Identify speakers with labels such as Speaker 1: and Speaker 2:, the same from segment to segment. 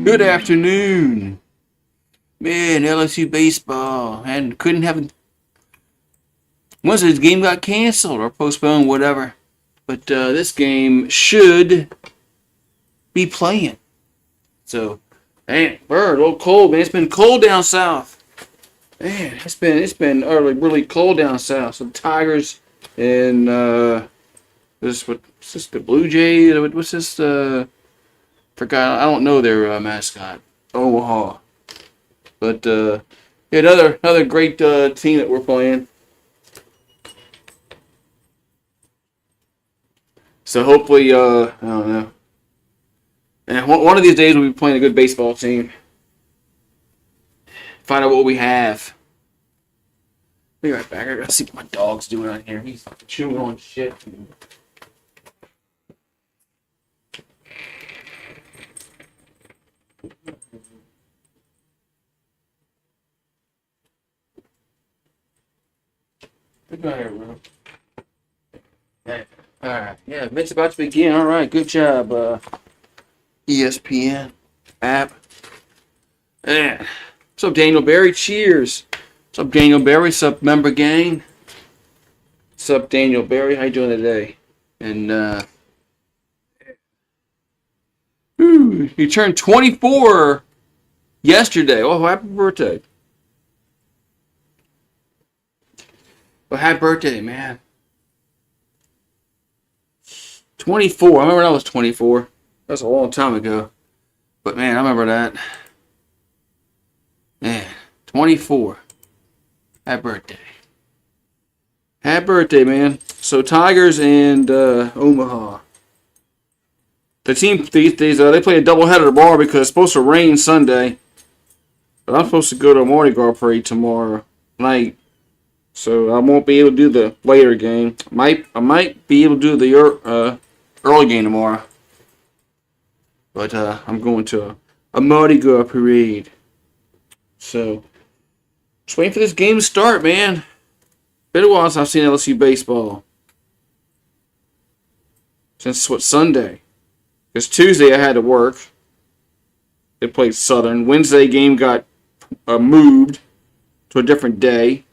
Speaker 1: Good afternoon. Man, LSU baseball. And couldn't have. Once this game got canceled or postponed, whatever. But this game should be playing. So, man, Bird, a little cold, man. It's been cold down south. Man, it's been really cold down south. So the Tigers and what's this, the Blue Jays? What's this? Forgot. I don't know their mascot. Omaha. But yeah, another great team that we're playing. So hopefully, I don't know. And one of these days we'll be playing a good baseball team. Find out what we have. Be right back. I gotta see what my dog's doing on here. He's chewing on shit. Go ahead, bro. Yeah. All right. Yeah, it's about to begin. All right. Good job, ESPN app. Yeah. What's up, Daniel Barry? Cheers. What's up, Daniel Barry? What's up, member gang? What's up, Daniel Barry? How you doing today? And you turned 24 yesterday. Oh, happy birthday! Well, happy birthday, man. 24. I remember when I was 24. That's a long time ago. But, man, I remember that. Man, 24. Happy birthday. Happy birthday, man. So, Tigers and Omaha. The team, they play a doubleheader tomorrow because it's supposed to rain Sunday. But I'm supposed to go to a Mardi Gras parade tomorrow night. So I won't be able to do the later game. I might be able to do the early game tomorrow. But I'm going to a Mardi Gras parade. So just waiting for this game to start, man. Been a while since I've seen LSU baseball. Since Sunday. Because Tuesday I had to work. They played Southern. Wednesday game got moved to a different day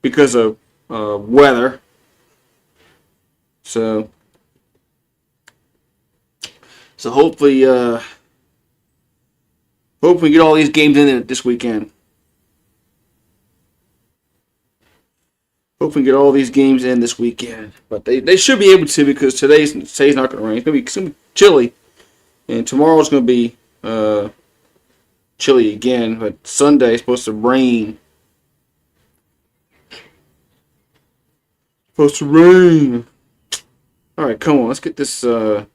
Speaker 1: because of weather. So hopefully we get all these games in this weekend. Hope we get all these games in this weekend. But they should be able to because today's not going to rain. It's going to be chilly. And tomorrow's going to be chilly again. But Sunday is supposed to rain. Supposed to rain. Alright, come on. Let's get this app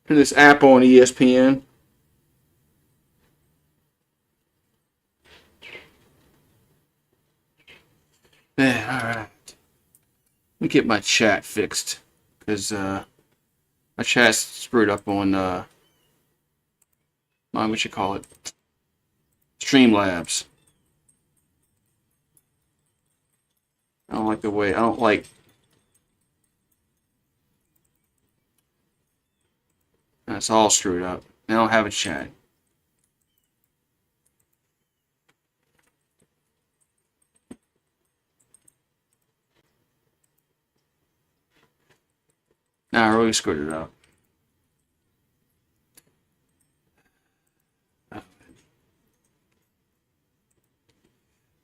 Speaker 1: on ESPN. Yeah, alright. Let me get my chat fixed. Because my chat's screwed up on what you call it? Streamlabs. I don't like the way, I don't like. That's all screwed up. I don't have a chat. Nah, I really screwed it up.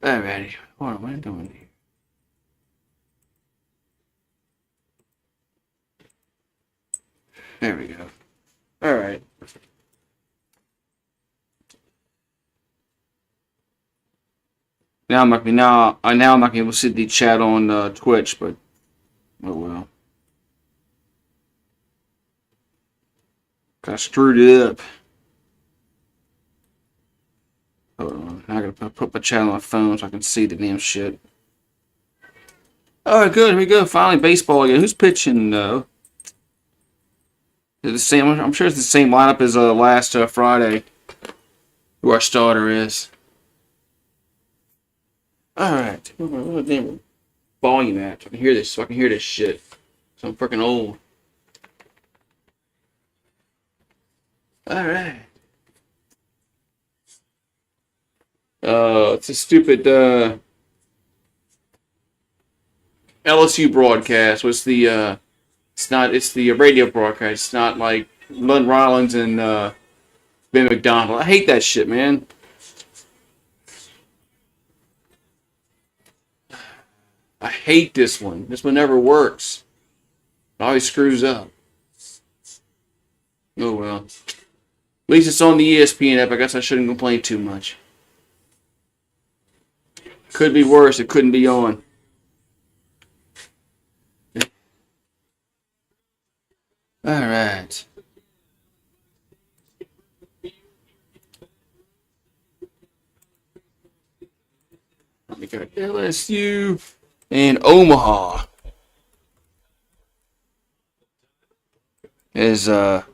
Speaker 1: Alrighty. What am I doing here? There we go. Alright. Now I'm not gonna be able to see the chat on Twitch, but oh well. I screwed it up. Hold on. Now I gotta put my chat on my phone so I can see the damn shit. Alright, good. Here we go. Finally, baseball again. Who's pitching? Is it the same? I'm sure it's the same lineup as last Friday. Who our starter is. Alright. What the damn volume at? So I can hear this shit. So I'm freaking old. All right. It's a stupid LSU broadcast. What's the It's not. It's the radio broadcast. It's not like Lynn Rollins and Ben McDonald. I hate that shit, man. I hate this one. This one never works. It always screws up. Oh well. At least it's on the ESPN app. I guess I shouldn't complain too much. Could be worse. It couldn't be on. All right. We got LSU and Omaha. There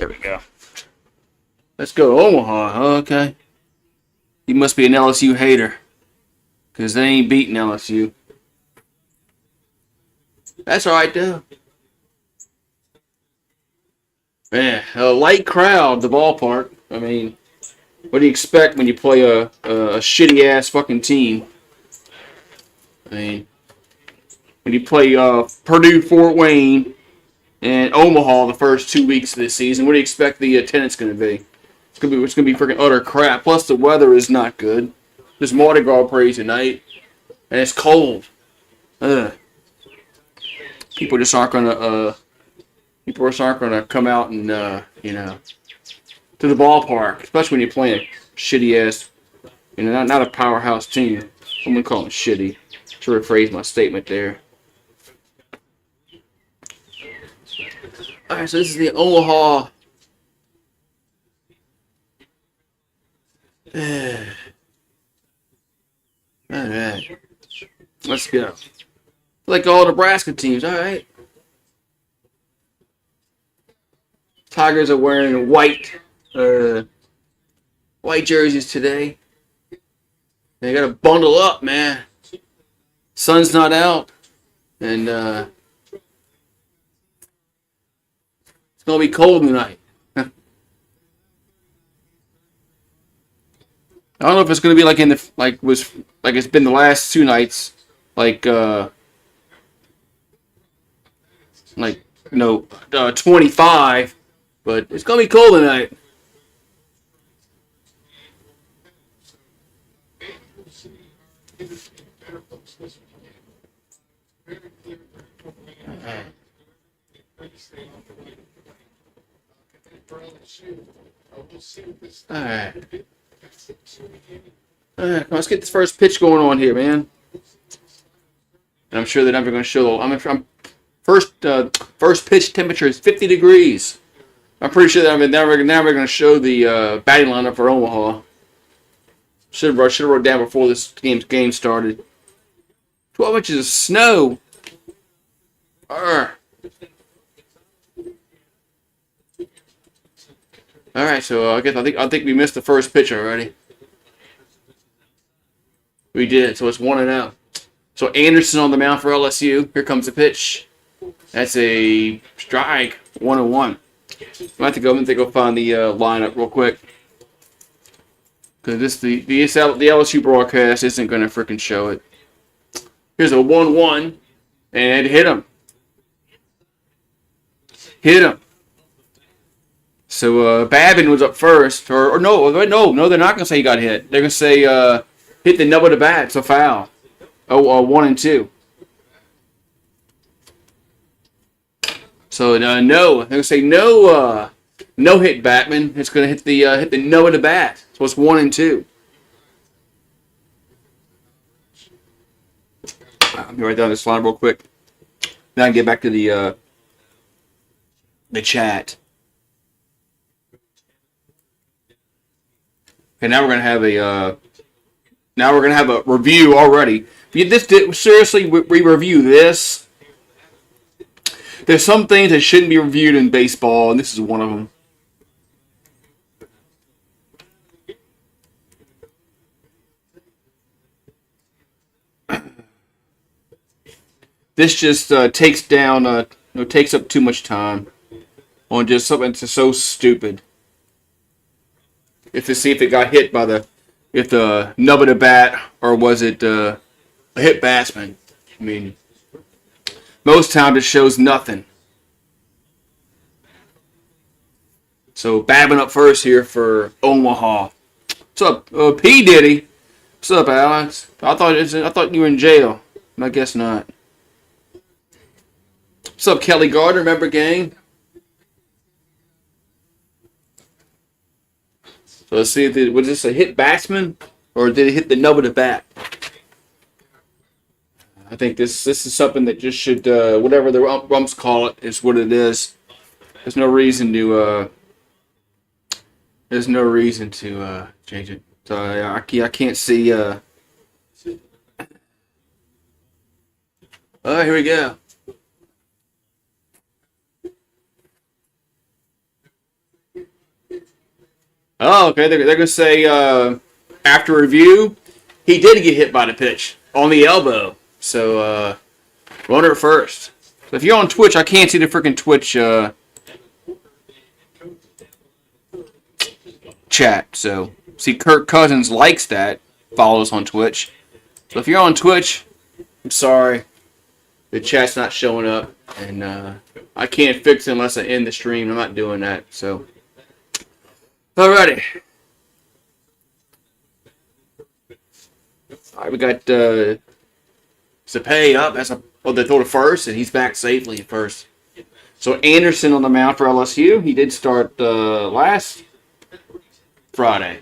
Speaker 1: we go. Let's go to Omaha. Okay. You must be an LSU hater. Because they ain't beating LSU. That's alright, though. Man, a light crowd, the ballpark. I mean, what do you expect when you play a shitty ass fucking team? I mean, when you play Purdue, Fort Wayne, and Omaha the first 2 weeks of this season, what do you expect the attendance going to be? It's gonna be freaking utter crap. Plus the weather is not good. There's Mardi Gras parade tonight, and it's cold. Ugh. People just aren't gonna come out and to the ballpark, especially when you're playing a shitty ass, not a powerhouse team. I'm gonna call it shitty. To rephrase my statement there. All right, so this is the Omaha. All right, let's go. Like all Nebraska teams, all right. Tigers are wearing white jerseys today. They got to bundle up, man. Sun's not out, and it's gonna be cold tonight. I don't know if it's gonna be like it's been the last 2 nights, like 25, but it's gonna be cold tonight. Alright. Alright, let's get this first pitch going on here, man. And I'm sure they're never going to show. First pitch temperature is 50 degrees. I'm pretty sure that I'm never going to show the batting lineup for Omaha. Should have wrote down before this game started. 12 inches of snow. Arr. All right, so I think we missed the first pitch already. We did, so it's 1-0. So Anderson on the mound for LSU. Here comes the pitch. That's a strike. 1-1. I have to go find the lineup real quick, because the LSU broadcast isn't going to freaking show it. Here's a 1-1, and hit him. Hit him. So Babin was up first, or no, they're not going to say he got hit. They're going to say hit the nub of the bat. It's a foul. 1-2. So no, they're going to say no hit Batman. It's going to hit the nub of the bat. So it's 1-2. Let me write down this line real quick. Then I can get back to the chat. Okay, now we're gonna have a review already. Seriously, we review this. There's some things that shouldn't be reviewed in baseball, and this is one of them. This just takes up too much time. on just something that's so stupid. If to see if it got hit by if the nub of the bat, or was it a hit batsman. I mean, most times it shows nothing. So Babin up first here for Omaha. What's up, P Diddy? What's up, Alex? I thought you were in jail. I guess not. What's up, Kelly Gardner? Remember, gang? So let's see if was this a hit batsman or did it hit the nub of the bat? I think this is something that just should whatever the umps call it is what it is. There's no reason to change it. So I can't see. Oh, here we go. Oh, okay. They're gonna say after review, he did get hit by the pitch on the elbow. So runner at first. So if you're on Twitch, I can't see the freaking Twitch chat. So see, Kirk Cousins likes that. Follow us on Twitch. So if you're on Twitch, I'm sorry, the chat's not showing up, and I can't fix it unless I end the stream. I'm not doing that. So. Alrighty. Alright, we got Zapay up. They throw to first, and he's back safely at first. So Anderson on the mound for LSU. He did start last Friday.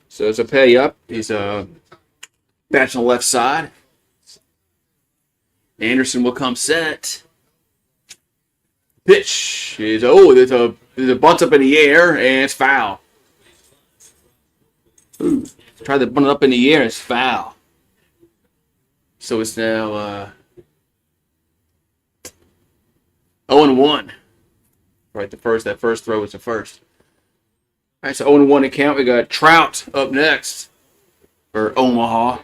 Speaker 1: So Zapay up. He's bats on the left side. Anderson will come set. Pitch is there's a bunt up in the air and it's foul. Ooh, tried to bunt it up in the air and it's foul. So it's now 0-1. Right, that first throw was the first. All right, so 0-1 account. We got Trout up next for Omaha.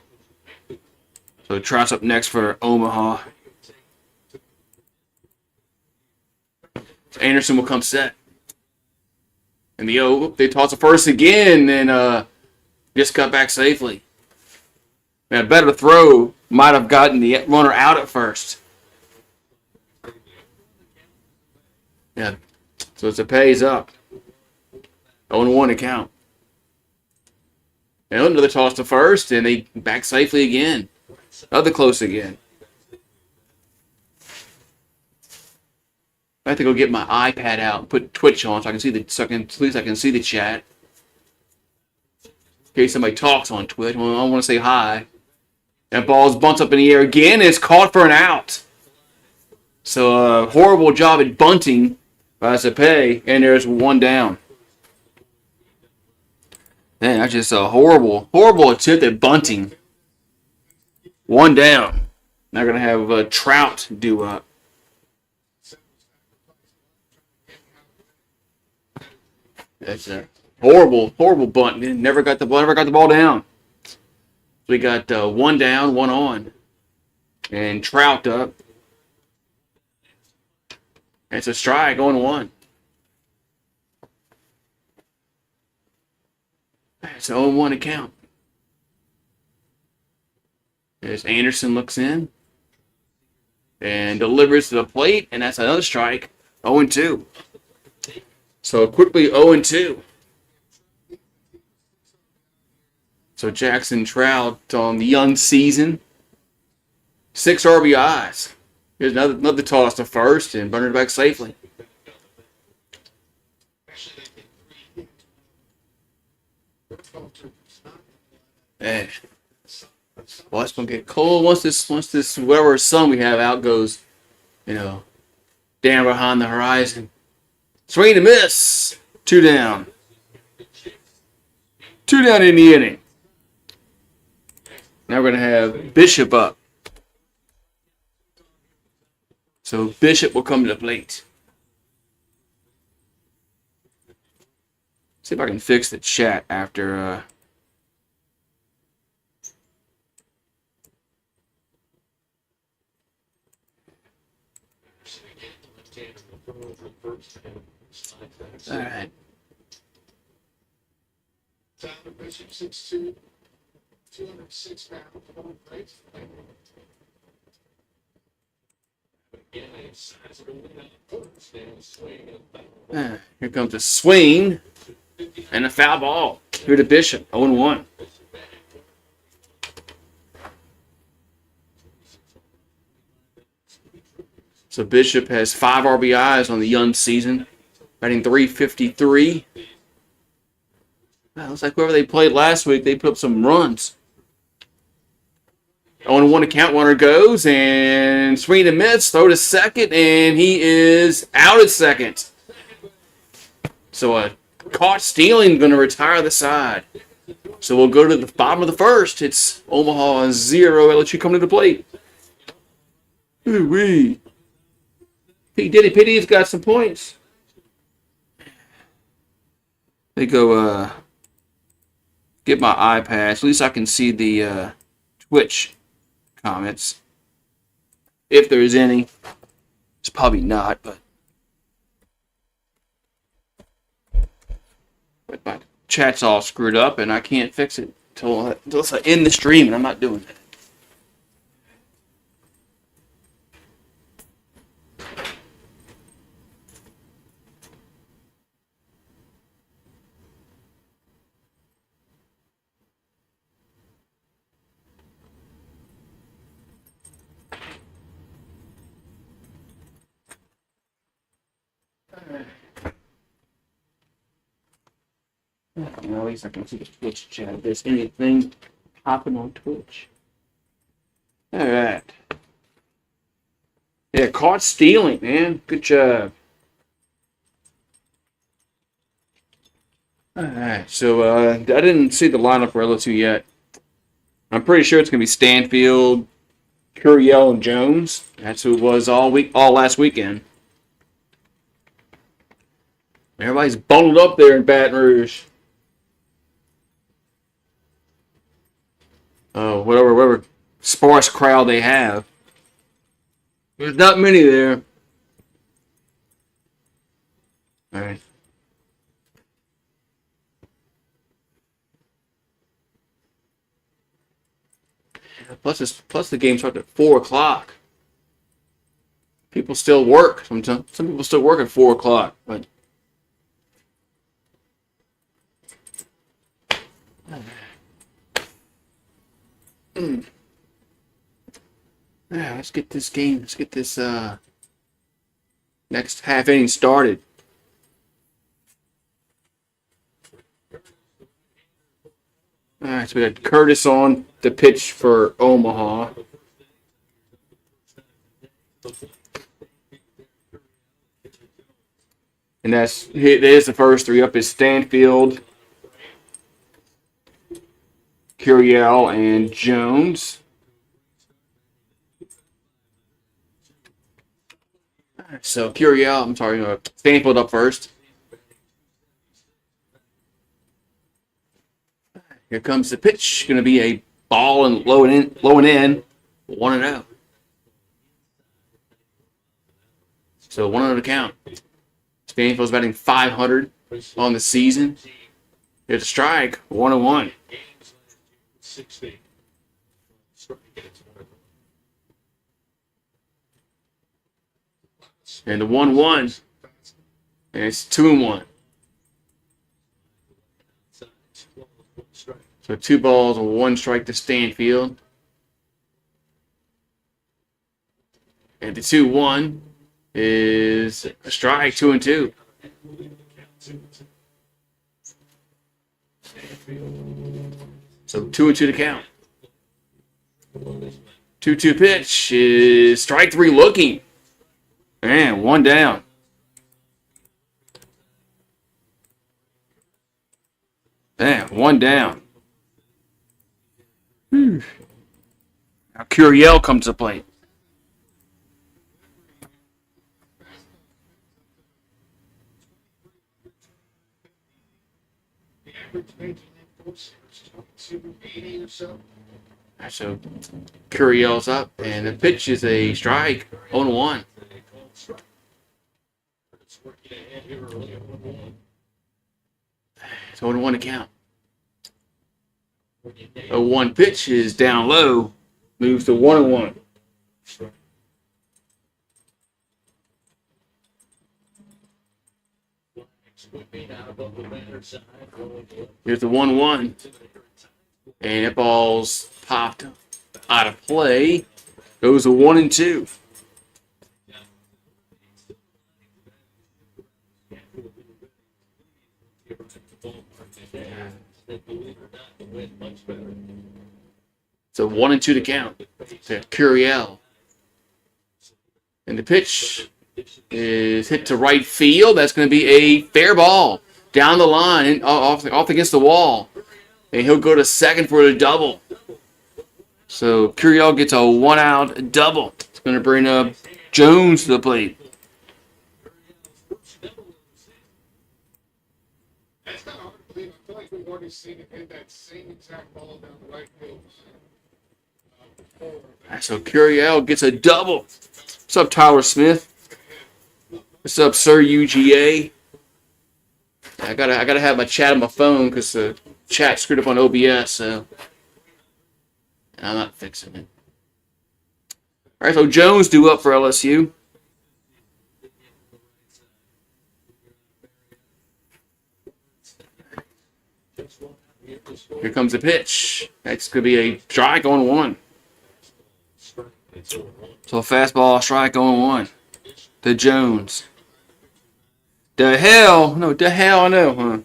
Speaker 1: So Trout's up next for Omaha. So Anderson will come set. And they toss it first again and just got back safely. Man, a better throw might have gotten the runner out at first. Yeah. So it's a pays up. 0-1 account. And another toss to first, and they back safely again. Another close again. I have to go get my iPad out and put Twitch on so I can see at least I can see the chat. In case somebody talks on Twitch, I want to say hi. That ball's bunts up in the air again, and it's caught for an out. So horrible job at bunting by Zapay, and there's one down. Man, that's just a horrible attempt at bunting. One down. Now we're going to have Trout do up. That's a horrible bunt. Never got the ball down. We got one down, one on. And Trout up. It's a strike, 0-1. It's an 0-1 account. As Anderson looks in and delivers to the plate, and that's another strike, 0-2. So quickly 0-2. So Jackson Trout on the young season, 6 RBIs. Here's another toss to first and burn it back safely. Man. Well, it's gonna get cold once this whatever sun we have out goes, down behind the horizon. Swing and miss. 2 down. 2 down in the inning. Now we're gonna have Bishop up. So Bishop will come to the plate. See if I can fix the chat after. All right.
Speaker 2: Bishop 6'2", 206 pounds.
Speaker 1: Here comes a swing and a foul ball. Here to Bishop, 0-1. So Bishop has 5 RBIs on the young season, batting .353. Looks like whoever they played last week, they put up some runs. 0-1 to count, runner goes, and swing and miss, throw to second, and he is out at second. So caught stealing, going to retire the side. So we'll go to the bottom of the first. It's Omaha 0, LSU coming to the plate. Ooh-wee. P. Diddy Pitty's got some points. They go get my iPad. At least I can see the Twitch comments. If there is any. It's probably not, but my chat's all screwed up and I can't fix it until I end the stream, and I'm not doing that. Well, at least I can see the Twitch chat if there's anything popping on Twitch. Alright. Yeah, caught stealing, man. Good job. Alright, so I didn't see the lineup for LSU yet. I'm pretty sure it's going to be Stanfield, Curiel, and Jones. That's who it was all last weekend. Everybody's bundled up there in Baton Rouge. Whatever sparse crowd they have. There's not many there. All right. Plus the game starts at 4 o'clock. People still work. Some people still work at 4 o'clock, but. Yeah, let's get this game. Let's get this next half inning started. All right, so we got Curtis on the pitch for Omaha. And there's the first 3 up is Stanfield, Curiel, and Jones. So Stanfield up first. Here comes the pitch. Going to be a ball and low and in, 1-0. So 1-0 to count. Stanfield's batting .500 on the season. Here's a strike, 1-1. And the 1-1, and it's 2-1. So 2 balls and 1 strike to Stanfield. And the 2-1 is a strike, 2-2. So 2-2 to count. 2-2 pitch is strike 3 looking. And 1 down. And 1 down. Now Curiel comes to plate. So Curiel's up, and the pitch is a strike, 0-1. It's 0-1 to count. A 1 pitch is down low, moves to 1-1. Here's the 1-1. And that ball's popped out of play. Goes to 1-2. So 1-2 to count to Curiel. And the pitch is hit to right field. That's going to be a fair ball down the line and off against the wall. And he'll go to second for a double. So Curiel gets a 1-out double. It's going to bring up Jones to the plate.
Speaker 2: That's kind of hard to believe. I feel like we've already seen it hit that same exact ball down the right field.
Speaker 1: So Curiel gets a double. What's up, Tyler Smith? What's up, Sir UGA? I gotta have my chat on my phone because the chat screwed up on OBS, so I'm not fixing it. All right, so Jones due up for LSU. Here comes the pitch. That's going to be a strike on 1. So fastball, strike on 1. To Jones. The hell I know, huh?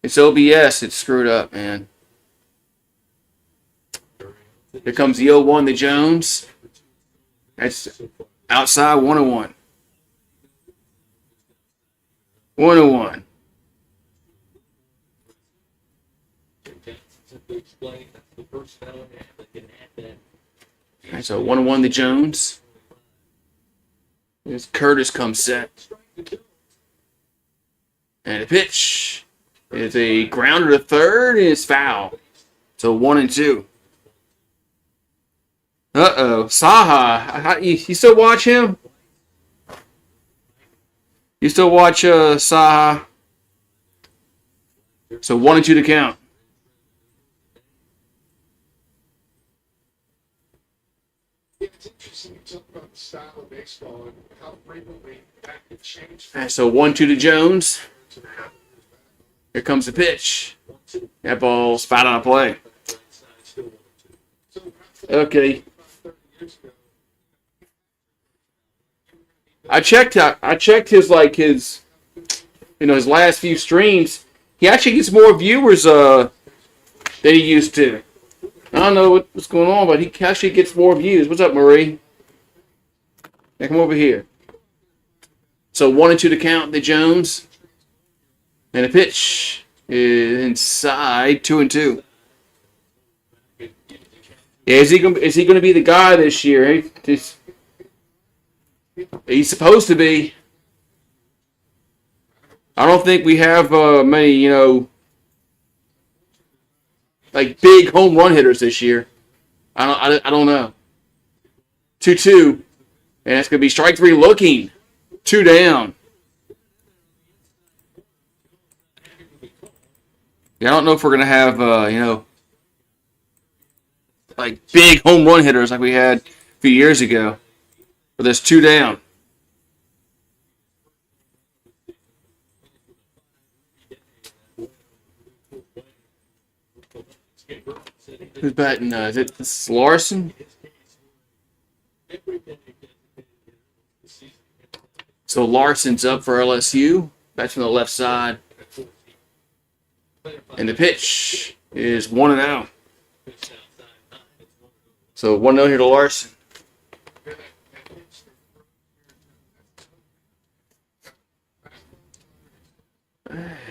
Speaker 1: It's OBS. It's screwed up, man. Here comes the 0-1 to Jones. That's outside 1-1. 1-1. Alright, so 1-1 to Jones. As Curtis comes set. And the pitch is a grounder to third and it's foul. So 1-2. Uh-oh. Saha. You still watch him? You still watch Saha? So 1-2 to count.
Speaker 2: Yeah, it's interesting to talk about the style of baseball and how frequently that can change.
Speaker 1: All right, so 1-2 to Jones. Here comes the pitch. That ball's fouled on a play. Okay. I checked his his last few streams. He actually gets more viewers than he used to. I don't know what's going on, but he actually gets more views. What's up, Marie? Yeah, come over here. So 1-2 to count to Jones. And the pitch is inside 2-2. Yeah, is he gonna be the guy this year? He's supposed to be. I don't think we have many, like big home run hitters this year. I don't know. 2-2, and that's gonna be strike 3 looking. 2 down. Yeah, I don't know if we're gonna have like big home run hitters like we had a few years ago. But there's 2 down. Who's batting? Is it Larson? So Larson's up for LSU. Bats from the left side. And the pitch is 1-0. So 1-0 here to Larson.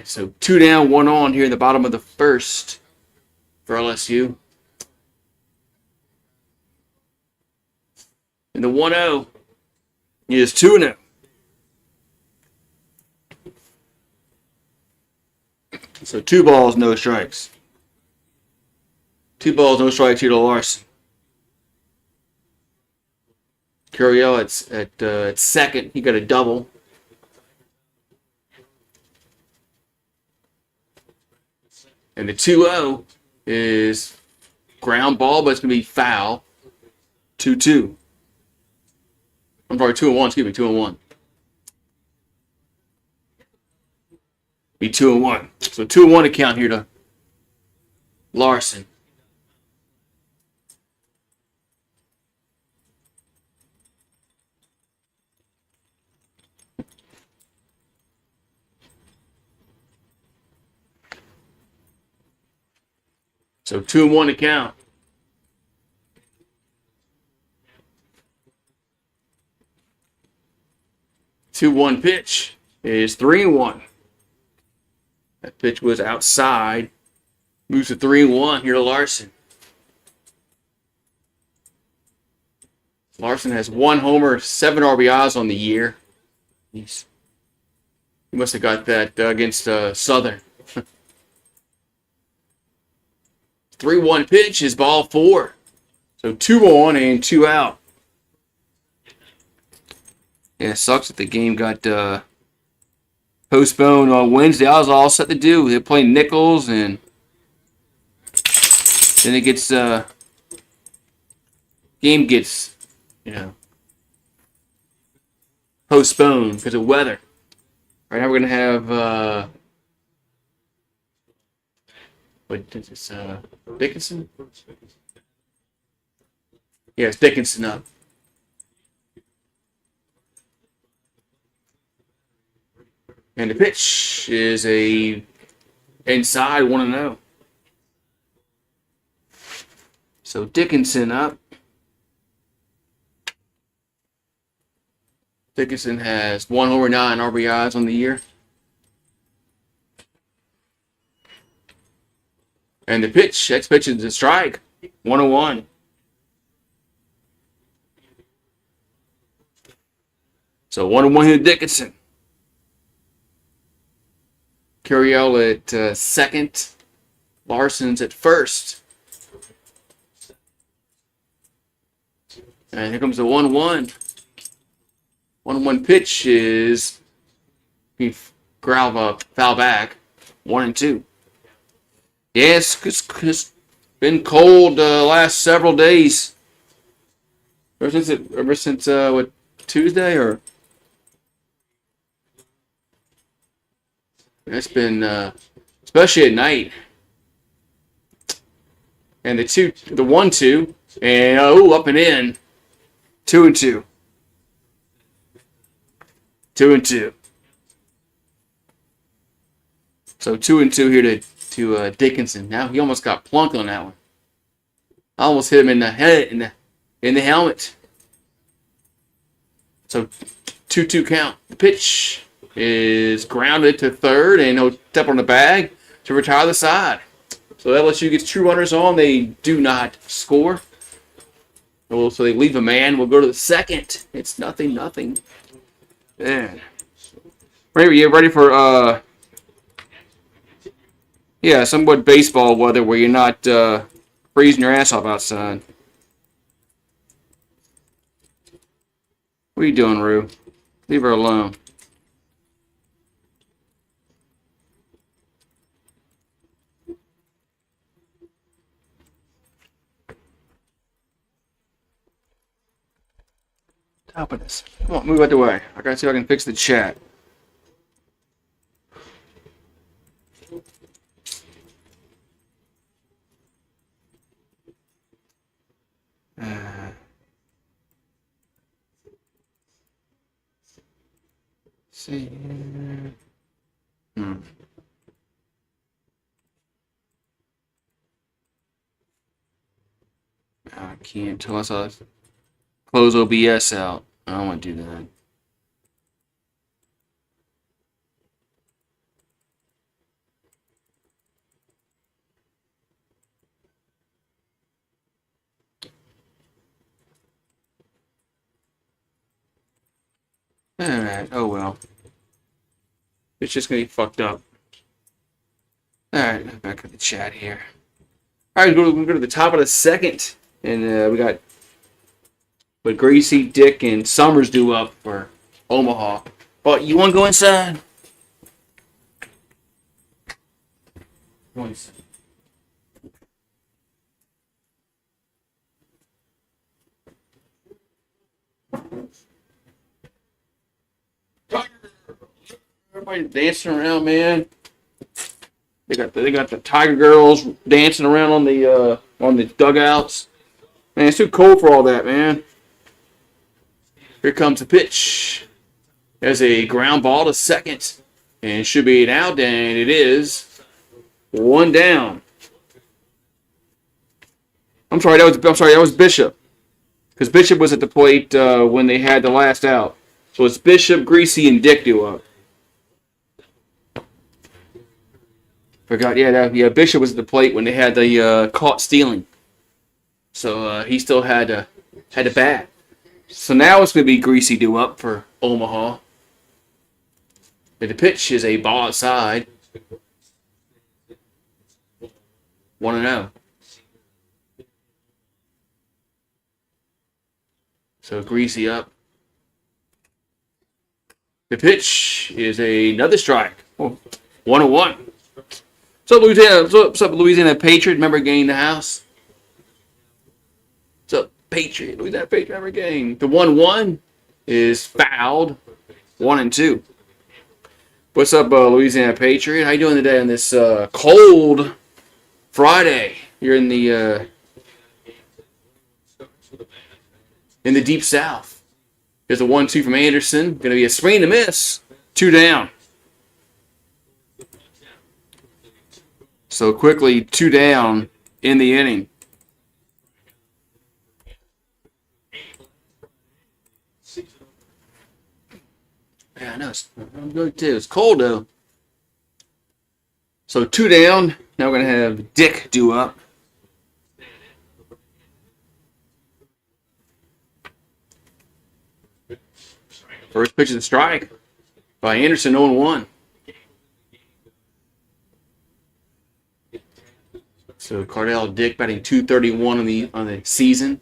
Speaker 1: So 2 down, 1 on here in the bottom of the first for LSU. And the 1-0 is 2-0. So 2 balls, no strikes. 2 balls, no strikes here to Larson. Curiel at second. He got a double. And the 2-0 is ground ball, but it's going to be foul. 2-2. I'm sorry, 2-1. Excuse me, 2-1. Be 2-1. So 2-1 account here to Larson. So 2-1 account. Two-one pitch is 3-1. That pitch was outside. Moves to 3-1 here to Larson. Larson has 1 homer, 7 RBIs on the year. He must have got that against Southern. 3-1 pitch is ball 4. So 2 on and 2 out. Yeah, it sucks that the game got postponed on Wednesday. I was all set to do. They're playing Nichols, and then it gets game gets postponed because of weather. Right now we're gonna have what is this? Dickinson? Yeah, it's Dickinson up. And the pitch is a inside 1-0. So Dickinson up. Dickinson has 1 homer, 9 RBIs on the year. And the pitch, next pitch is a strike. 1-1. So 1-1 here to Dickinson. Curiel at second. Larson's at first. And here comes the 1-1. 1-1 pitch is foul back. 1-2. Yes, it's been cold last several days. Ever since what, Tuesday or? It's been especially at night. And the 1-2 and up and in. 2-2. 2-2. So 2-2 here to Dickinson. Now he almost got plunked on that one. I almost hit him in the head in the helmet. So 2-2 count. The pitch is grounded to third, and he'll step on the bag to retire the side. So LSU gets 2 runners on. They do not score. So they leave a man. We'll go to the second. It's 0-0. Man. Ready for somewhat baseball weather where you're not freezing your ass off outside. What are you doing, Rue? Leave her alone. Top of this. Come on, move out the way. I gotta see if I can fix the chat. See here. I can't unless I close OBS out. I don't want to do that. Alright, oh well. It's just gonna be fucked up. Alright, back at the chat here. Alright, we're gonna go to the top of the second. And we got But Greasy, Dick, and Summers do up for Omaha. But you want to go inside? Go inside. Everybody dancing around, man. They got the Tiger girls dancing around on the dugouts. Man, it's too cold for all that, man. Here comes the pitch. There's a ground ball to second, and it should be an out, and it is. One down. That was Bishop, because Bishop was at the plate when they had the last out. So it's Bishop, Greasy, and Dick do up. Forgot, yeah. Bishop was at the plate when they had the caught stealing. So he still had to bat. So now it's going to be Greasy do up for Omaha. And the pitch is a ball outside. 1-0. So Greasy up. The pitch is another strike. 1-1. What's up, Louisiana Patriot? Remember getting the house? What's up, Patriot? Louisiana Patriot, remember getting. The 1-1 is fouled. 1-2. What's up, Louisiana Patriot? How you doing today on this cold Friday? You're in the deep south. There's a 1-2 from Anderson. Going to be a swing and a miss. 2 down. So quickly, 2 down in the inning. Yeah, I know. I'm good too. It's cold though. So 2 down. Now we're going to have Dick do up. First pitch of the strike by Anderson, 0-1. So Cardell Dick batting .231 on the season.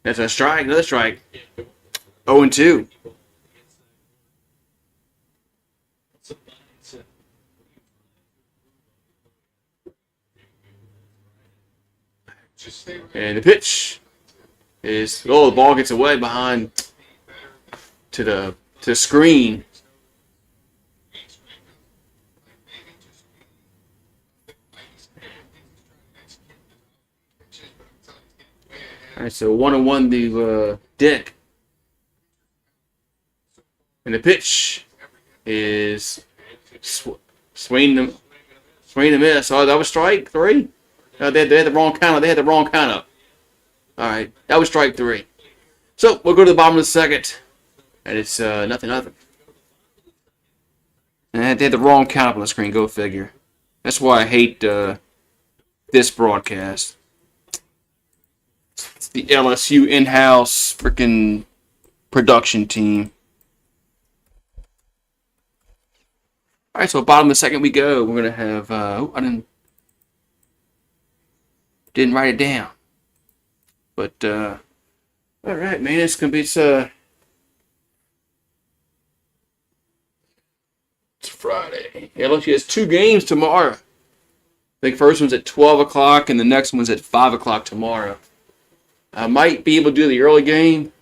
Speaker 1: That's a strike, another strike. 0-2. And the pitch is the ball gets away behind to the screen. All right, so 1-1 to Dick. And the pitch is swing to miss. Oh, that was strike 3. They had the wrong count. They had the wrong count up. All right, that was strike 3. So we'll go to the bottom of the second, and it's 0-0. And they had the wrong count up on the screen. Go figure. That's why I hate this broadcast. It's the LSU in-house freaking production team. All right, so bottom of the second we go. We're gonna have. I didn't write it down, but all right, man. It's Friday. LSU has 2 games tomorrow. I think first one's at 12 o'clock, and the next one's at 5 o'clock tomorrow. I might be able to do the early game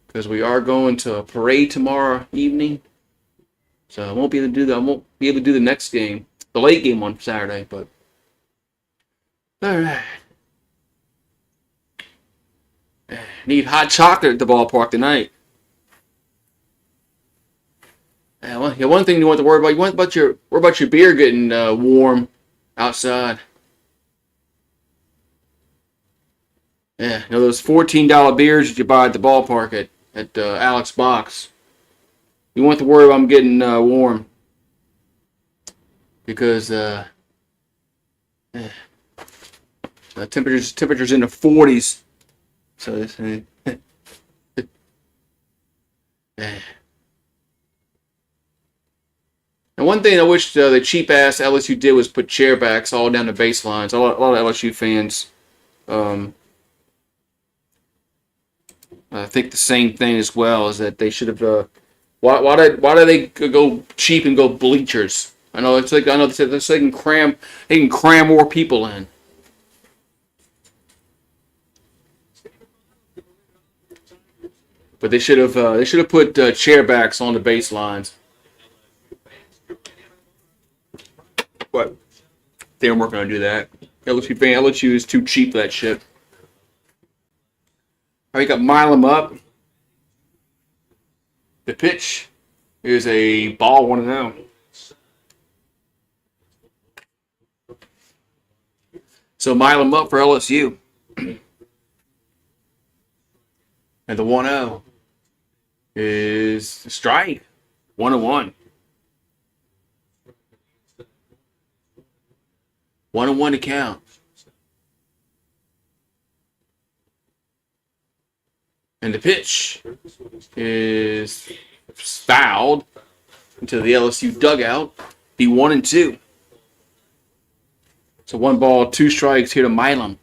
Speaker 1: because we are going to a parade tomorrow evening. So I won't be able to do the next game, the late game on Saturday. But all right, need hot chocolate at the ballpark tonight. One thing you want to worry about. Worry about your beer getting warm outside. Yeah, those $14 beers that you buy at the ballpark at Alex Box. You want to worry about them getting warm because temperatures in the 40s. So this. And one thing I wish the cheap ass LSU did was put chair backs all down the baselines. A lot of LSU fans I think the same thing as well is that they should have. Why do they go cheap and go bleachers? I know they can cram more people in. But they should have put chair backs on the baselines. But they weren't going to do that. LSU is too cheap for that shit. All right, you got Milam up. The pitch is a ball 1-0. So Milam up for LSU. And the 1-0 is a strike. 1-1. 1-1 to count. And the pitch is fouled into the LSU dugout. Be 1-2. So 1 ball, 2 strikes here to Milam.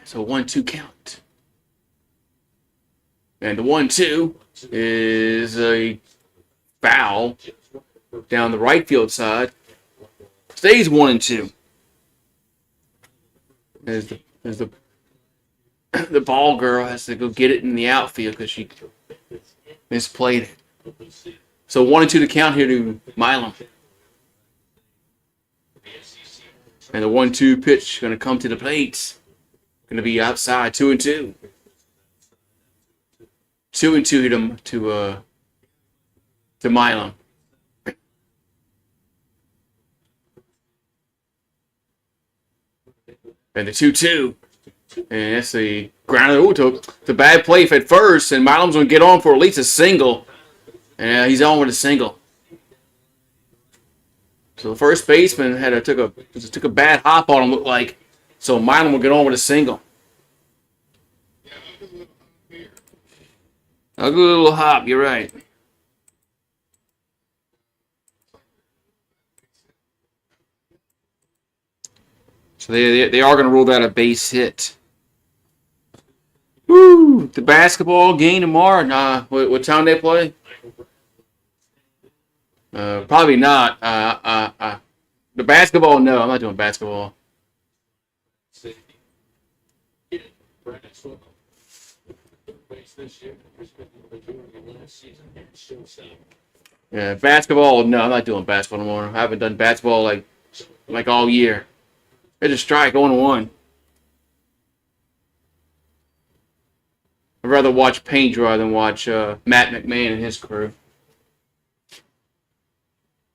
Speaker 1: So 1-2 count. And the 1-2 is a foul down the right field side. Stays 1-2. As the ball girl has to go get it in the outfield because she misplayed it. So 1-2 to count here to Milam. And the 1-2 pitch going to come to the plate. Going to be outside, 2-2. 2-2 to Milam. And the 2-2. And that's the ground. It's a bad play at first, and Milam's going to get on for at least a single. And he's on with a single. So the first baseman took a bad hop on him, looked like. So Milam will get on with a single. A good little hop, you're right. So they are going to rule that a base hit. Woo! The basketball game tomorrow. Nah, what time they play? Probably not. The basketball, no, I'm not doing basketball. Yeah, basketball, no, I'm not doing basketball anymore. I haven't done basketball like all year. It's a strike, 0-1. I'd rather watch paint dry than watch Matt McMahon and his crew.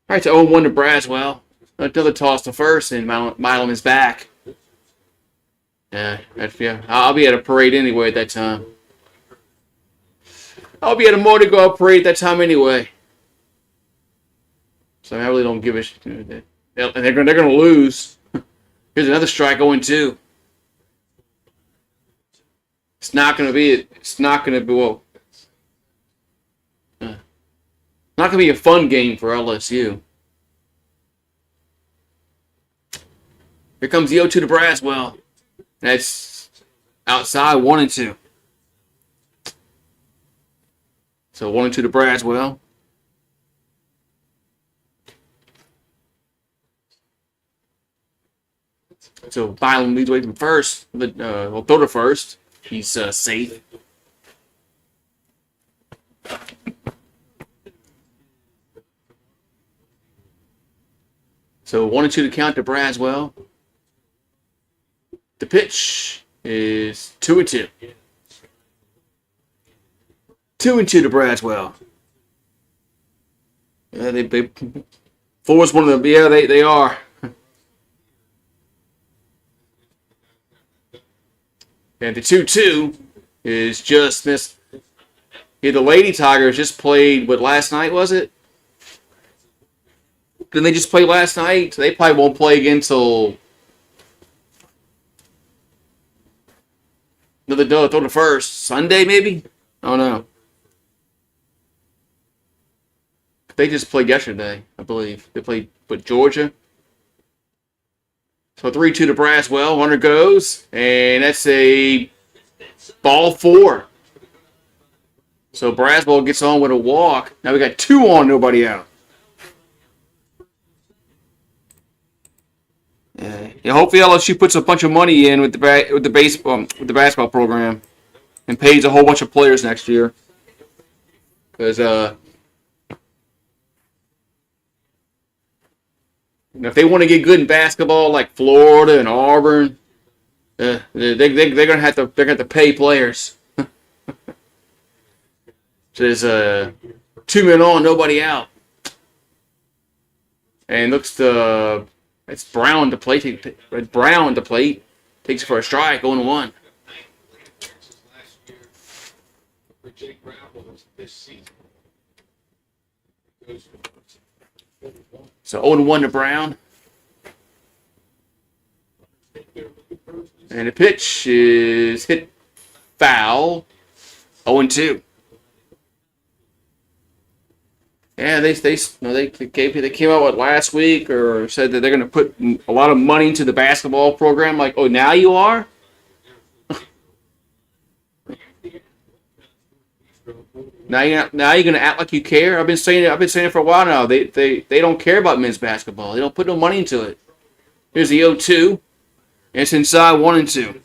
Speaker 1: All right, to 0-1 to Braswell. Another toss to first, and Milam is back. Yeah, I'll be at a parade anyway at that time. I'll be at a Mardi Gras parade at that time anyway. So I really don't give a shit. And they're going to lose. Here's another strike 0-2. It's not going to be. It's not going to be. Well, not going to be a fun game for LSU. Here comes the 0-2 to Braswell. That's outside 1-2. So 1-2 to Braswell. So Milam leads away from first. We'll throw to first. He's safe. So 1-2 to count to Braswell. The pitch is 2-2. 2-2 to Braswell. Yeah, they force one of them. Yeah, they are. And the 2-2 is just missed. Yeah, the Lady Tigers just played, last night was it? Didn't they just play last night? They probably won't play again until throw the first. Sunday, maybe? I don't know. They just played yesterday, I believe. They played with Georgia. So 3-2 to Braswell. Runner goes, and that's a ball 4. So Braswell gets on with a walk. Now we got 2 on, nobody out. Yeah, hopefully LSU puts a bunch of money in with the basketball program and pays a whole bunch of players next year. Because if they want to get good in basketball, like Florida and Auburn, they're gonna have to pay players. So there's 2 men on, nobody out, and looks to it's Brown to plate. Brown to plate takes it for a strike, 0-1. So 0-1 to Brown. And the pitch is hit foul. 0-2. Yeah, they came out with last week or said that they're going to put a lot of money into the basketball program. Like, oh, now you are? Now you're going to act like you care? I've been saying it for a while now. They don't care about men's basketball. They don't put no money into it. Here's the 0-2. And it's inside 1-2.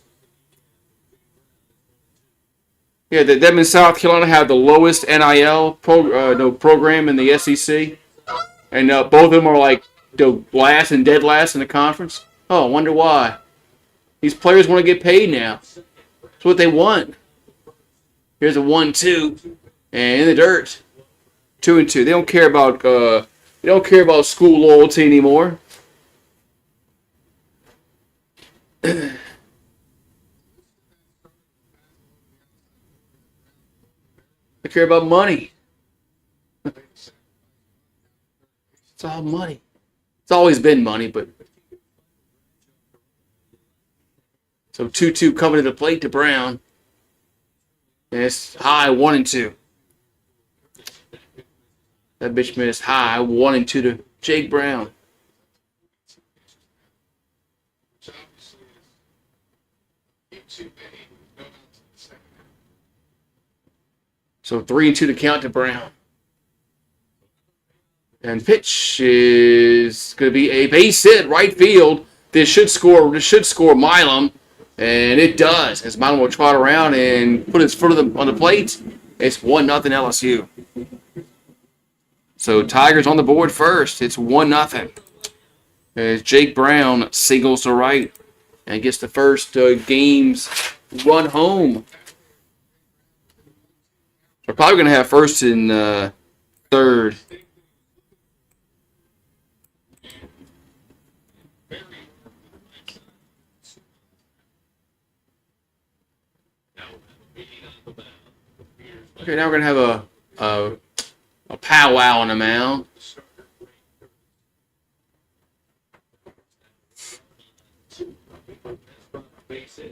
Speaker 1: Yeah, them in South Carolina have the lowest NIL program in the SEC, and both of them are like last and dead last in the conference. Oh, I wonder why. These players want to get paid now. That's what they want. Here's a 1-2, and in the dirt, 2-2. They don't care about school loyalty anymore. They care about money. It's all money. It's always been money, but so 2-2 coming to the plate to Brown. And it's high 1-2. That bitch missed high 1-2 to Jake Brown. So 3-2 to count to Brown. And pitch is going to be a base hit right field. This should score Milam, and it does. As Milam will trot around and put his foot on the plate, it's 1-0 LSU. So Tigers on the board first. It's 1-0. As Jake Brown singles to right and gets the first game's run home. We're probably going to have first and third. Okay, now we're going to have a powwow on the mound.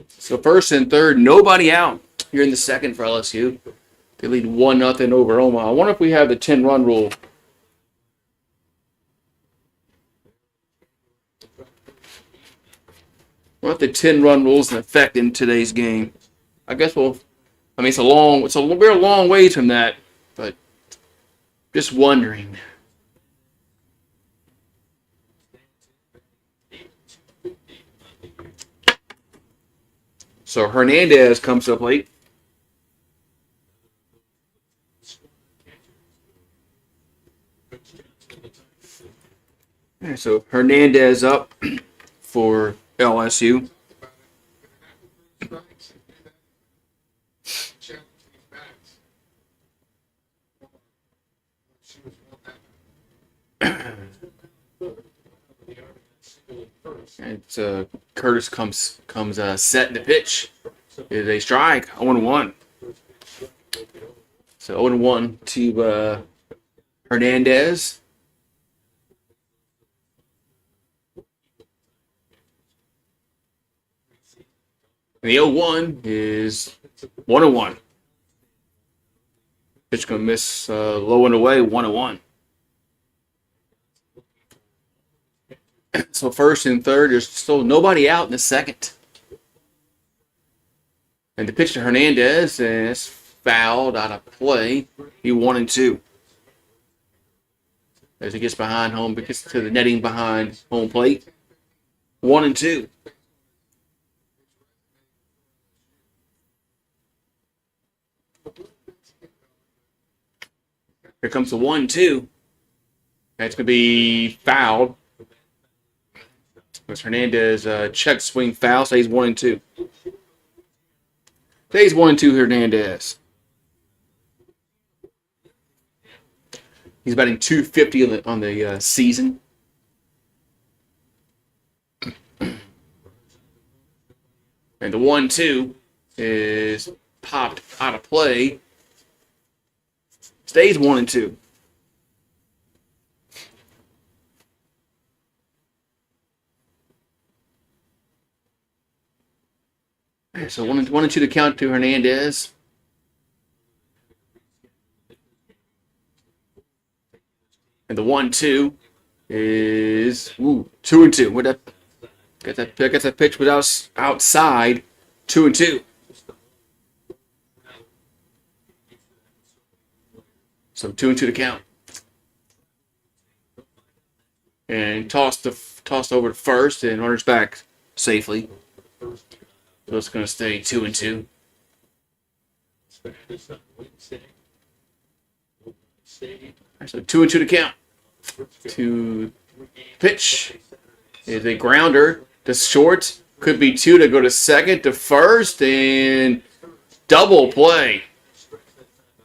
Speaker 1: So first and third, nobody out here in the second for LSU. They lead 1-0 over Omaha. I wonder if we have the 10-run rule. What if the 10-run rule is in effect in today's game? I guess we're a long ways from that, but just wondering. So Hernandez comes to the plate. So Hernandez up for LSU. And Curtis comes set in the pitch. It is a strike. 0-1. So 0-1 to Hernandez. And the 0-1 is 1-1. Pitch gonna miss low and away. 1-1. So first and third, there's still nobody out in the second. And the pitch to Hernandez, and it's fouled out of play. He 1-2. As he gets behind home, gets to the netting behind home plate. 1-2. Here comes the 1-2. That's going to be fouled. As Hernandez check swing foul, stays 1-2. Stays 1-2 Hernandez. He's batting .250 on the season. And the 1-2 is popped out of play. Stays 1-2. So 1-2 to count to Hernandez. And the 1-2 is 2-2. With that, gets that pitch without outside. 2-2. So 2-2 to count. And tossed over to first, and runners back safely. So it's going to stay 2-2. So 2-2 to count. To pitch is a grounder to short. Could be 2 to go to second, to first, and double play.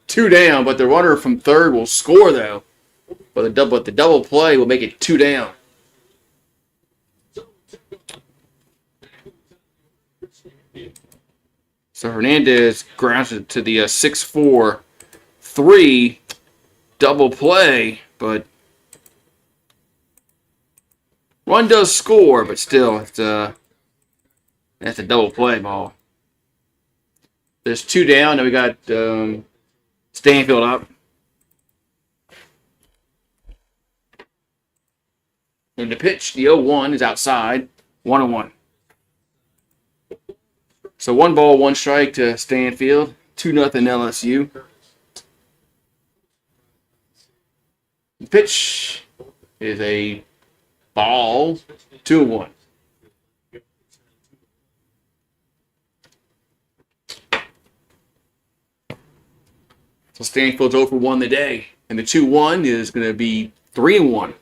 Speaker 1: 2 down, but the runner from third will score though. But the double play will make it 2 down. So Hernandez grounds it to the 6-4-3 double play, but one does score, but still, that's a double play ball. There's 2 down, and we got Stanfield up. And the pitch, the 0-1 is outside, 1-1. So 1 ball, 1 strike to Stanfield, 2-0 LSU. The pitch is a ball, 2-1. So Stanfield's 0 for 1 today. And the 2-1 is going to be 3-1.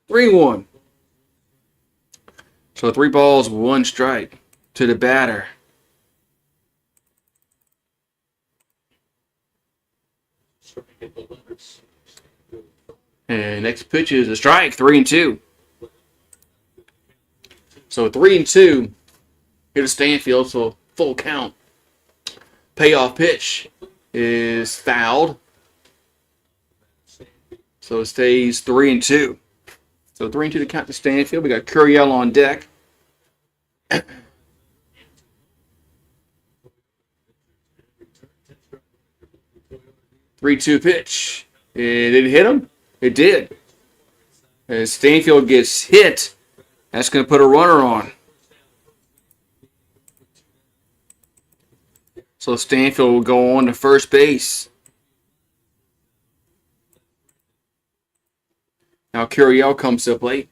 Speaker 1: 3-1. So 3 balls, 1 strike to the batter. And next pitch is a strike, 3-2. So 3-2 here to Stanfield, so full count. Payoff pitch is fouled. So it stays 3-2. So 3-2 to count to Stanfield. We got Curiel on deck. 3-2 pitch. Did it hit him? It did. As Stanfield gets hit, that's going to put a runner on. So Stanfield will go on to first base. Now Curiel comes up late.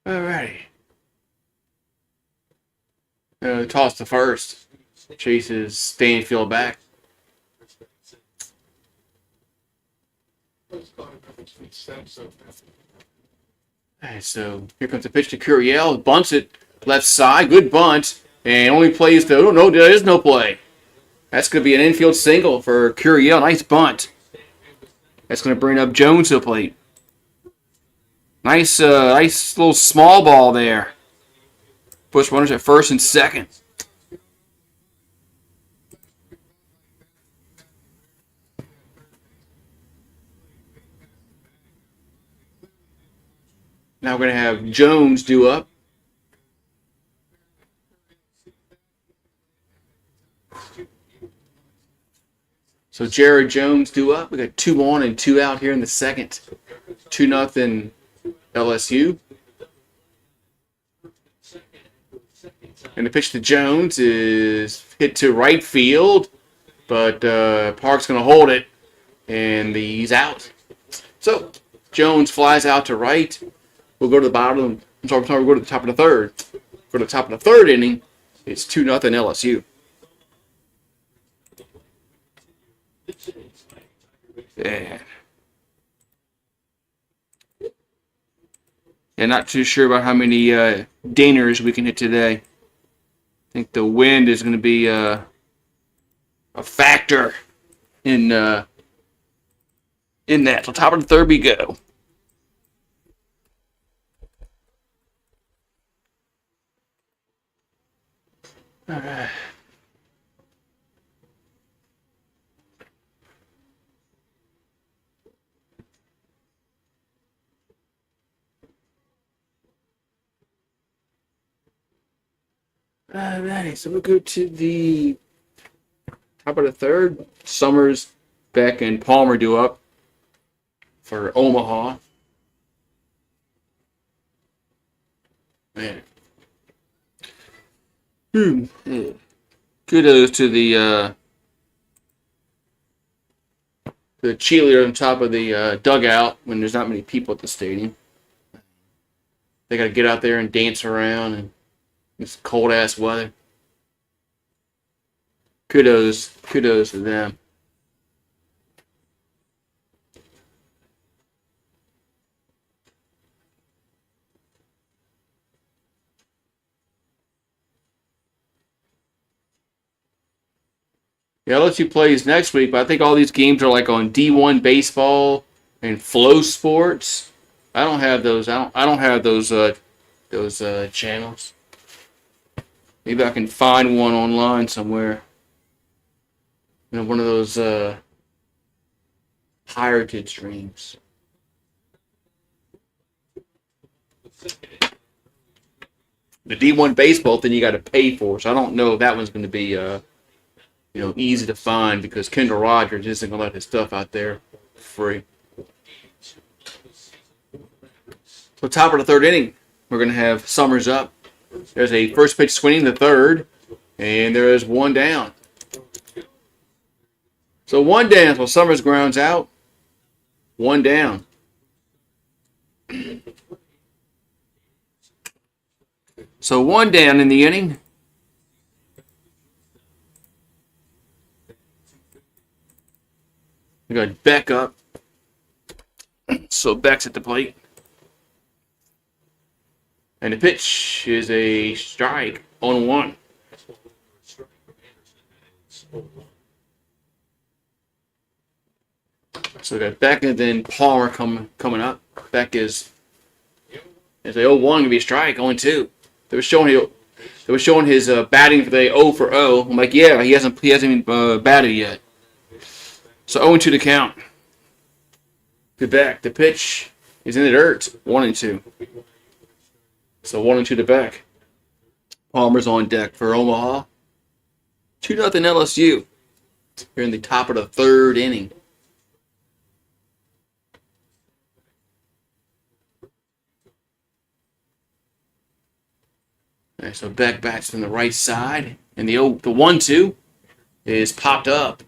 Speaker 1: Alrighty. Toss to first. Chases Stanfield back. Alright, so here comes the pitch to Curiel. Bunts it left side. Good bunt. And only plays to... Oh, no, there is no play. That's going to be an infield single for Curiel. Nice bunt. That's going to bring up Jones to the plate. Nice little small ball there. Push runners at first and second. Now we're going to have Jones due up. So Jared Jones due up. We got 2 on and 2 out here in the second. 2-0 LSU. And the pitch to Jones is hit to right field, but Park's going to hold it, and he's out. So Jones flies out to right. We'll go to the bottom. We'll go to the top of the third. For the top of the third inning, it's 2-0 LSU. Yeah. Yeah, not too sure about how many dingers we can hit today. I think the wind is going to be a factor in that. So top of the third we go. All right. Alrighty, so we'll go to the top of the third. Summers, Beck, and Palmer due up for Omaha. Man. Kudos to the cheerleader on top of the dugout when there's not many people at the stadium. They got to get out there and dance around and it's cold ass weather. Kudos to them. Yeah, LSU plays next week, but I think all these games are like on D1 baseball and Flow Sports. I don't have those. I don't have those channels. Maybe I can find one online somewhere. You know, one of those pirated streams. The D1 baseball thing you got to pay for, so I don't know if that one's going to be easy to find because Kendall Rogers isn't going to let his stuff out there free. So top of the third inning, we're going to have Summers up. There's a first pitch swinging the third, and there is 1 down. So 1 down, so Summers grounds out. 1 down. So 1 down in the inning. We got Beck up. So Beck's at the plate. And the pitch is a strike on 1. So we got Beck and then Palmer coming up. Beck is a 0-1 going to be a strike, 0-2. They were showing his batting for the 0 for 0. I'm like, yeah, he hasn't even batted yet. So 0-2 to count. To Beck. The pitch is in the dirt, 1-2. So 1-2 to Beck. Palmer's on deck for Omaha. 2-0 LSU. Here in the top of the third inning. Right, so Beck bats from the right side. And the 1-2 is popped up.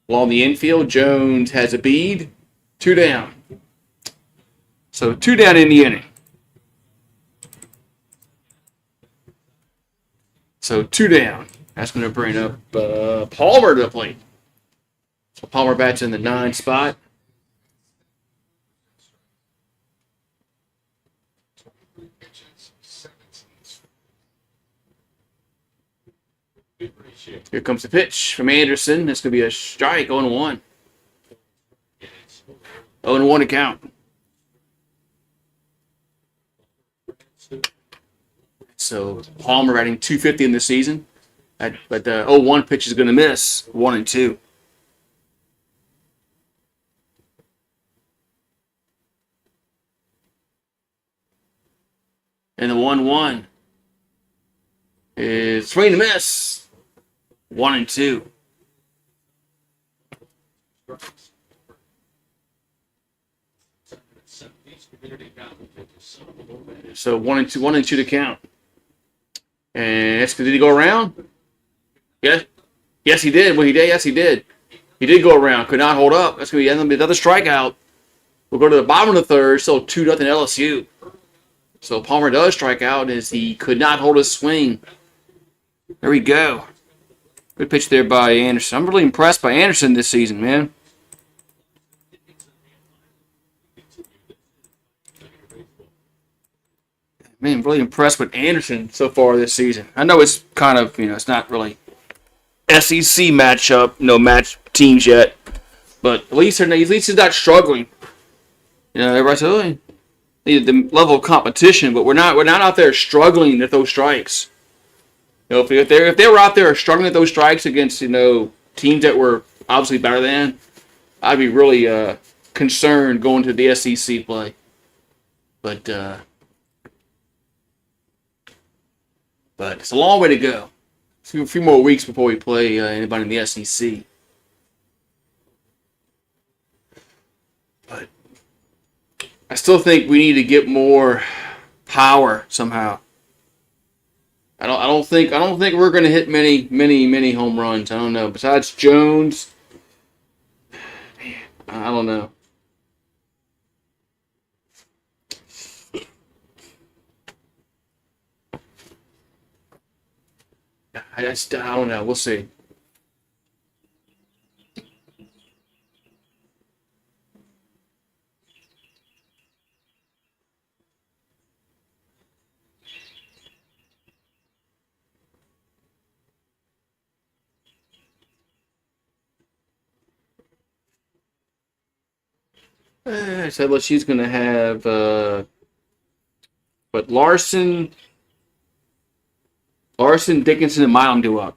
Speaker 1: Along the infield, Jones has a bead. 2 down. So 2 down in the inning. So 2 down. That's going to bring up Palmer to the plate. So Palmer bats in the 9 spot. Here comes the pitch from Anderson. That's going to be a strike, 0-1. 0-1 to count. So Palmer batting .250 in the season. But the 0-1 pitch is going to miss, 1-2. And the 1-1 is swing and miss, 1-2. So 1-2 to count. And did he go around? Yes. Yes, he did. Well, he did. Yes, he did. He did go around. Could not hold up. That's going to be another strikeout. We'll go to the bottom of the third. Still 2-0 LSU. So Palmer does strike out as he could not hold his swing. There we go. Good pitch there by Anderson. I'm really impressed by Anderson this season, man. Man, really impressed with Anderson so far this season. I know it's kind of, it's not really SEC matchup, no match teams yet, but at least he's not struggling. Everybody says, the level of competition, but we're not out there struggling at those strikes. If they were out there struggling at those strikes against teams that were obviously better than, I'd be really concerned going to the SEC play. But it's a long way to go. It's a few more weeks before we play anybody in the SEC. But I still think we need to get more power somehow. I don't think we're going to hit many home runs. I don't know. Besides Jones, man, I don't know. I don't know. We'll see. So LSU's going to have, Larson, Dickinson, and Milam do up.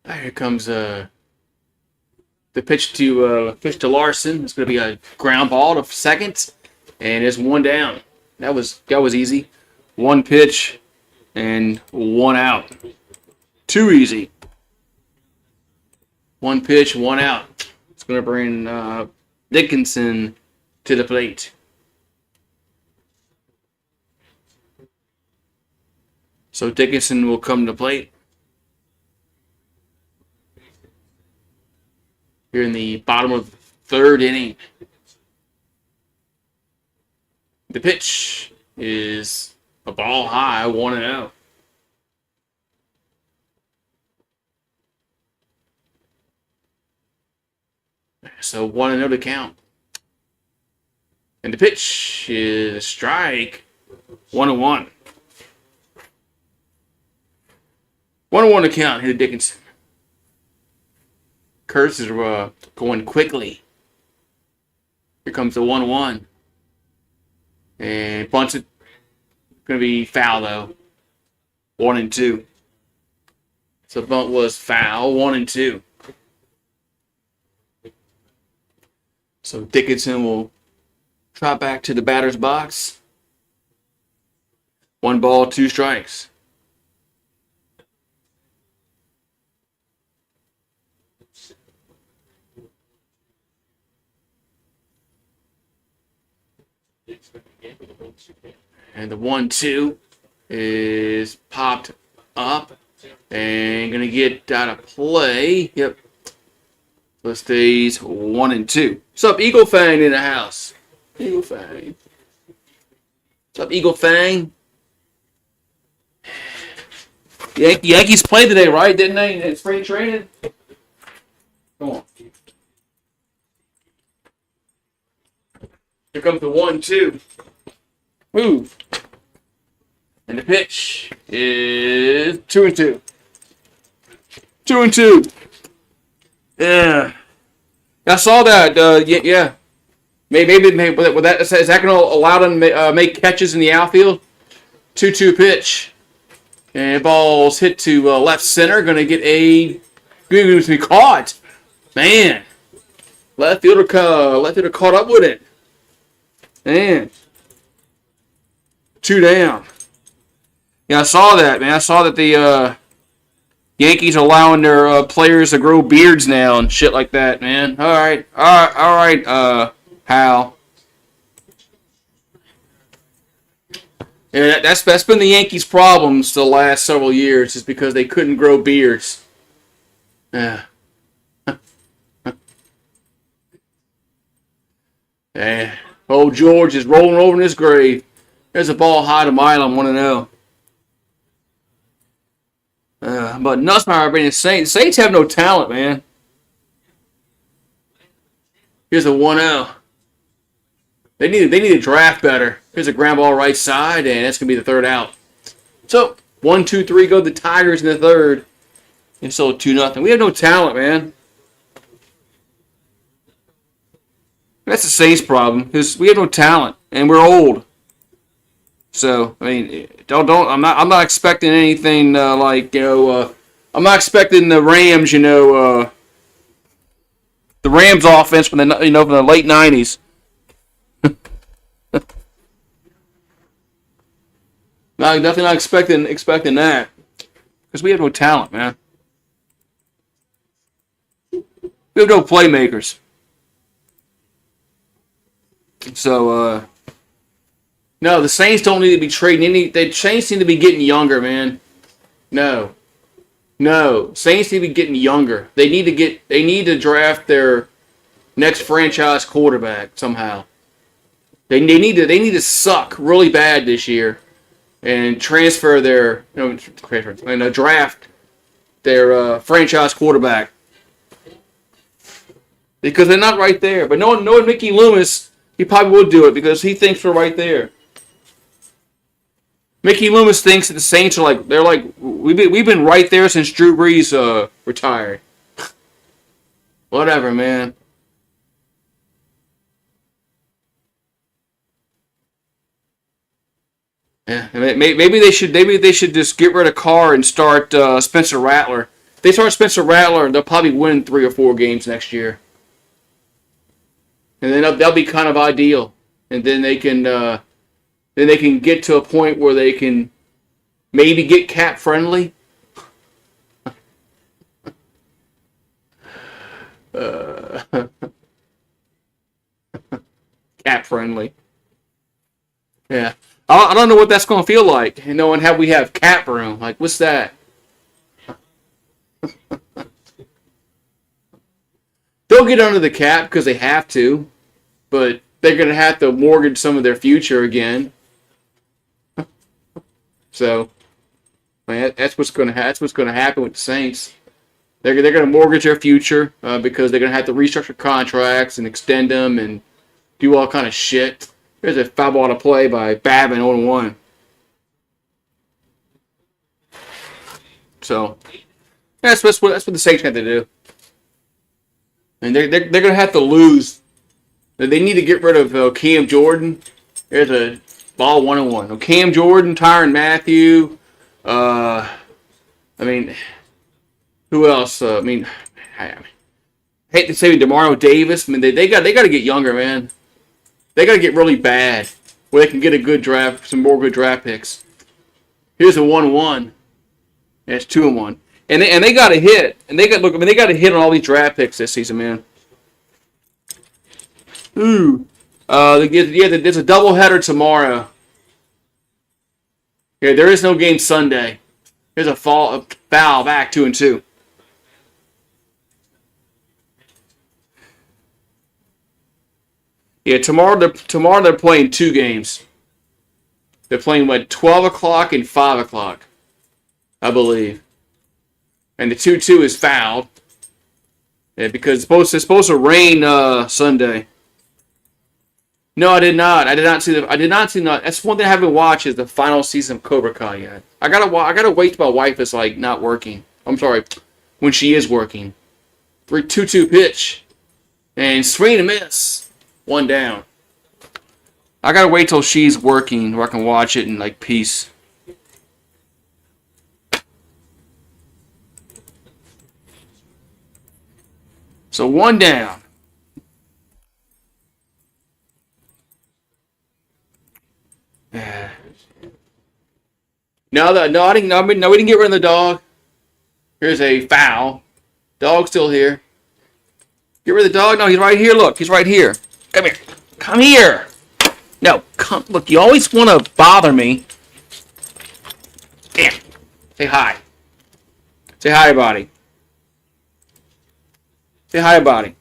Speaker 1: Here comes the pitch to Larson. It's going to be a ground ball to second, and it's one down. That was easy. One pitch and one out. Too easy. One pitch, one out. It's going to bring Dickinson to the plate. So Dickinson will come to plate. Here in the bottom of the third inning. The pitch is a ball high, 1-0. So 1-0 to count. And the pitch is a strike, 1-1. 1-1 to count here to Dickinson. Curtis is going quickly. Here comes the 1-1. And bunts it. Going to be foul, though. 1-2. So bunt was foul, 1-2. So Dickinson will trot back to the batter's box. 1 ball, 2 strikes. And the 1-2 is popped up and going to get out of play. Yep. So it stays 1-2. What's up, Eagle Fang in the house? Eagle Fang. What's up, Eagle Fang? Yankees played today, right? Didn't they? In spring training? Come on. Here comes the 1-2. Move. And the pitch is 2-2. 2-2. Yeah. I saw that. Yeah. Maybe is that going to allow them to make catches in the outfield? 2-2 pitch. And ball's hit to left center. Going to be caught. Man. Left fielder caught up with it. Man. 2 down. Yeah, I saw that, man. I saw that the Yankees are allowing their players to grow beards now and shit like that, man. All right, Hal. Yeah, that's been the Yankees' problems the last several years, is because they couldn't grow beards. Yeah. Yeah. Old George is rolling over in his grave. There's a ball high to mile. I want to know. But Nussmeier being the Saints. Saints have no talent, man. Here's a 1-0. They need to draft better. Here's a ground ball right side, and that's gonna be the third out. So 1, 2, 3 go the Tigers in the third. And still 2-0. We have no talent, man. That's the Saints' problem, because we have no talent and we're old. So I mean, don't. I'm not expecting anything like I'm not expecting the Rams. The Rams offense from the late '90s. Definitely not expecting that, because we have no talent, man. We have no playmakers. So no, the Saints don't need to be trading any. The Saints need to be getting younger, man. No, Saints need to be getting younger. They need to draft their next franchise quarterback somehow. They need to suck really bad this year and transfer their draft their franchise quarterback, because they're not right there. But knowing Mickey Loomis, he probably would do it because he thinks we're right there. Mickey Loomis thinks that the Saints are we've been right there since Drew Brees retired. Whatever, man. Yeah, maybe they should just get rid of Carr and start Spencer Rattler. If they start Spencer Rattler, they'll probably win 3 or 4 games next year, and then that'll be kind of ideal. And then they can get to a point where they can maybe get cap friendly. Cap friendly. Yeah. I don't know what that's going to feel like, knowing how we have cap room. Like, what's that? They'll get under the cap because they have to, but they're going to have to mortgage some of their future again. So, man, that's what's going to happen with the Saints. They're going to mortgage their future because they're going to have to restructure contracts and extend them and do all kind of shit. There's a foul ball to play by Babin 0-1. So that's what the Saints got to do. And they're going to have to lose. They need to get rid of Cam Jordan. There's a ball 1-1. Cam Jordan, Tyrann Mathieu. Who else? I hate to say Demario Davis. I mean, they got to get younger, man. They got to get really bad where they can get a good draft, some more good draft picks. Here's a 1-1. Yeah, it's 2-1. And they got a hit. And they got a hit on all these draft picks this season, man. Ooh. There's a doubleheader tomorrow. Yeah, there is no game Sunday. Here's a foul back 2-2. Yeah, tomorrow they're playing 2 games. They're playing 12 o'clock and 5 o'clock, I believe. And the 2-2 is fouled. Yeah, because it's supposed to rain Sunday. No, I did not. I did not see that. That's one thing I haven't watched is the final season of Cobra Kai yet. I gotta wait till my wife is not working. I'm sorry, when she is working. 2-2 pitch, and swing and miss. 1 down. I gotta wait till she's working where I can watch it in peace. So 1 down. No, I didn't. No, we didn't get rid of the dog. Here's a foul. Dog's still here. Get rid of the dog. No, he's right here. Look, he's right here. Come here. Come here. No, come. Look, you always want to bother me. Damn. Say hi. Say hi, buddy. Say hi, buddy.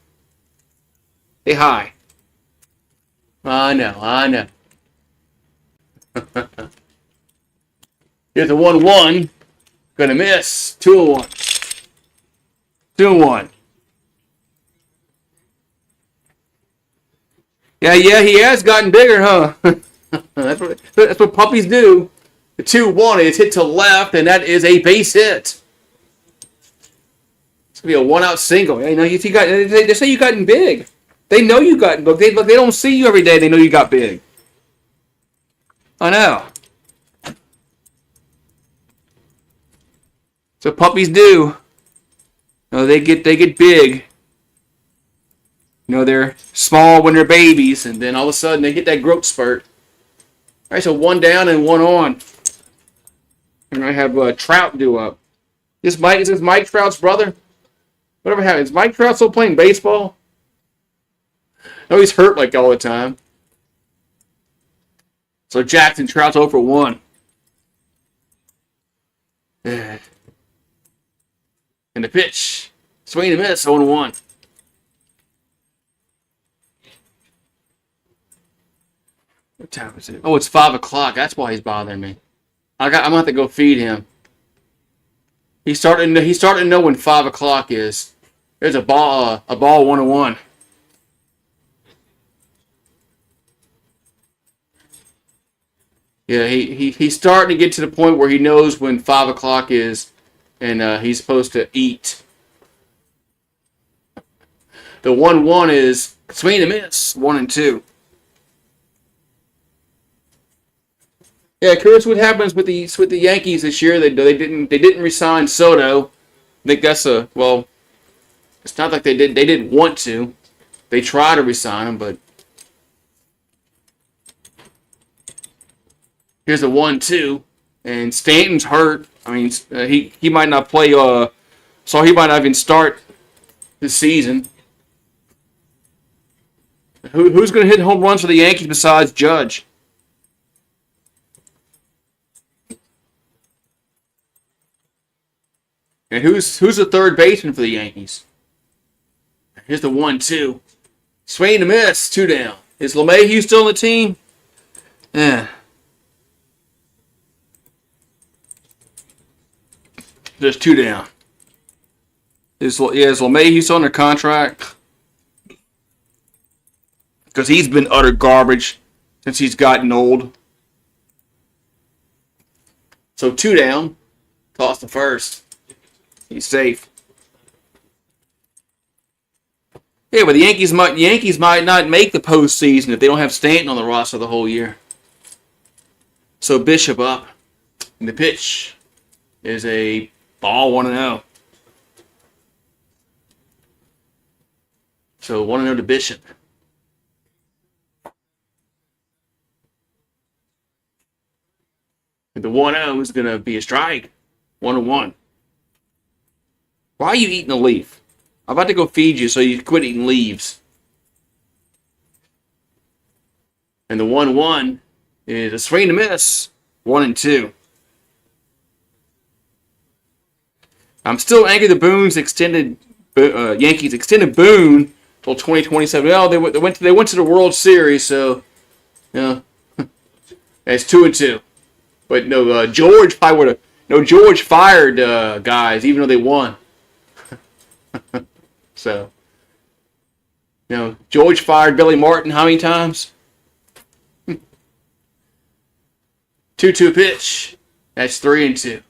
Speaker 1: Say hi. I know. Here's a 1-1. Gonna miss. 2-1. 2-1. Yeah, he has gotten bigger, huh? that's what puppies do. The 2-1 is hit to left, and that is a base hit. It's gonna be a 1-out single. Yeah, they say you gotten big. They know you got. Look, they don't see you every day. They know you got big. I know. So puppies do. No, they get big. They're small when they're babies, and then all of a sudden they get that growth spurt. All right, so 1 down and 1 on. And I have Trout due up. Is this Mike Trout's brother? Whatever happened? Is Mike Trout still playing baseball? No, he's hurt like all the time. So Jackson Trout's 0 for 1. And the pitch. Swing and miss, 0-1. What time is it? Oh, it's 5 o'clock. That's why he's bothering me. I'm gonna have to go feed him. He's starting to know when 5 o'clock is. There's a ball 1-1. Yeah, he's starting to get to the point where he knows when 5 o'clock is, and he's supposed to eat. The 1-1 is swing and miss, 1-2. Yeah, curious what happens with the Yankees this year. They didn't re-sign Soto. I think that's it's not like they didn't want to. They tried to re-sign him, but here's a 1-2, and Stanton's hurt. I mean, he might not play. So he might not even start this season. Who's going to hit home runs for the Yankees besides Judge? And who's the third baseman for the Yankees? Here's the 1-2. Swing and miss, 2 down. Is LeMahieu still on the team? Yeah. There's 2 down. Is LeMahieu still under contract? Because he's been utter garbage since he's gotten old. So 2 down. Toss the first. He's safe. Yeah, but the Yankees might not make the postseason if they don't have Stanton on the roster the whole year. So Bishop up. And the pitch is a ball 1-0. So 1-0 to Bishop. And the 1-0 is going to be a strike. 1-1. Why are you eating a leaf? I'm about to go feed you so you quit eating leaves. And the 1-1 is a swing and a miss. 1-2. I'm still angry the Yankees extended Boone till 2027. Well, they went to the World Series, so it's 2-2. But no, George probably would have. No, George fired guys even though they won. So, George fired Billy Martin how many times? 2-2 pitch. That's 3-2.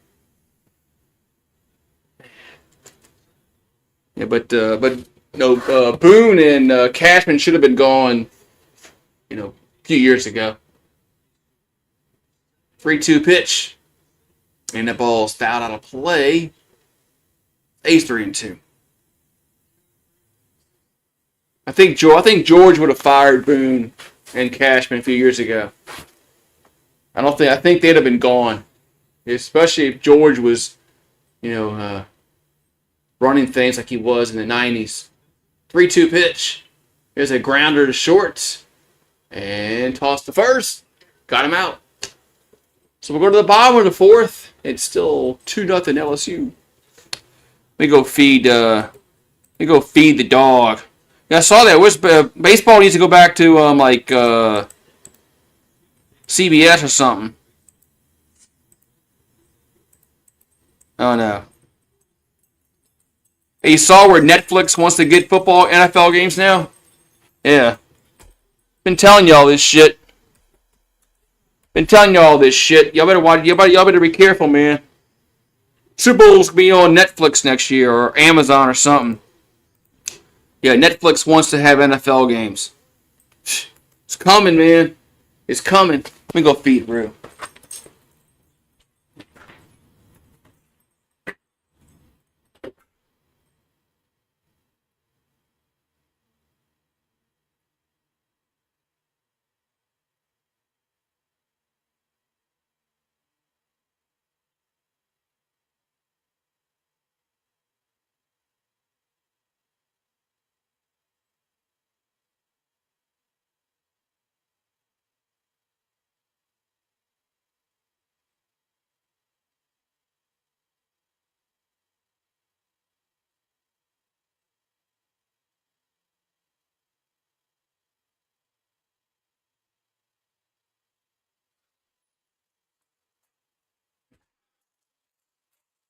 Speaker 1: Yeah, but Boone and Cashman should have been gone, a few years ago. 3-2 pitch. And that ball's fouled out of play. A's 3-2. I think George would have fired Boone and Cashman a few years ago. I think they'd have been gone especially if George was, you know, running things like he was in the 90s. 3-2 pitch. Here's a grounder to short. And toss to first. Got him out. So we'll go to the bottom of the fourth. It's still 2-0 LSU. We go feed the dog. Yeah, I saw that. Baseball needs to go back to CBS or something. Oh no. Hey, you saw where Netflix wants to get football NFL games now? Yeah. Been telling y'all this shit. Y'all better watch. Y'all better be careful, man. Super Bowl's gonna be on Netflix next year or Amazon or something. Yeah, Netflix wants to have NFL games. It's coming, man. It's coming. Let me go feed Rue.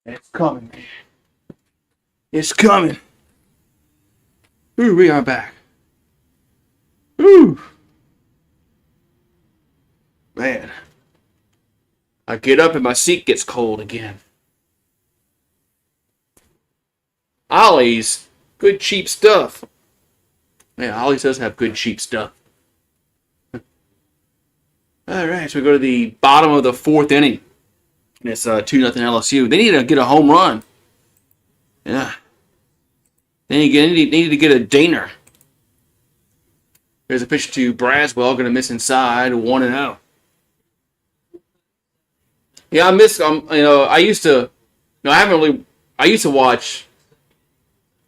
Speaker 1: It's coming, man. It's coming. Ooh, we are back. Ooh. Man. I get up and my seat gets cold again. Ollie's. Good cheap stuff. Yeah, Ollie's does have good cheap stuff. Alright, so we go to the bottom of the fourth inning. And it's 2-0 LSU. They need to get a home run. Yeah. They need to get a dinger. There's a pitch to Braswell, going to miss inside, 1-0. Yeah, I miss. I used to. No, I haven't really. I used to watch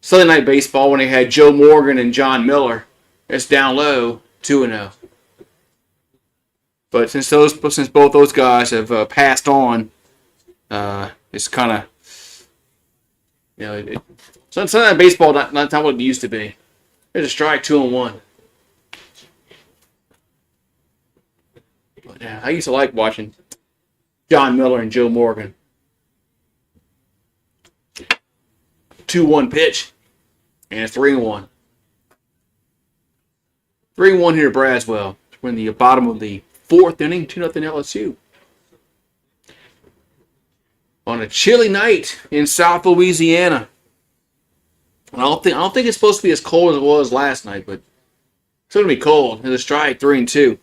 Speaker 1: Sunday Night Baseball when they had Joe Morgan and John Miller. It's down low, 2-0. But since both those guys have passed on, it's kind of, Sunday Night Baseball not what it used to be. There's a strike, 2-1. But yeah, I used to like watching John Miller and Joe Morgan. 2-1 pitch. And a 3-1. 3-1 here at Braswell. We're in the bottom of the fourth inning, 2-0 LSU. On a chilly night in South Louisiana. I don't think it's supposed to be as cold as it was last night, but it's going to be cold. There's a strike, 3-2.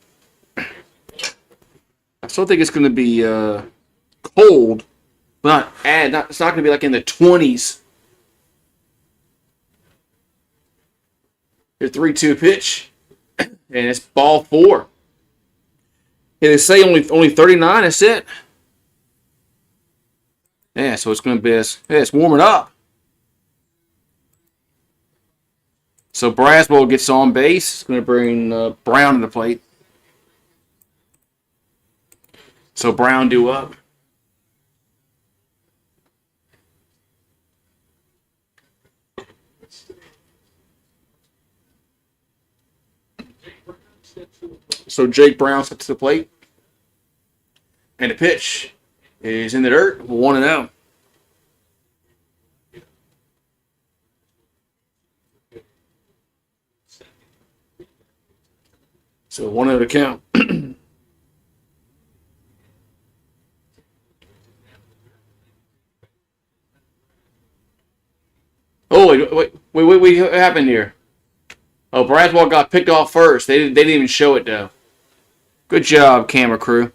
Speaker 1: I still think it's going to be cold, but it's not going to be like in the 20s. Your 3-2 pitch, and it's ball 4. Yeah, they say only 39. That's it. Yeah, so it's going to be it's warming up. So Braswell gets on base. It's going to bring Brown to the plate. So Brown due up. So Jake Brown steps to the plate. And the pitch is in the dirt, 1-0. So 1-0 to count. Oh, wait, what happened here? Oh, Braswell got picked off first. They didn't even show it, though. Good job, camera crew.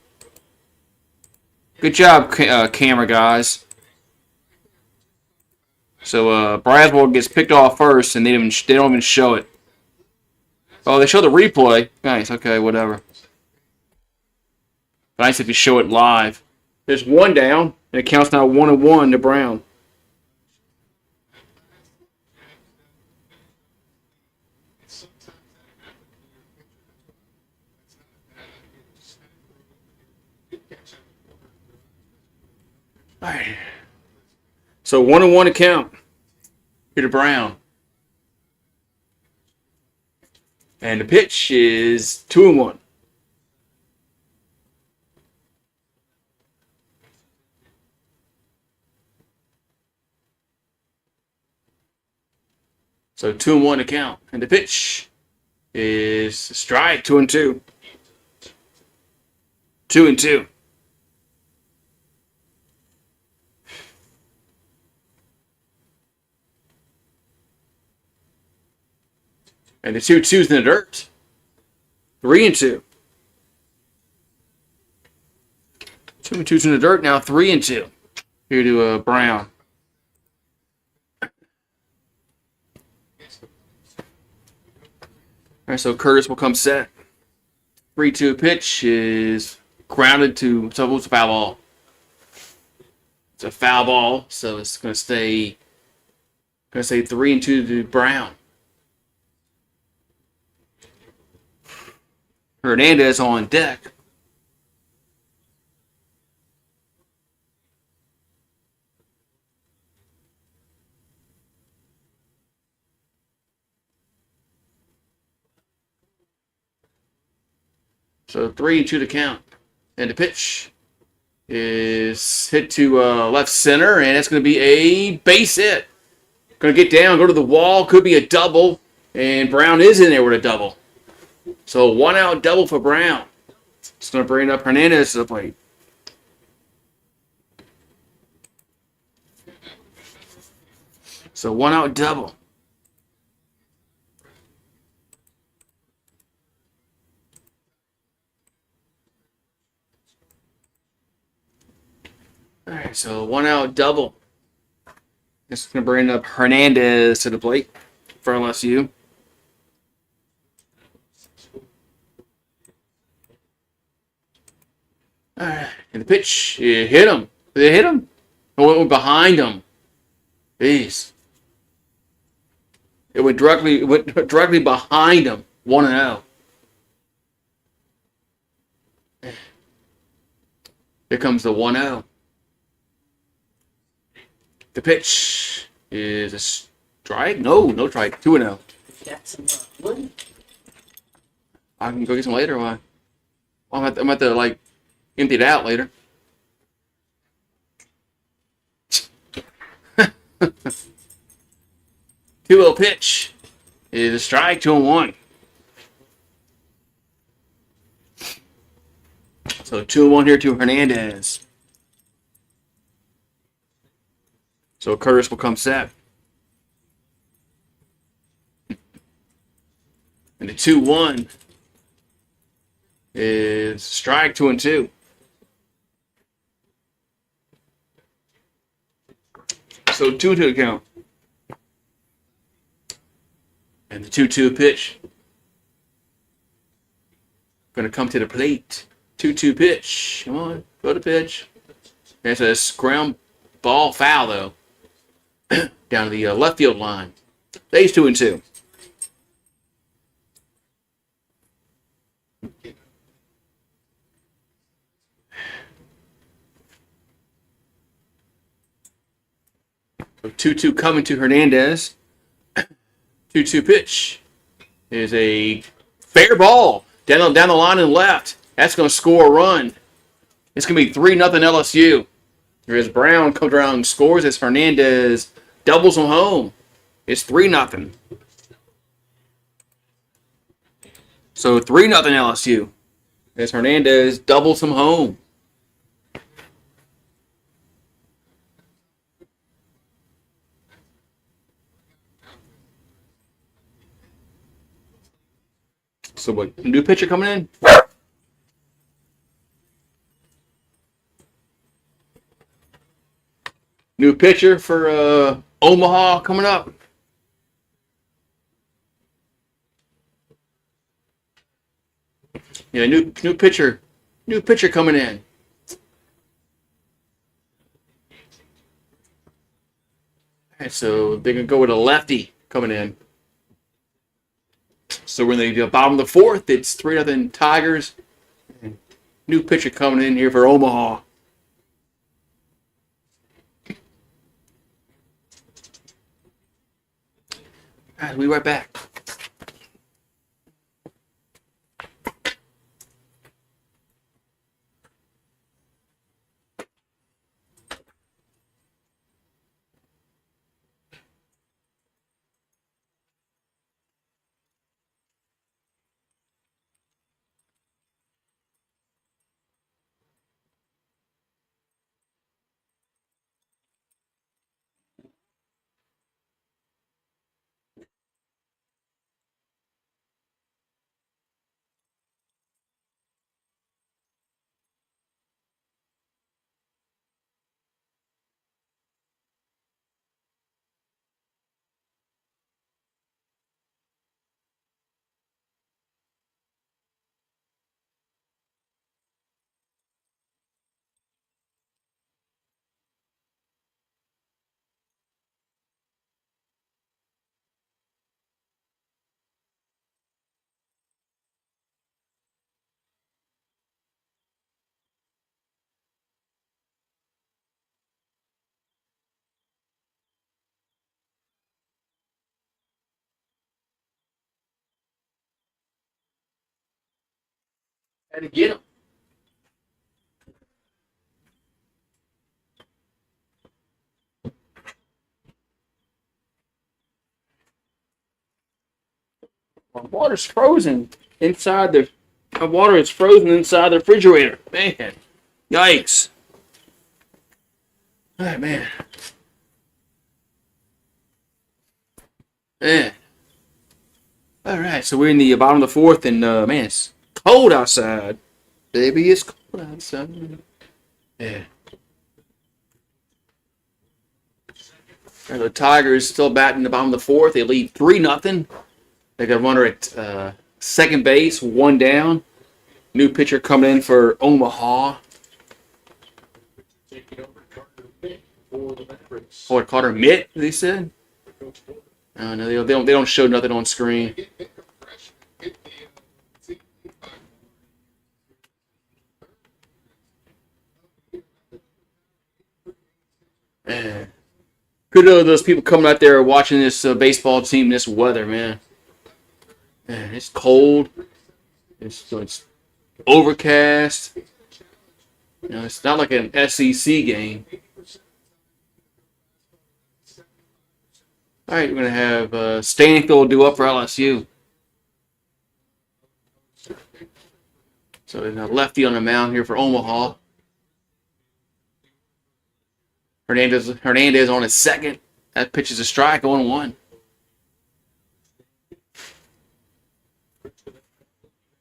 Speaker 1: Good job, camera guys. So, Braswell gets picked off first, and they don't even show it. Oh, they show the replay. Nice, okay, whatever. Nice if you show it live. There's one down, and it counts now 1-1 to Brown. All right. So 1-1 to count here to Brown. And the pitch is 2-1. So 2-1 to count. And the pitch is strike 2-2. 2-2. And the 2-2's in the dirt. 3-2. 2-2's in the dirt now. 3-2. Here to Brown. All right, so Curtis will come set. 3-2 pitch is grounded to, so it's a foul ball. It's a foul ball, so it's going to stay 3-2 to Brown. Hernandez on deck. So 3-2 to count. And the pitch is hit to left center, and it's going to be a base hit. Going to get down, go to the wall, could be a double, and Brown is in there with a double. So 1-out double for Brown. It's going to bring up Hernandez to the plate. So 1-out double. All right, so 1-out double. This is going to bring up Hernandez to the plate for LSU. All right, and the pitch, it hit him. Did it hit him? Or it went behind him? Jeez. It went directly behind him. 1-0. Here comes the 1-0. The pitch is a strike. No strike. 2-0. I can go get some later. Why? I'm at to like empty it out later. 2-0 pitch is a strike. 2-1. So 2-1 here to Hernandez. So Curtis will come set. And the 2-1 is strike 2-2. So 2-2 to count. And the 2-2 pitch. Going to come to the plate. 2-2 pitch. Come on, go to pitch. It's a ground ball foul though. Down to the left field line. Stays 2-2. So 2-2 coming to Hernandez. 2-2 pitch is a fair ball down the line and left. That's going to score a run. It's going to be 3-0 LSU. Here's Brown comes around and scores as Hernandez doubles them home. It's 3-0. So 3-0 LSU as Hernandez doubles them home. So what? New pitcher coming in? New pitcher for Omaha coming up. Yeah, new pitcher coming in. All right, so they're going to go with a lefty coming in. So we're in the bottom of the fourth. It's 3-0 Tigers. New pitcher coming in here for Omaha. All right, we'll be right back. Had to get him. My water's frozen inside the. My water is frozen inside the refrigerator. Man, yikes! All right, man. Man. All right, so we're in the bottom of the fourth, and man, it's cold outside. Baby, it's cold outside. Yeah. And the Tigers still batting the bottom of the fourth. They lead 3-0. They got a runner at second base, one down. New pitcher coming in for Omaha.
Speaker 2: Taking over Carter Mick for the Mavericks.
Speaker 1: Or Carter Mitt, they said. Oh no, they don't show nothing on screen. Man. Kudos to those people coming out there watching this baseball team in this weather, man. Man, it's cold. It's overcast. You know, it's not like an SEC game. All right, we're gonna have Stanfield do up for LSU. So there's a lefty on the mound here for Omaha. Hernandez on his second. That pitch is a strike, 0-1.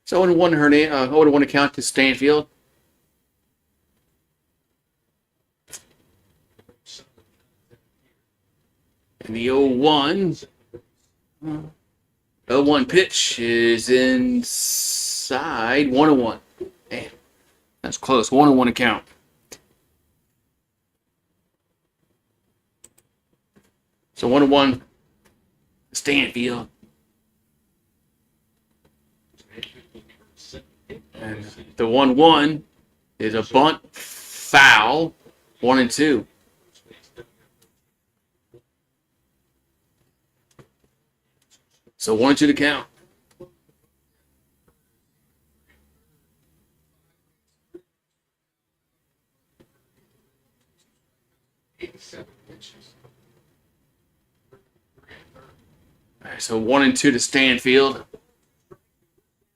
Speaker 1: So 0-1 0-1 to count to Stanfield. And the 0-1 pitch is inside 1-1. Man, that's close. 1-1 to count. So 1-1 Stanfield. And the 1-1 is a bunt foul. 1-2. So 1-2 to count. All right, so 1-2 to Stanfield.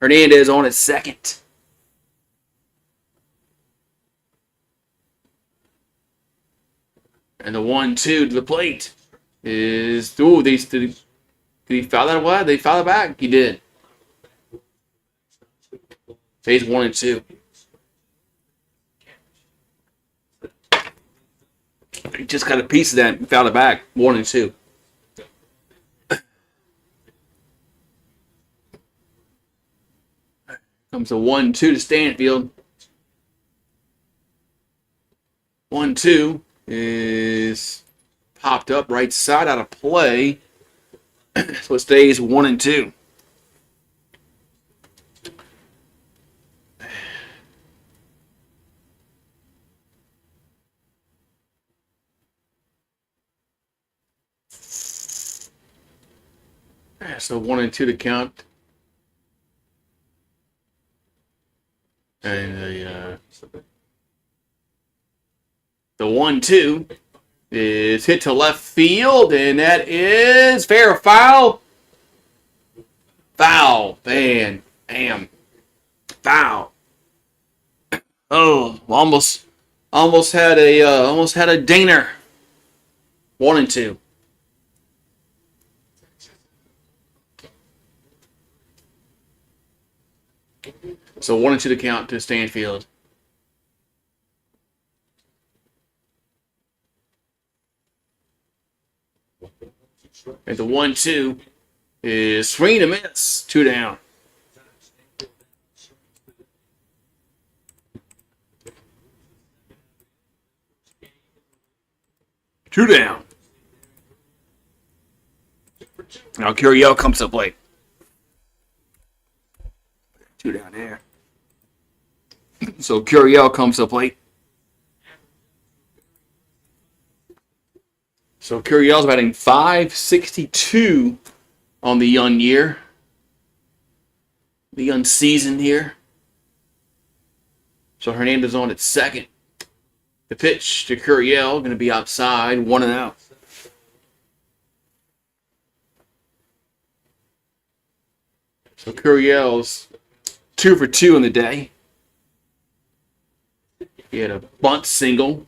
Speaker 1: Hernandez on his second. And the 1-2 to the plate is. Ooh, did he foul that away? Did he foul it back? He did. Phase 1-2. He just got a piece of that and fouled it back. 1-2. Comes a 1-2 to Stanfield. 1-2 is popped up right side out of play. So it stays 1-2. So 1-2 to count. And the 1-2 is hit to left field, and that is fair or foul. Foul, man, damn, foul. Oh, almost had a dinger. 1-2. So 1-2 to count to Stanfield. And the 1-2 is swing and a miss. 2 down. Two down. Now Curiel comes to plate. 2 down there. So Curiel comes to plate. So Curiel's batting .562 on the young year. The young season here. So Hernandez on at second. The pitch to Curiel, going to be outside, 1-0. So Curiel's 2 for 2 in the day. He had a bunt single.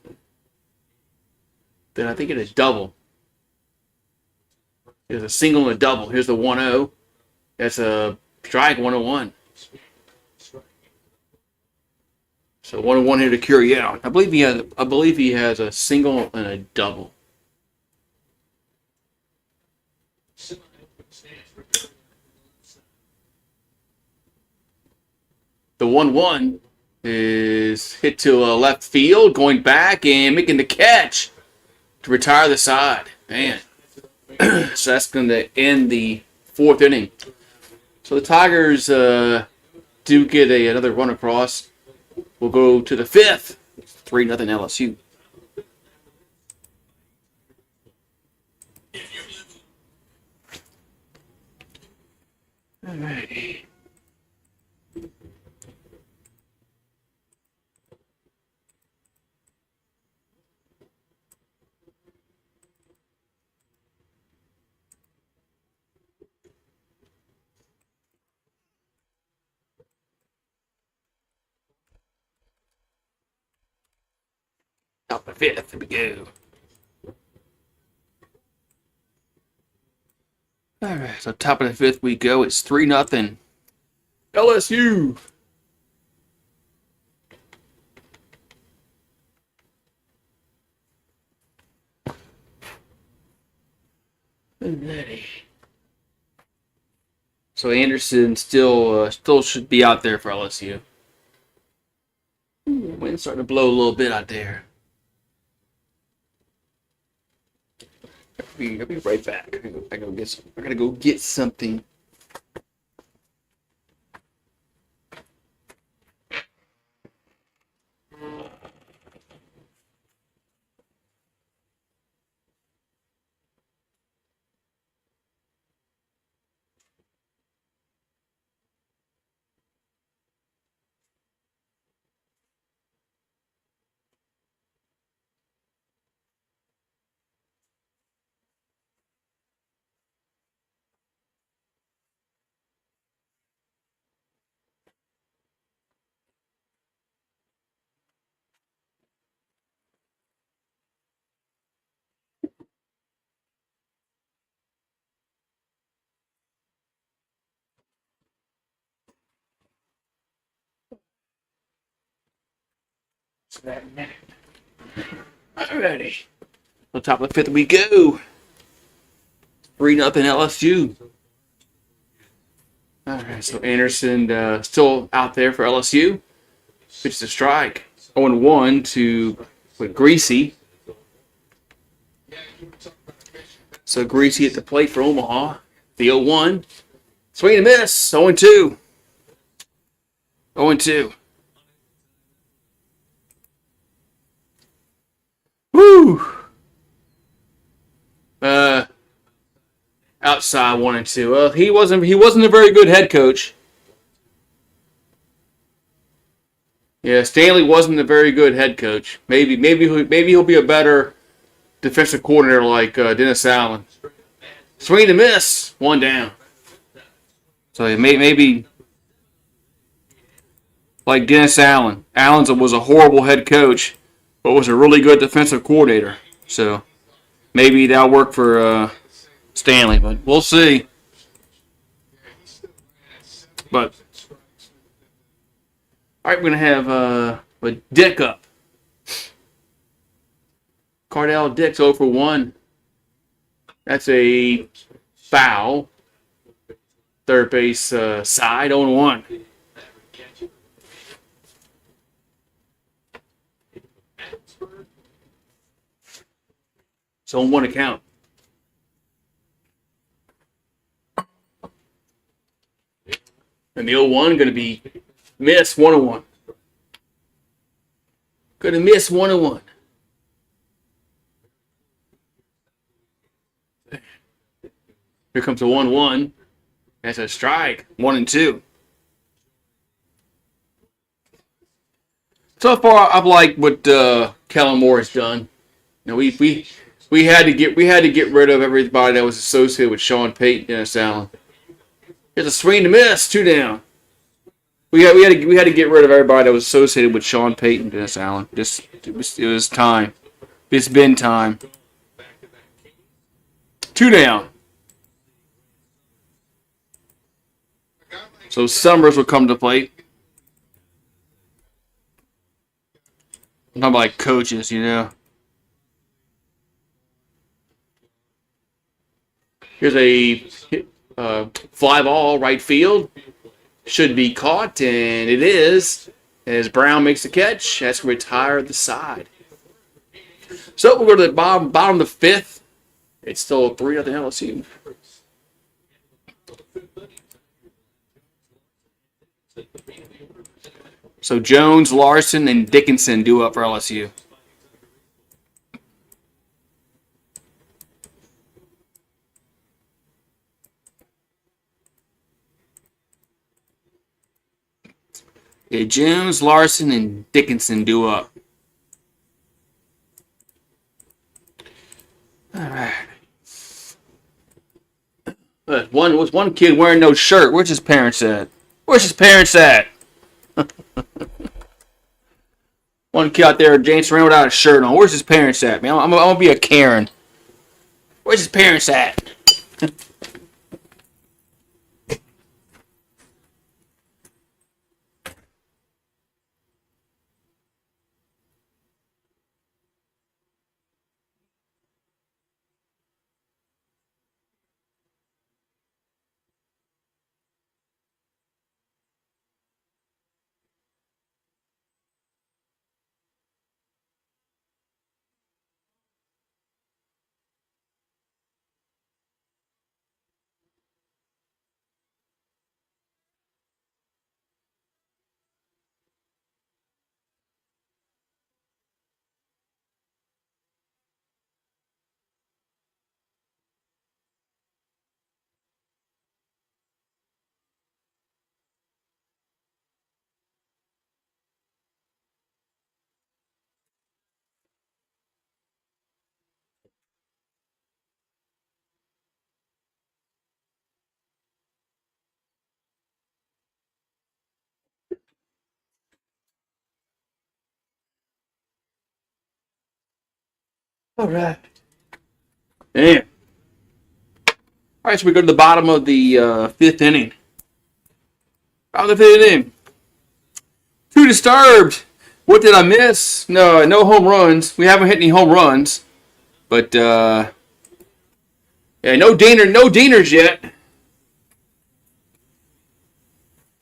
Speaker 1: Then I think it is double. There's a single and a double. Here's the 1-0. That's a strike, 1-1. So 1-1 here to Curiel. I believe he has a single and a double. The 1-1 is hit to left field, going back and making the catch to retire the side. Man. So that's going to end the 4th inning. So the Tigers do get another run across. We'll go to the 5th. 3-0 LSU. All right. Top of the 5th. Here we go. All right. So top of the 5th we go. It's 3-0 LSU. Alrighty. So Anderson still should be out there for LSU. Wind's starting to blow a little bit out there. I'll be right back. I gotta go get something. Alrighty. On top of the 5th we go. 3-0 LSU. Alright, so Anderson still out there for LSU. Pitches a strike. 0-1 to Greasy. So Greasy at the plate for Omaha. The 0-1. Swing and miss. 0-2. 0-2. Woo! Outside 1-2. Well, he wasn't a very good head coach. Yeah, Stanley wasn't a very good head coach. Maybe he'll be a better defensive coordinator like Dennis Allen. Swing and miss. 1 down. So maybe like Dennis Allen. Allen was a horrible head coach, but was a really good defensive coordinator. So maybe that'll work for Stanley, but we'll see. But all right, we're gonna have a Dick up. Cardell Dick's 0 for 1. That's a foul. Third base side 0-1. So on 1 account. And the 0-1 going to be miss 1-1. Going to miss 1-1. Here comes a 1-1. That's a strike. 1-2. So far, I've liked what Kellen Moore has done. You know, we had to get rid of everybody that was associated with Sean Payton, Dennis Allen. Here's a swing to miss, 2 down. We had to get rid of everybody that was associated with Sean Payton, Dennis Allen. It was time. It's been time. 2 down. So Summers will come to plate. I'm talking about like coaches, you know. Here's a fly ball right field. Should be caught, and it is. As Brown makes the catch, has to retire the side. So we'll go to the bottom of the 5th. It's still 3-0 LSU. So Jones, Larson, and Dickinson do up for LSU. Yeah, Jones, Larson, and Dickinson do up. All right. One kid wearing no shirt. Where's his parents at? One kid out there dancing around without a shirt on. Where's his parents at, man? I'm gonna be a Karen. Where's his parents at? All right. Damn. All right, so we go to the bottom of the 5th inning. Bottom of the 5th inning. 2 disturbed. What did I miss? No home runs. We haven't hit any home runs. But, yeah, no Deaners yet.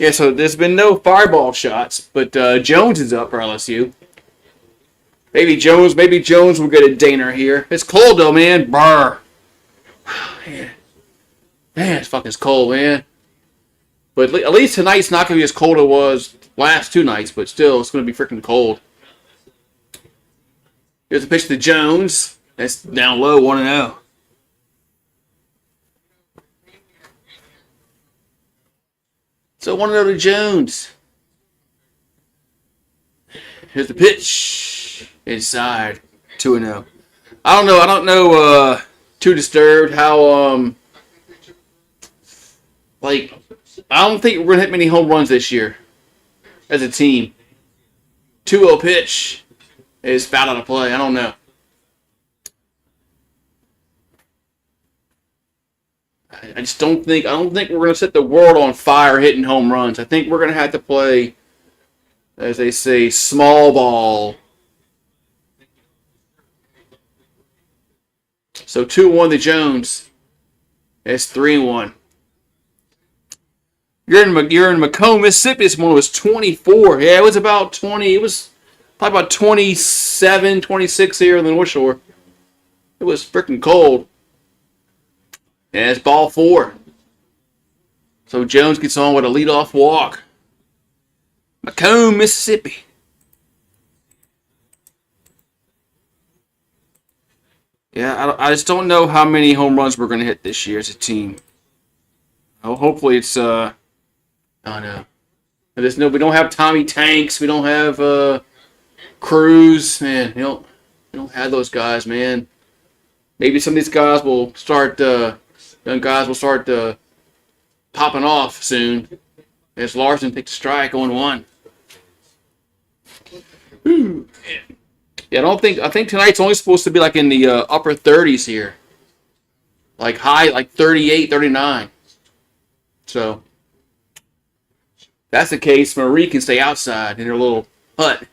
Speaker 1: Yeah, so there's been no fireball shots. But Jones is up for LSU. Maybe Jones will get a Daner here. It's cold, though, man. Brr. Man, it's fucking cold, man. But at least tonight's not going to be as cold as it was last 2 nights, but still, it's going to be freaking cold. Here's a pitch to Jones. That's down low, 1-0. So 1-0 to Jones. Here's the pitch. Inside, 2-0. I don't know, too disturbed how, I don't think we're going to hit many home runs this year as a team. 2-0 pitch is fouled out of play. I don't know. I just don't think we're going to set the world on fire hitting home runs. I think we're going to have to play, as they say, small ball. So 2-1 to Jones. It's 3-1. You're in Macomb, Mississippi. This one was 24. Yeah, it was about 20. It was probably about 27, 26 here in the North Shore. It was freaking cold. And it's ball 4. So Jones gets on with a leadoff walk. Macomb, Mississippi. Yeah, I just don't know how many home runs we're going to hit this year as a team. Oh, hopefully it's, I don't know. We don't have Tommy Tanks. We don't have Cruz. Man, we don't have those guys, man. Maybe some of these guys will start, young guys will start popping off soon. As Larson takes a strike on 1. Yeah, I think tonight's only supposed to be like in the upper 30s here. Like high, like 38, 39. So, if that's the case, Marie can stay outside in her little hut.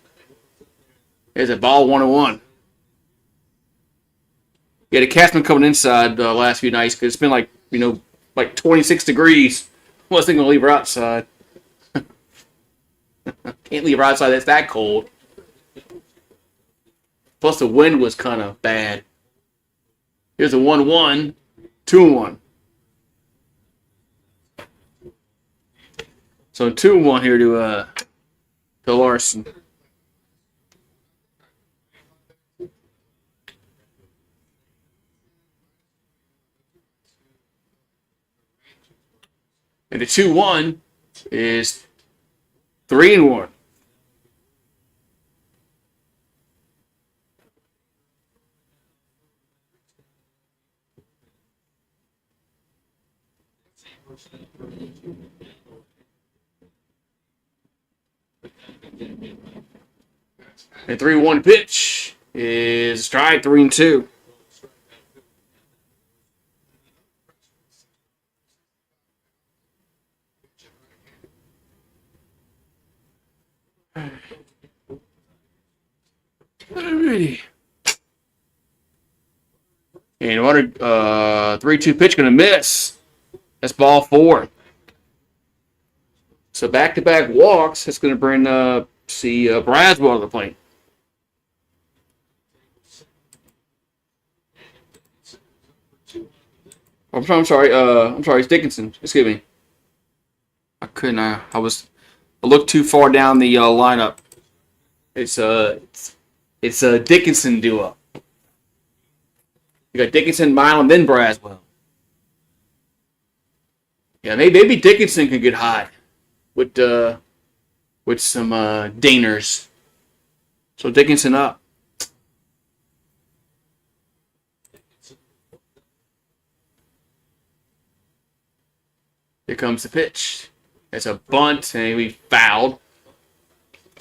Speaker 1: There's a ball 1-1. Yeah, the cat's been coming inside the last few nights because it's been like 26 degrees. I wasn't going to leave her outside. Can't leave her outside. It's that cold. Plus the wind was kind of bad. Here's a 1-1, 2-1. So 2-1 here to Larson. And the 2-1 is 3-1. And 3-1 pitch is strike 3-2. Alrighty. And what 3-2 pitch gonna miss. That's ball 4. So back-to-back walks. That's gonna bring Braswell to the plate. I'm sorry. It's Dickinson. Excuse me. I looked too far down the lineup. It's a Dickinson duo. You got Dickinson, Milan, then Braswell. Yeah, maybe Dickinson can get hot with some Daners. So Dickinson up. Here comes the pitch. It's a bunt, and we fouled.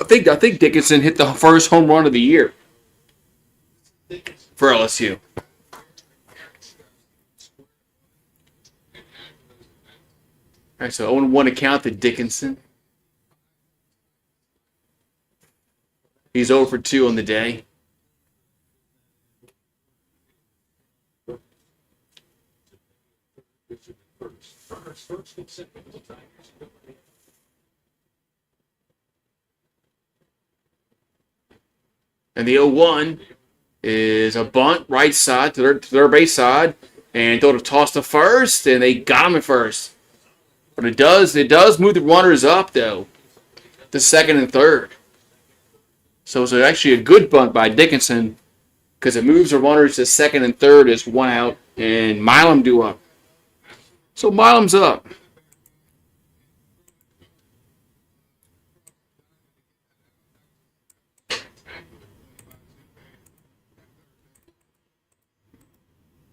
Speaker 1: I think Dickinson hit the first home run of the year for LSU. All right, so 0-1 to count to Dickinson. He's 0 for 2 on the day. And the 0-1 is a bunt right side to their base side. and throw the toss to first, and they got him at first. But it does move the runners up though, to second and third. So it's actually a good bunt by Dickinson because it moves the runners to second and third as one out, and Milam due up. So Milam's up.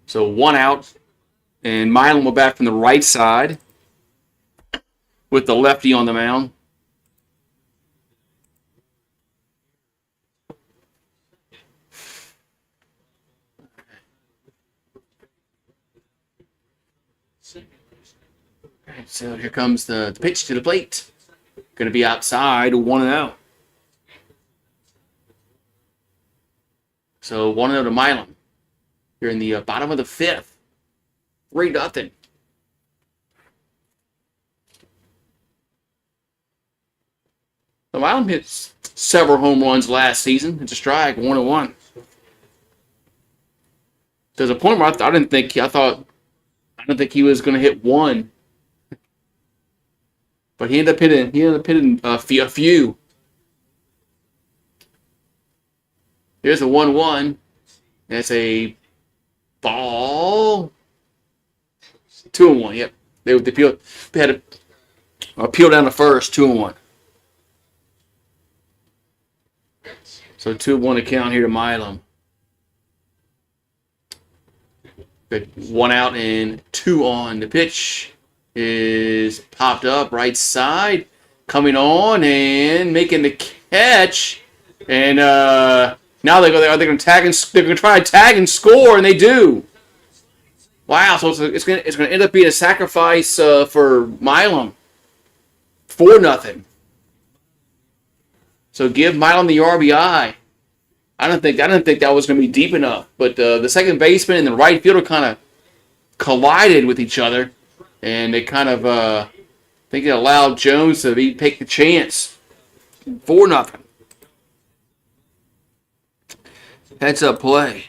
Speaker 1: So one out, and Milam will bat from the right side with the lefty on the mound. So here comes the pitch to the plate. Going to be outside, 1-0. So 1-0 to Milam. You're in the bottom of the fifth. 3-0. So Milam hit several home runs last season. It's a strike, 1-1. There's a point where I didn't think he was going to hit one, but he ended up hitting a few. Here's a 1-1. That's a ball. 2-1. Yep. They had a peel down the first. 2-1. So 2-1 to count here to Milam. Good. 1 out and 2 on. The pitch is popped up right side, coming on and making the catch. And now they're going to try to tag and score, and they do. Wow! So it's going to end up being a sacrifice for Milam. 4-0. So give Milam the RBI. I didn't think that was going to be deep enough, but the second baseman and the right fielder kind of collided with each other, and they kind of think it allowed Jones to take the chance. 4-0. Heads up play.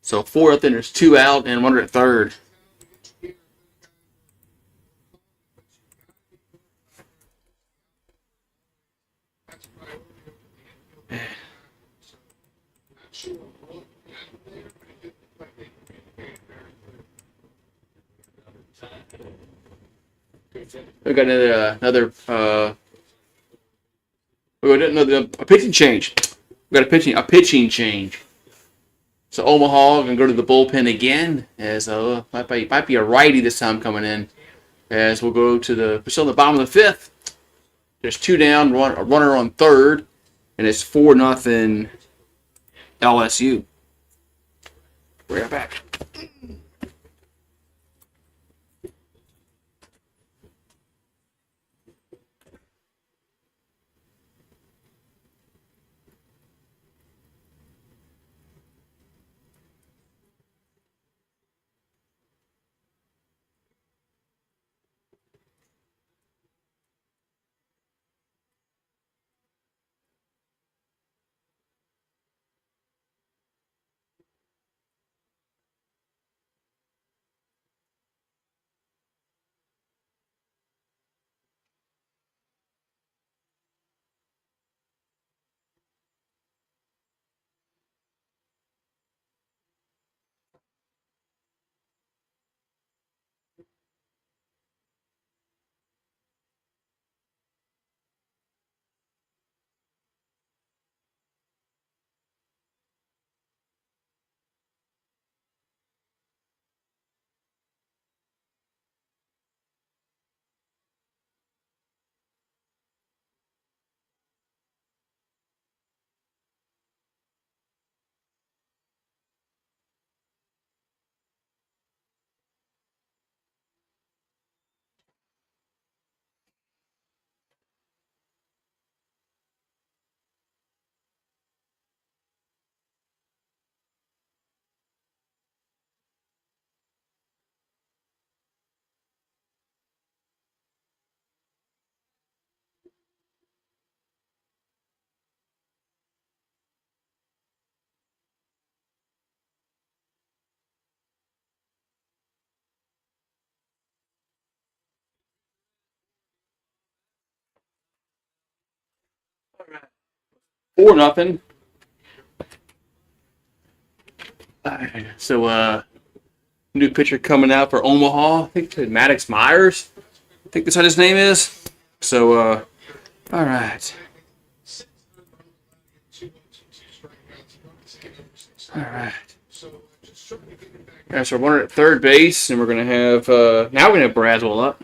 Speaker 1: So 4-0. There's 2 out and 1 at third. We got a pitching change. We got a pitching change. So Omaha gonna go to the bullpen again, as might be a righty this time coming in. As we'll go to we're still in the bottom of the fifth. There's 2 down, a runner on third, and it's 4-0 LSU. We're right back. 4-0. So new pitcher coming out for Omaha. I think it's Maddox Myers. I think that's what his name is. So all right. All right. Yeah, so we're running at third base, and we're gonna have now we're gonna have Braswell up.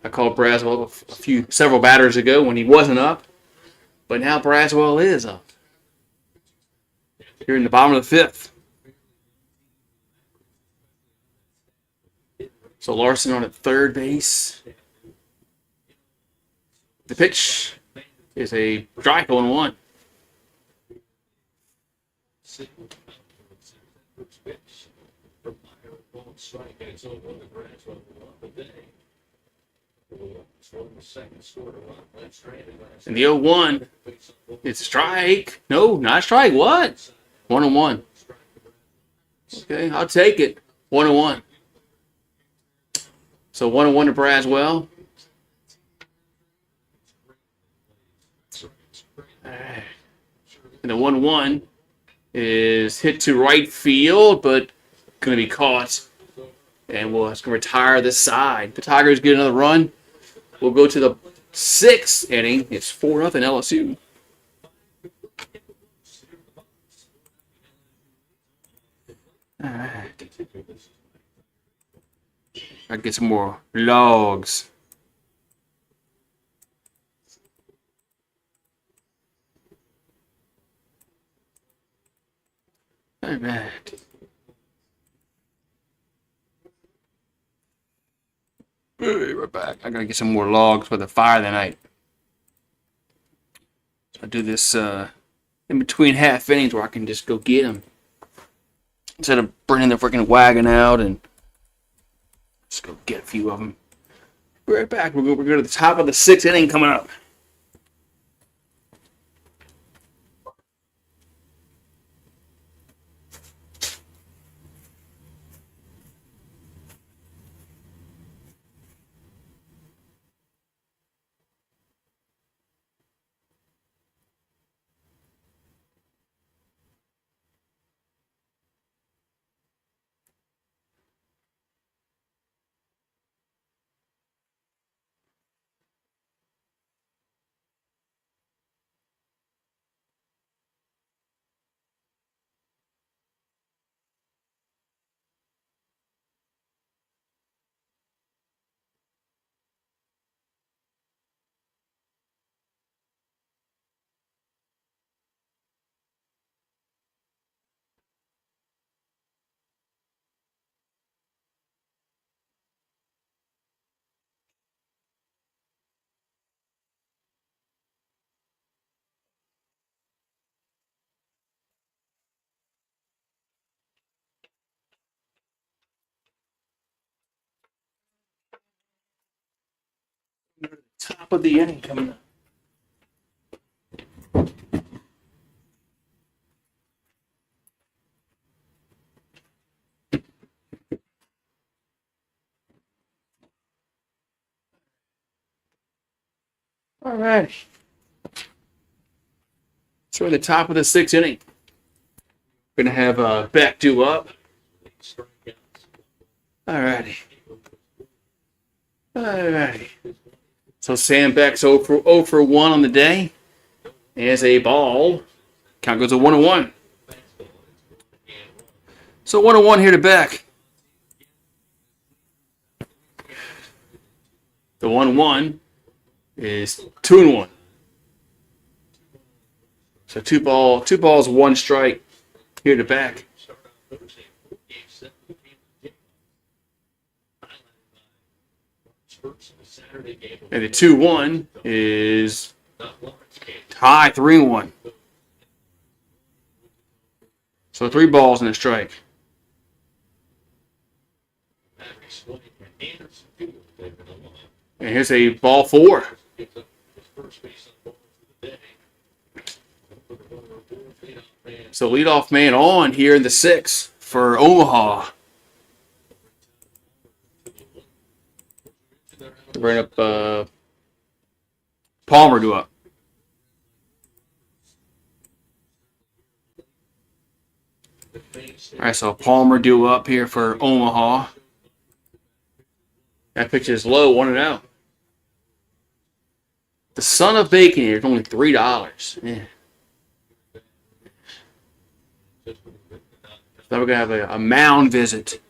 Speaker 1: I called Braswell several batters ago when he wasn't up, but now Braswell is up. Here in the bottom of the 5th. So Larson on at third base. The pitch is a strike on 1. And the 0-1. It's a strike. No, not a strike. What? 1-1. Okay, I'll take it. 1-1. So 1-1 to Braswell. And the 1-1 is hit to right field, but going to be caught. And it's going to retire this side. The Tigers get another run. We'll go to the 6th inning. It's 4-0 LSU. All right. I get some more logs. All right. We're back. I gotta get some more logs for the fire tonight. So I do this in between half innings where I can just go get them instead of bringing the freaking wagon out and just go get a few of them. We're right back. We're going to the top of the 6th inning coming up. Top of the inning coming up. All right. So we're at the top of the 6th inning. We're going to have Beck due up. All righty. All righty. So Sam Beck's 0 for 1 on the day. As a ball. Count goes to 1-1. So 1-1 here to Beck. The 1-1 is 2-1. So two balls, 1 strike here to Beck. And the 2-1 is high, 3-1. So 3 balls and a strike. And here's a ball 4. So leadoff man on here in the 6th for Omaha. Bring up Palmer to up. All right, so Palmer due up here for Omaha. That pitch is low, 1-0. The son of bacon here is only $3. Yeah. So we're going to have a mound visit.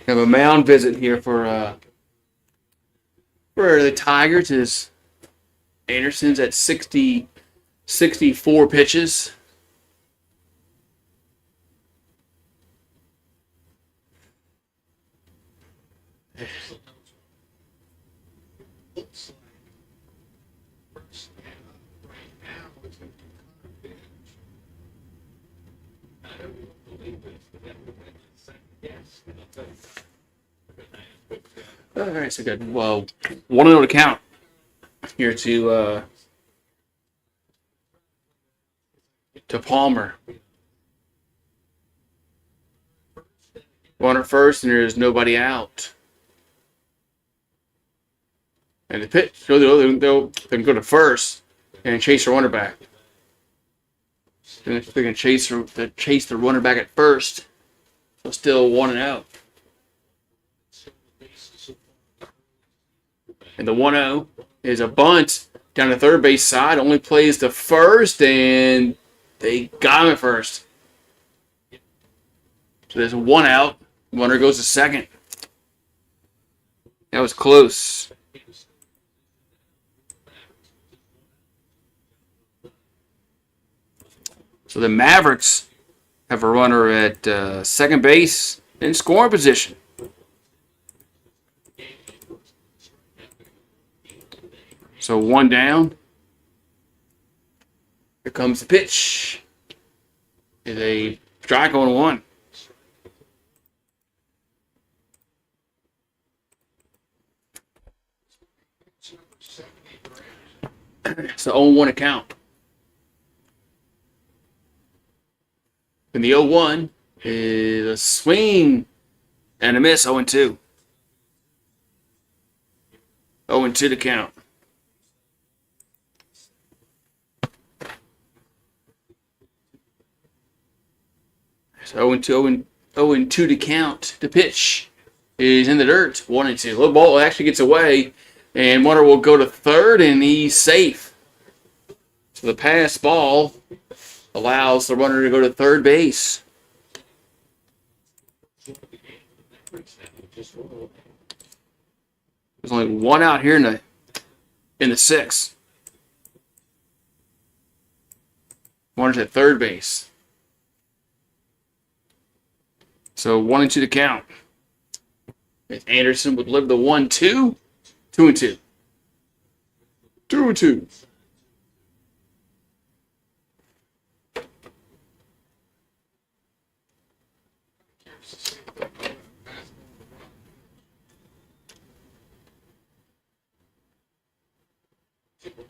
Speaker 1: Have a mound visit here for the Tigers. Is Anderson's at 64 pitches.
Speaker 2: Looks like first right now it's going to be kind of I don't believe this, but that would make the second guess.
Speaker 1: All right, so good. Well, 1-0 to count here to Palmer. Runner first, and there's nobody out. And the pitch, they'll go to first and chase the runner back. Then they can chase the runner back at first. So still 1-0. And the 1-0 is a bunt down the third base side. Only plays to first, and they got him at first. So there's 1 out. Runner goes to second. That was close. So the Mavericks have a runner at second base in scoring position. So 1 down. Here comes the pitch. Is a strike on 1. So 0-1 account. And the 0-1 is a swing and a miss, 0-2. 0-2 to count. So 0-2 to count. The pitch is in the dirt, 1-2. Low ball actually gets away, and runner will go to third, and he's safe. So the pass ball allows the runner to go to third base. There's only 1 out here in the 6th. Runner's at third base. So 1-2 to count. If Anderson would live the 1-2, 2-2. 2-2.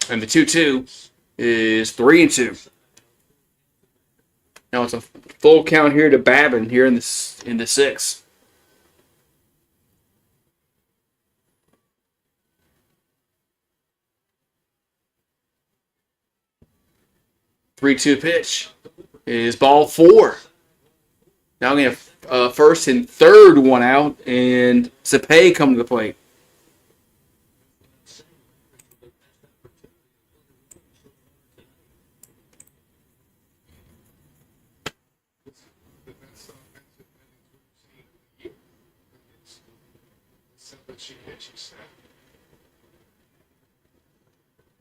Speaker 1: And the 2-2 is 3-2. Now it's a full count here to Babin here in the 6th. Three-two pitch is ball 4. Now we have first and third 1 out, and Cepay come to the plate.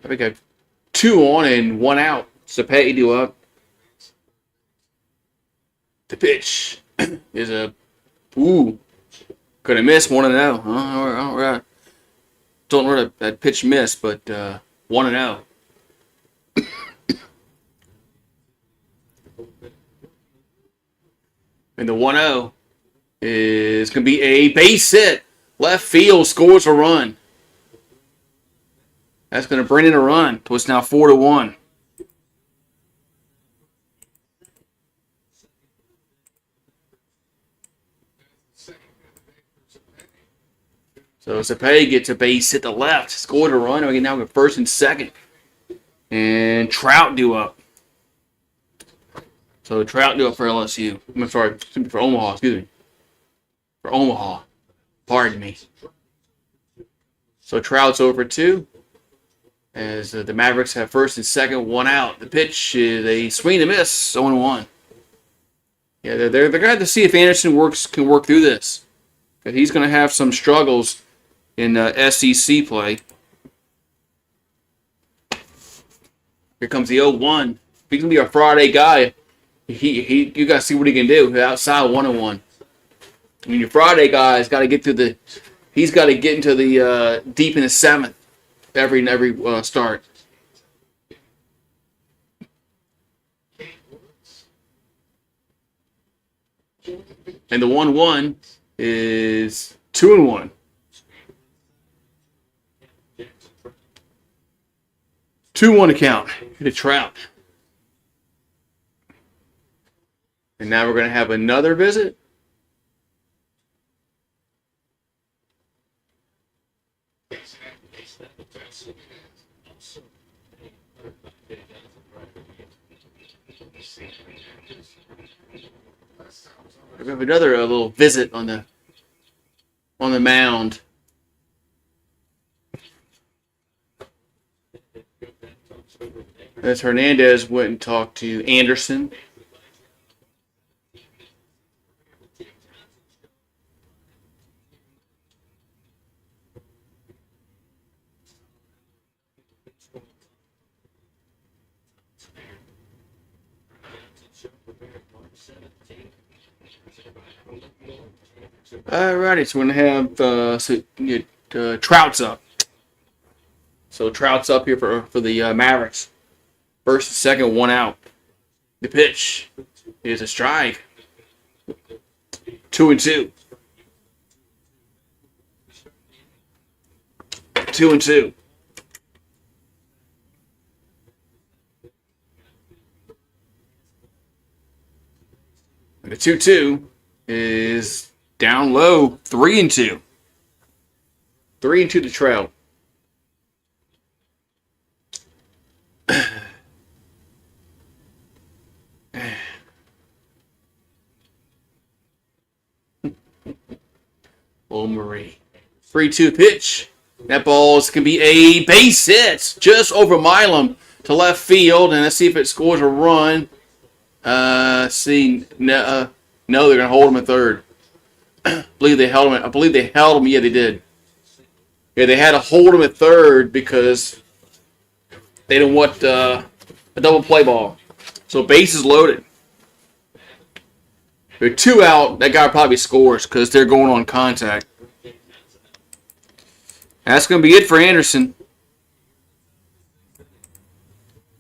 Speaker 1: We got 2 on and 1 out. Cepay due up. The pitch is a could have missed 1-0. All right. Don't know that pitch missed, but 1-0. And the 1-0 is going to be a base hit. Left field scores a run. That's going to bring in a run. So it's now 4-1. So Cepay gets a base hit to left, scored a run. We can now go first and second. and Trout due up. So Trout due up for LSU. I'm sorry, for Omaha. Excuse me, for Omaha. Pardon me. So Trout's over 2. As the Mavericks have first and second, 1 out. The pitch is a swing and a miss, 0-1. Yeah, they're going to have to see if Anderson can work through this. Because he's going to have some struggles in SEC play. Here comes the 0-1. If he's going to be a Friday guy, you got to see what he can do outside 1-1. I mean, your Friday guy's got to get through he's got to get into the deep in the 7th every start. And the 1-1 is 2-1. 2-1 account to Trout. And now we're going to have another visit. We have another little visit on the mound. As Hernandez went and talked to Anderson. Alrighty, so we're going to have Trout's up. So Trout's up here for the Mavericks. First and second, 1 out. The pitch is a strike. 2-2. 2-2. And the 2-2 is down low, 3-2. 3-2 to Trout. Oh, Marie. 3-2 pitch. That ball's going to be a base hit just over Milam to left field. And let's see if it scores a run. No, they're going to hold him at third. I believe they held him. Yeah, they did. Yeah, they had to hold him at third because they didn't want a double play ball. So bases loaded. They're 2 out. That guy probably scores because they're going on contact. That's going to be it for Anderson.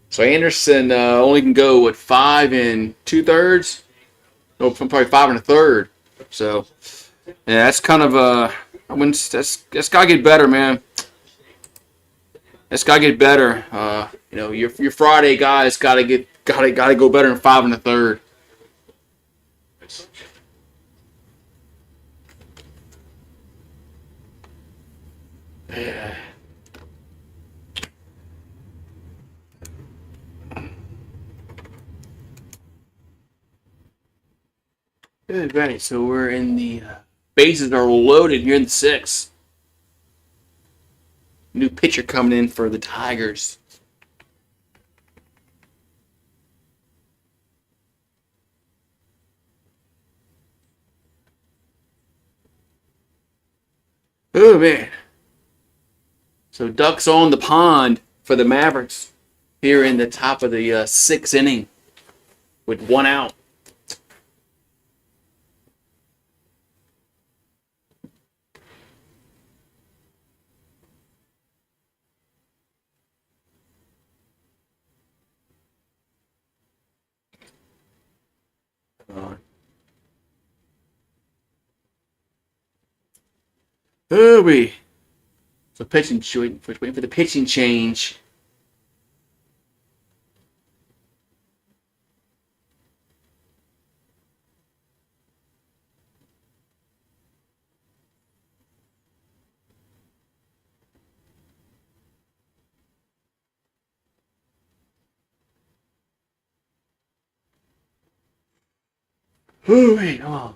Speaker 1: So Anderson only can go 5 2/3. No, probably 5 1/3. So yeah, that's kind of that's got to get better, man. That's got to get better. Your Friday guys got to go better than 5 1/3. Yeah. Good, right. So we're in the bases are loaded here in the 6th. New pitcher coming in for the Tigers. Oh, man. So ducks on the pond for the Mavericks here in the top of the 6th inning with 1 out. Oh, we. So waiting for the pitching change. Hurry, come on.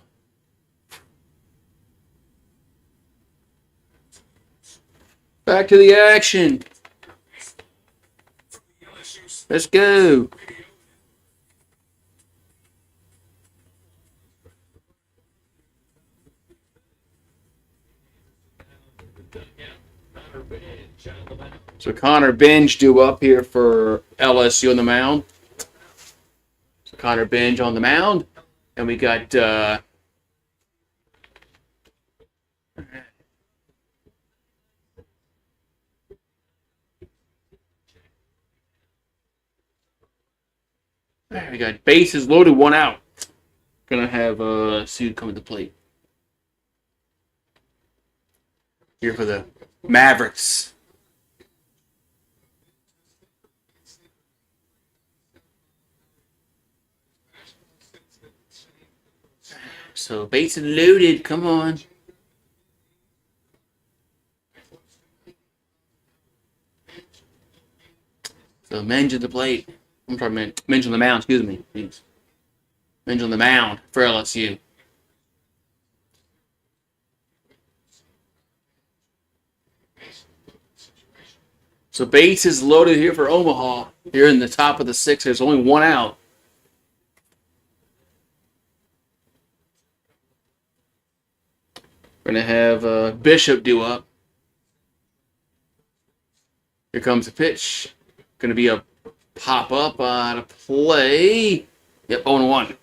Speaker 1: Back to the action. Let's go. So Connor Binge due up here for LSU on the mound. So Connor Binge on the mound. And we got we got bases loaded, one out. Gonna have Sue come to the plate. Here for the Mavericks. So bases loaded, come on. So Minge at the plate. I'm sorry, Minge on the mound, excuse me. Jeez. Minge on the mound for LSU. So bases loaded here for Omaha. Here in the top of the sixth, there's only one out. We're going to have Bishop due up. Here comes the pitch. Going to be a pop-up out of play. Yep, 0-1.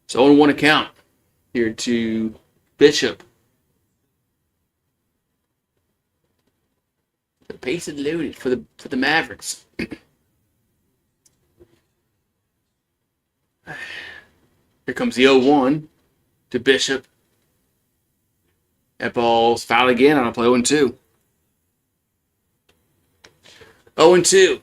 Speaker 1: So 0-1 account here to Bishop. The base is loaded for the Mavericks. Here comes the 0-1 to Bishop. That ball's fouled again on a play 0-2. 0-2.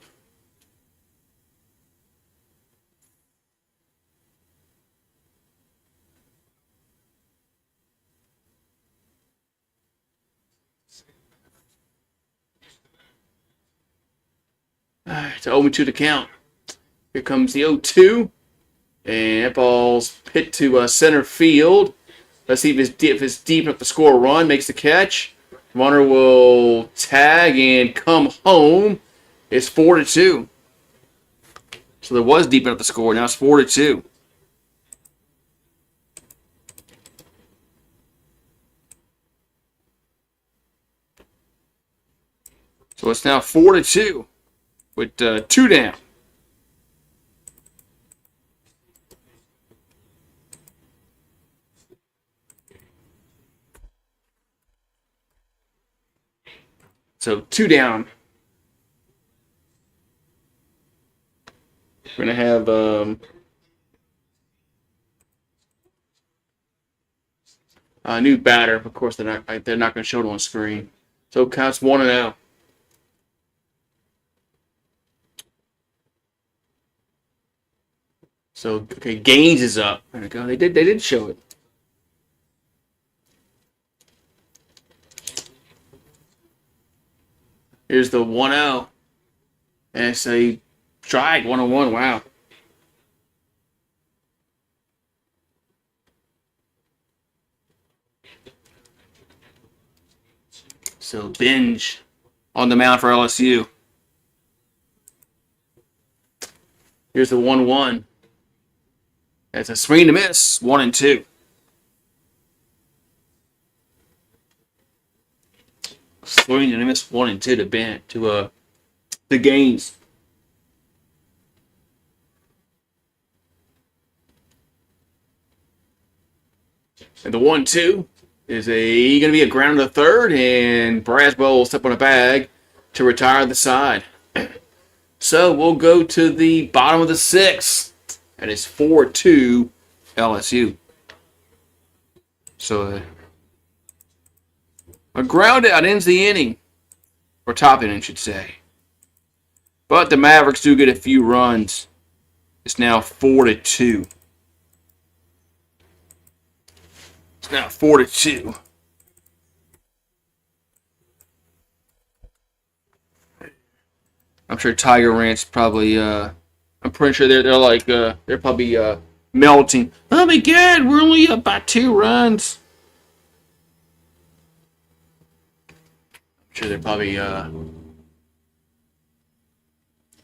Speaker 1: It's 0-2 to count. Here comes the 0-2. And that ball's hit to center field. Let's see if it's deep enough to score a run. Makes the catch. Runner will tag and come home. It's 4-2. So there was deep enough to score. Now it's 4-2. So it's now 4-2 with 2 down. So 2 down. We're going to have a new batter. Of course, they're not going to show it on screen. So it counts 1-0. So okay, Gaines is up. There we go. They did show it. Here's the 1-0. And it's a strike, 1-1. Wow. So Binge on the mound for LSU. Here's the 1-1. That's a swing to miss, 1-2. Swing and miss, 1-2 to Ben to the Gaines. And the 1-2 is going to be a ground to third, and Braswell will step on a bag to retire the side. So we'll go to the bottom of the sixth. And it's 4-2 LSU. So a ground out ends the inning. Or top inning, I should say. But the Mavericks do get a few runs. It's now 4-2. It's now 4-2. I'm sure Tiger Ranch probably I'm pretty sure they're like they're probably melting. I'll be good. We're only up by 2 runs. I'm sure they're probably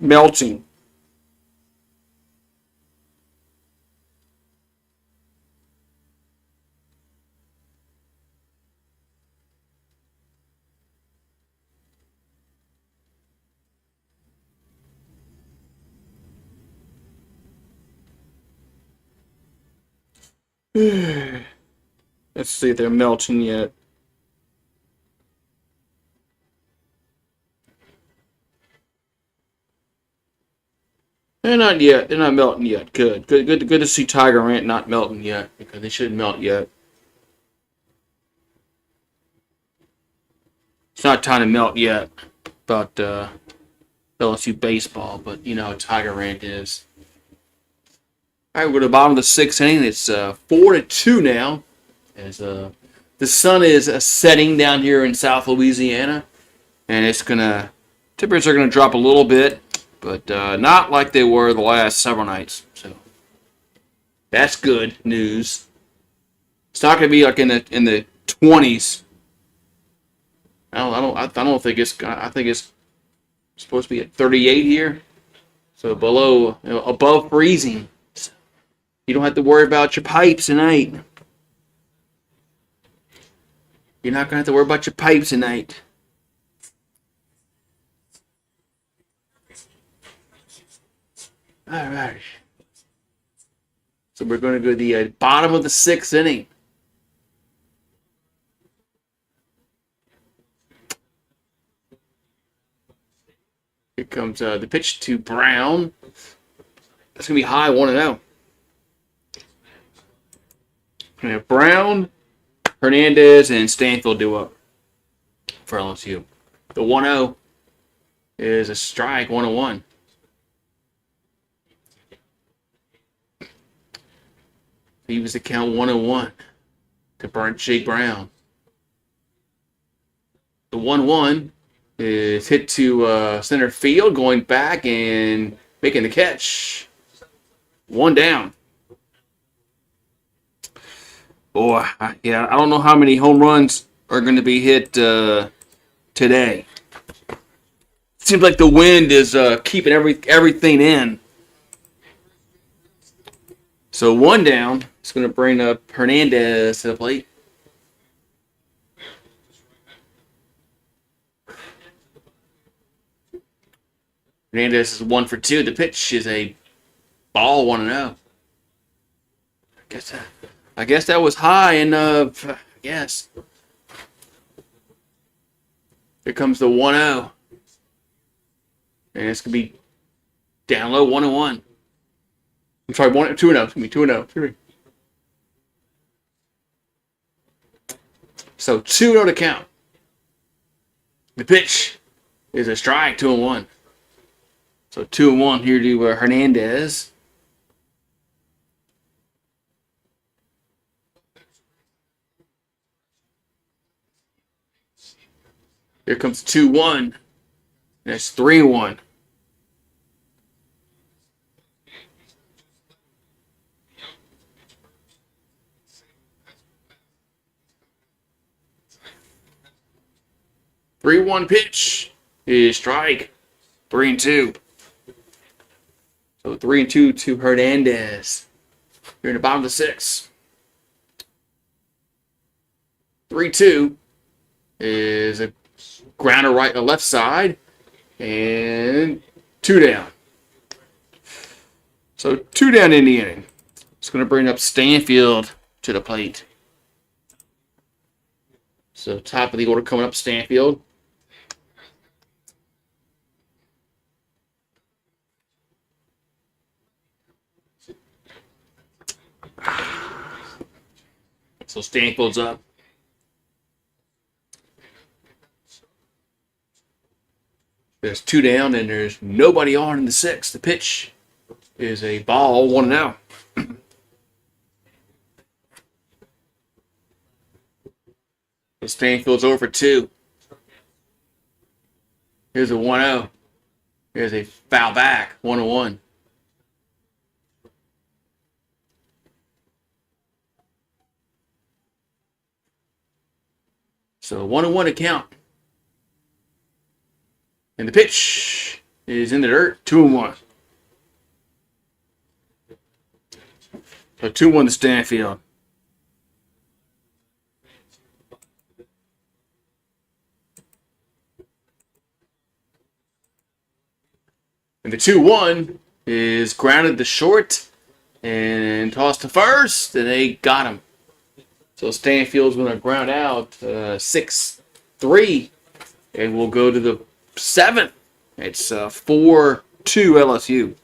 Speaker 1: melting. Let's see if they're melting yet. They're not yet. They're not melting yet. Good. Good to see Tiger Ant not melting yet, because they shouldn't melt yet. It's not time to melt yet about LSU baseball, but you know how Tiger Ant is. All right, we're at the bottom of the 6th inning. It's 4-2 now, as the sun is setting down here in South Louisiana, and temperatures are gonna drop a little bit, but not like they were the last several nights. So that's good news. It's not gonna be like in the 20s. I don't think it's. I think it's supposed to be at 38 here, so above freezing. You don't have to worry about your pipes tonight. You're not gonna have to worry about your pipes tonight. All right. So we're going to go to the bottom of the 6th inning. Here comes the pitch to Brown. That's going to be high, 1-0. We have Brown, Hernandez, and Stanfield due up for LSU. The 1-0 is a strike, 1-1. He was to count 1-1 to Jake Brown. The 1-1 is hit to center field, going back and making the catch. 1 down. Boy, yeah, I don't know how many home runs are going to be hit today. Seems like the wind is keeping everything in. So 1 down. It's going to bring up Hernandez to the plate. Hernandez is 1 for 2. The pitch is a ball, 1-0. I guess that was high enough. I guess. Here comes the 1-0. And it's going to be down low, 1-1. I'm sorry, 2-0. It's going to be 2-0. So 2-0 to count. The pitch is a strike, 2-1. So 2-1 here to Hernandez. Here comes 2-1. And that's 3-1. Three one pitch is strike. 3-2. So 3-2 to Hernandez. Here in the bottom of the 6th. 3-2 is a grounder left side, and 2 down. So 2 down in the inning. It's going to bring up Stanfield to the plate. So top of the order coming up, Stanfield. So Stanfield's up. There's 2 down, and there's nobody on in the 6th. The pitch is a ball, 1-0. So Stanfield's over for 2. Here's a 1-0. Here's a foul back, 1-1. So 1-1 to count. And the pitch is in the dirt. 2-1. So 2-1 to Stanfield. And the 2-1 is grounded to short and tossed to first, and they got him. So Stanfield's going to ground out 6-3, and we'll go to the 7th. It's 4-2 LSU.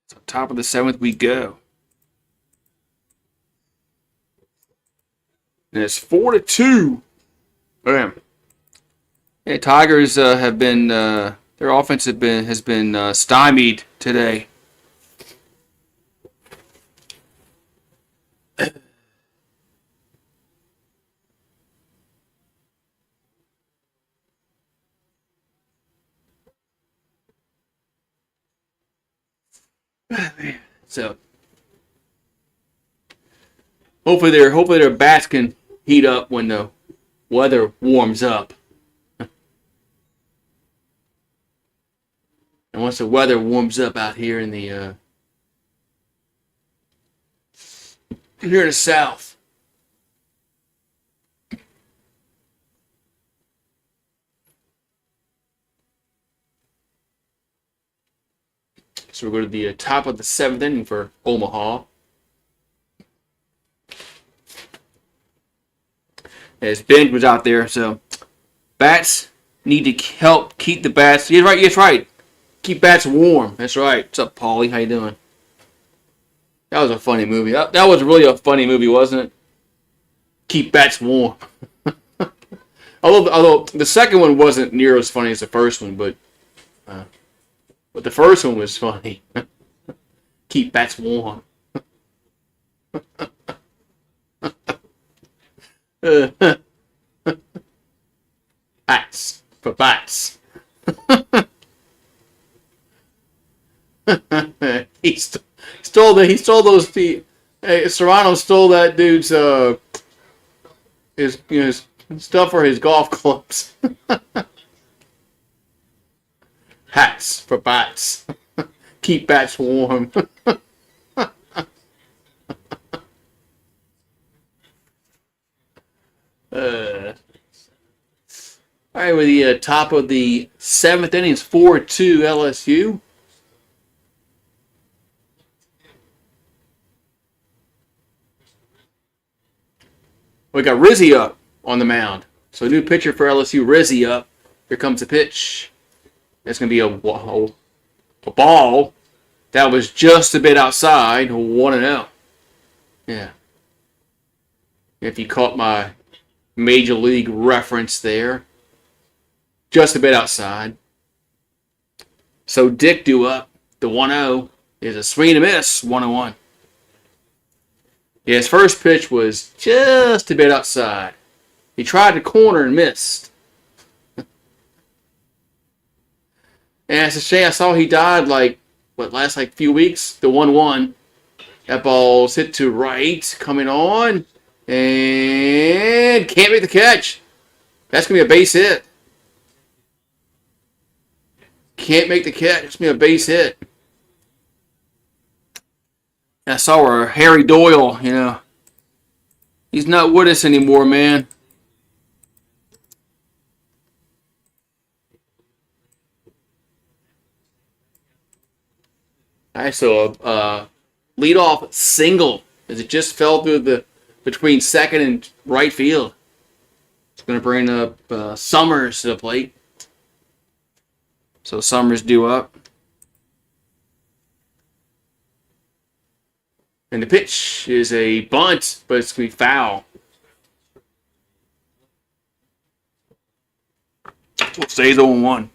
Speaker 1: So top of the 7th we go. And it's 4-2. Damn. Yeah, Tigers have been their offense has been stymied today. So hopefully their bats can heat up when the weather warms up. And once the weather warms up out here in the south. So we'll go to the top of the 7th inning for Omaha. As Ben was out there, so bats need to help keep the bats. Yes, right. Yes, right. Keep bats warm. That's right. What's up, Paulie? How you doing? That was a funny movie. That was really a funny movie, wasn't it? Keep bats warm. although the second one wasn't near as funny as the first one, but the first one was funny. Keep bats warm. Bats for bats. He stole those. Serrano stole that dude's his stuff for his golf clubs. Hats for bats. Keep bats warm. All right, with the top of the 7th inning, it's 4-2 LSU. We got Rizzi up on the mound. So a new pitcher for LSU, Rizzi up. Here comes the pitch. That's going to be a ball that was just a bit outside. 1-0. Yeah. If you caught my Major League reference there. Just a bit outside. So Dick due up. The 1-0 is a swing and a miss. 1-1. Yeah, his first pitch was just a bit outside. He tried to corner and missed. And it's a shame. I saw he died last few weeks. The 1-1. That ball's hit to right. Coming on. And can't make the catch. That's going to be a base hit. Can't make the catch. It's going to be a base hit. And I saw where Harry Doyle, he's not with us anymore, man. All right, so leadoff single as it just fell through between second and right field. It's going to bring up Summers to the plate. So Summers due up. And the pitch is a bunt, but it's going to be foul. So it stays 0-1.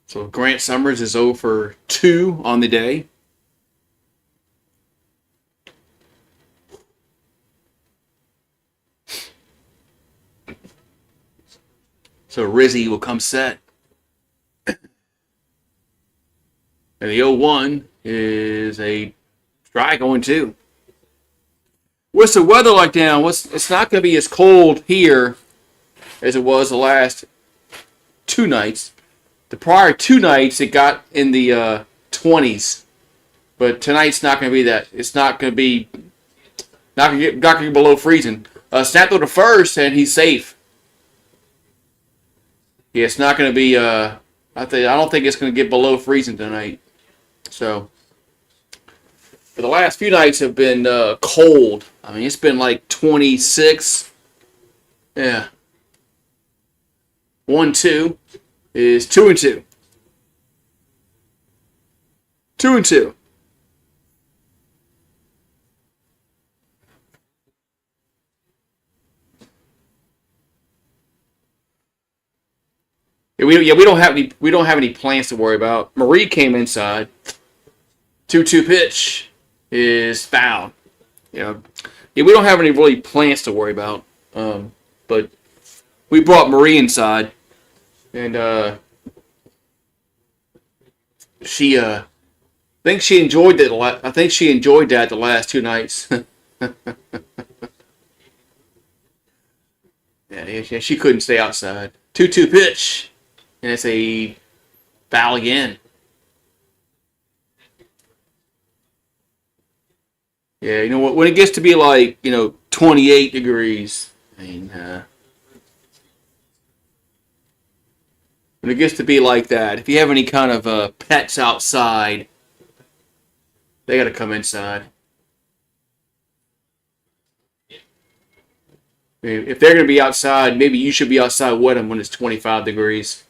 Speaker 1: So Grant Summers is 0 for 2 on the day. So Rizzy will come set. And the 0-1 is a strike going 2. What's the weather like down? It's not going to be as cold here as it was the last 2 nights. The prior 2 nights, it got in the 20s. But tonight's not going to be that. It's not going to be not going to get below freezing. Snap to the first, and he's safe. Yeah, it's not going to be. I don't think it's going to get below freezing tonight. So, but the last few nights have been cold. I mean, it's been like 26. Yeah. 1-2 is 2-2. 2-2. We don't have any plans to worry about. Marie came inside. 2-2 pitch is foul. Yeah, we don't have any really plans to worry about. But we brought Marie inside, and she I think she enjoyed that. I think she enjoyed that the last 2 nights. Yeah, she couldn't stay outside. 2-2 pitch. And it's a foul again. Yeah, you know what? When it gets to be like 28 degrees, I mean, when it gets to be like that, if you have any kind of pets outside, they got to come inside. I mean, if they're going to be outside, maybe you should be outside with them when it's 25 degrees.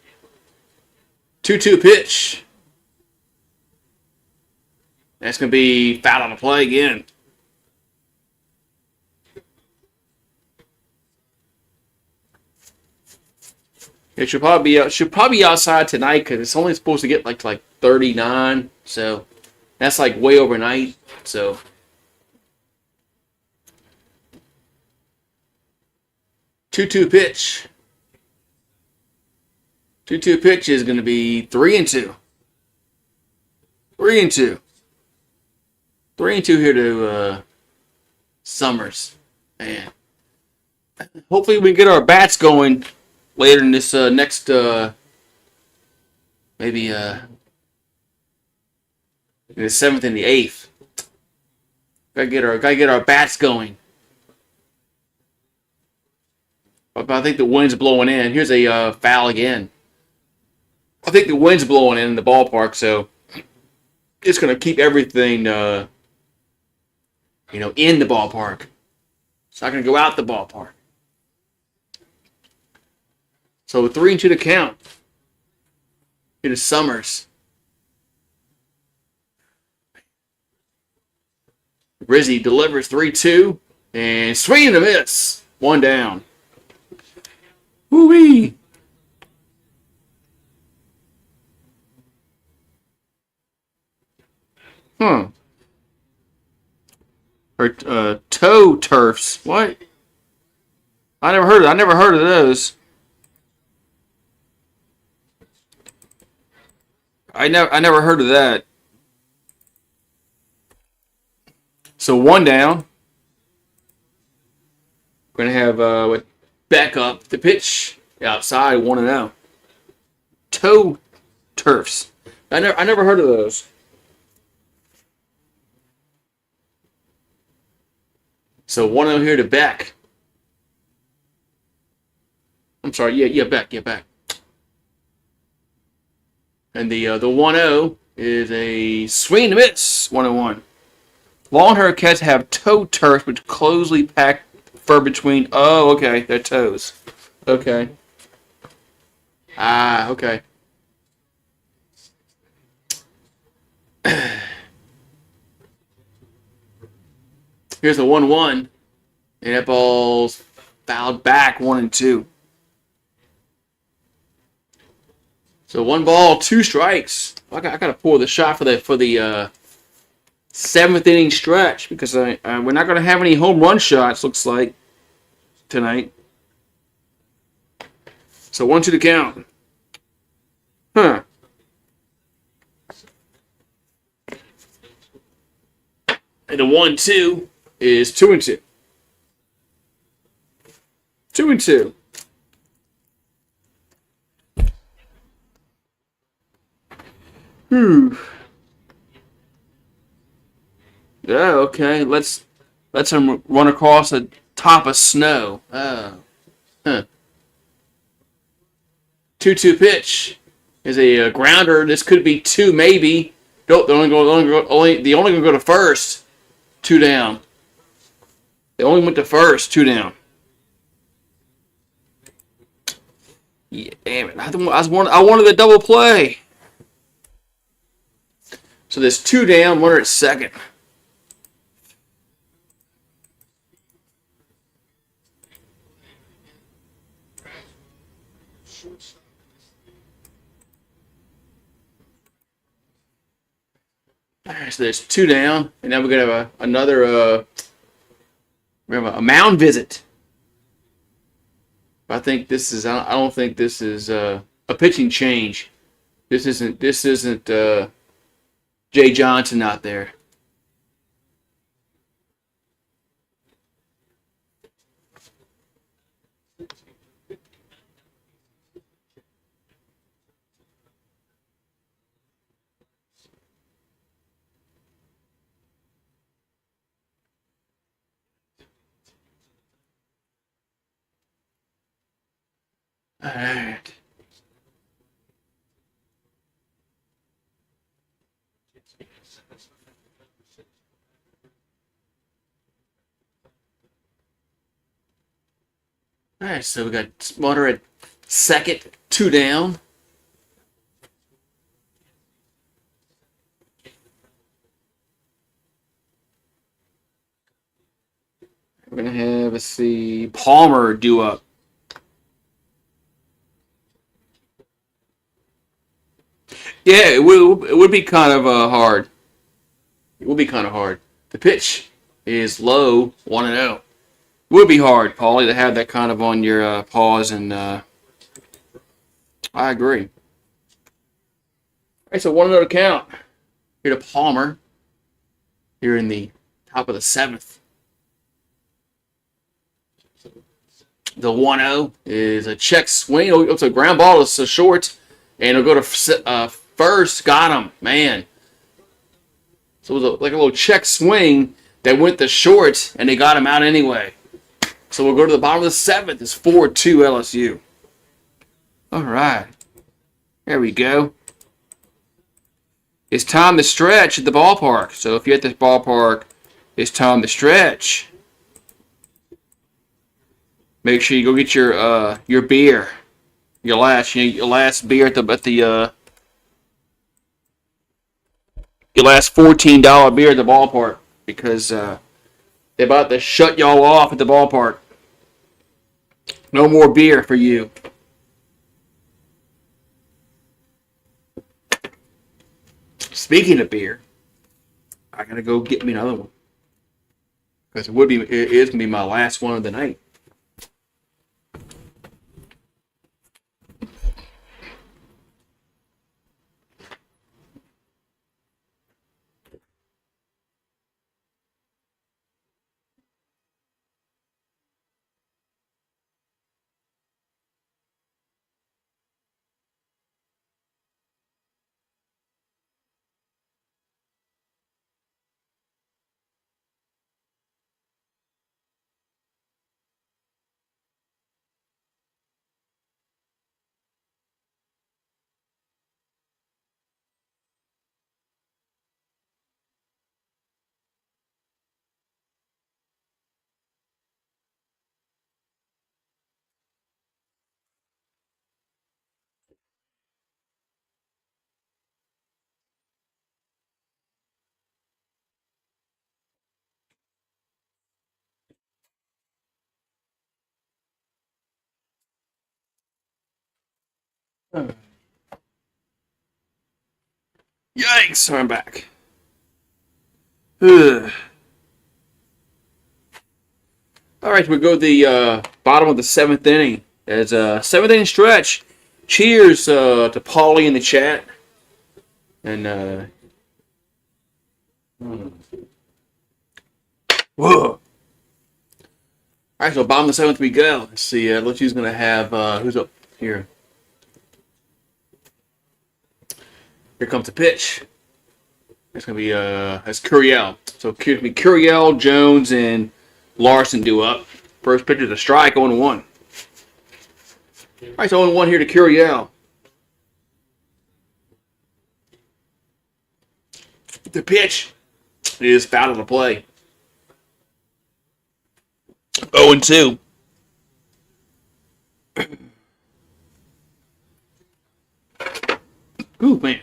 Speaker 1: 2-2 pitch. That's going to be foul on the play again. It should probably be outside tonight because it's only supposed to get like 39. So that's like way overnight. So 2-2 pitch. 2-2 pitch is going to be 3-2. 3-2. 3-2 here to Summers. Man. Hopefully we can get our bats going later in this next maybe in the 7th and the 8th. Gotta get our bats going. But I think the wind's blowing in. Here's a foul again. I think the wind's blowing in the ballpark, so it's going to keep everything, in the ballpark. It's not going to go out the ballpark. So 3-2 to count. It is Summers. Rizzy delivers 3-2 and swing and a miss. 1 down. Woo-wee. Or toe turfs. What? I never heard of those. I never heard of that. So 1 down. We're gonna have back up the pitch outside 1-0. Toe turfs. I never heard of those. So 1-0 here to Beck. I'm sorry, Beck. And the 1-0 is a swing and a miss. 1-1. Long-haired cats have toe turfs which closely pack fur between. Oh, okay, their toes. Okay. Okay. Here's a 1-1. And that ball's fouled back 1-2. So 1 ball, 2 strikes. I got to pull the shot for the 7th inning stretch because we're not going to have any home run shots. Looks like tonight. So 1-2 to count. Huh. And the 1-2 is 2-2. 2-2. Yeah, okay. Let's him run across the top of snow. Oh. Huh. 2-2 pitch is a grounder. This could be two, maybe. Nope, they're only gonna go to first. 2 down. They only went to first. 2 down. Yeah, damn it! I wanted the double play. So there's 2 down, runner at second.
Speaker 2: Shortstop.
Speaker 1: All right, so there's 2 down, and now we're gonna have another. We have a mound visit. I think this is. I don't think this is a pitching change. This isn't. Jay Johnson out there. All right. All right, so we got Smarter at second, 2 down. We're gonna have, let's see, Palmer due up. Yeah, it would be kind of hard. It would be kind of hard. The pitch is low, 1-0. It would be hard, Paulie, to have that kind of on your pause, and I agree. All right, so 1-0 count. Here to Palmer. Here in the top of the 7th. The 1-0 is a check swing. It's a ground ball. It's so short, and it'll go to first. Got him, man. So it was like a little check swing that went to short, and they got him out anyway. So we'll go to the bottom of the 7th. It's 4-2 LSU. All right. There we go. It's time to stretch at the ballpark. So if you're at this ballpark, it's time to stretch. Make sure you go get your beer, your last beer at the your last $14 beer at the ballpark, because they're about to shut y'all off at the ballpark. No more beer for you. Speaking of beer, I gotta go get me another one, because it is gonna be my last one of the night. Yikes! So I'm back. Ugh. All right, we go to the bottom of the 7th inning. As a 7th-inning stretch. Cheers to Paulie in the chat. And, whoa. All right, so bottom of the 7th we go. Let's see. Let's see who's going to have. Who's up here? Here comes the pitch. It's going to be that's Curiel. So it's going to be Curiel, Jones, and Larson due up. First pitch is a strike, 0-1. All right, so 0-1 here to Curiel. The pitch is foul on the play. 0-2. Ooh, man.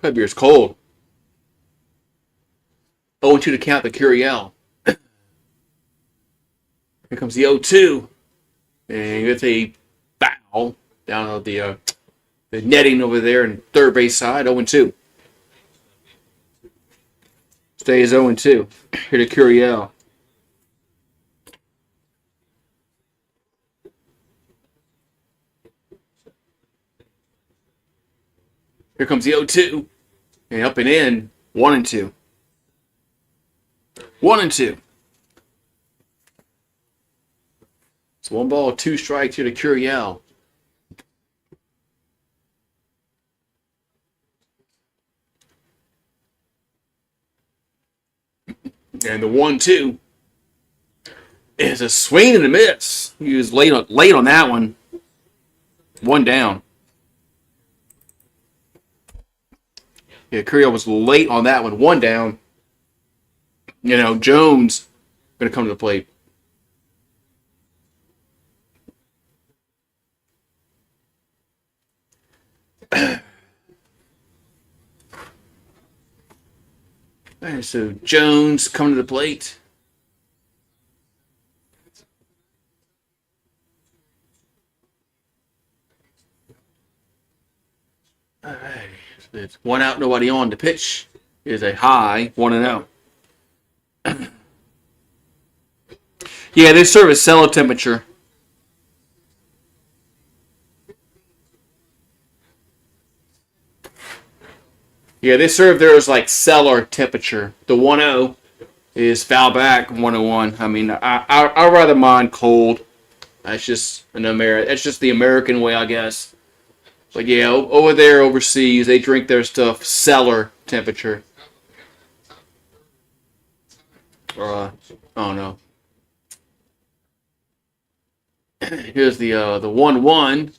Speaker 1: That beer's cold. 0-2 to count the Curiel. Here comes the 0-2. And it's a foul down at the netting over there in third base side. 0-2. Stays 0-2. Here to Curiel. Here comes the 0-2. And up and in. 1-2. 1-2. It's 1 ball, 2 strikes here to Curiel. And the 1-2 is a swing and a miss. He was late on that one. 1 down. Yeah, Curiel was late on that one. 1 down. You know, Jones going to come to the plate. All right, so Jones coming to the plate. All right, so it's 1 out, nobody on. The pitch is a high 1-0. Yeah, they serve as cellar temperature. Yeah, they serve theirs like cellar temperature. The 1-0 is foul back 1-1. I mean, I rather mine cold. That's just That's just the American way, I guess. But yeah, over there overseas, they drink their stuff cellar temperature. Or I don't know. Here's the 1-1.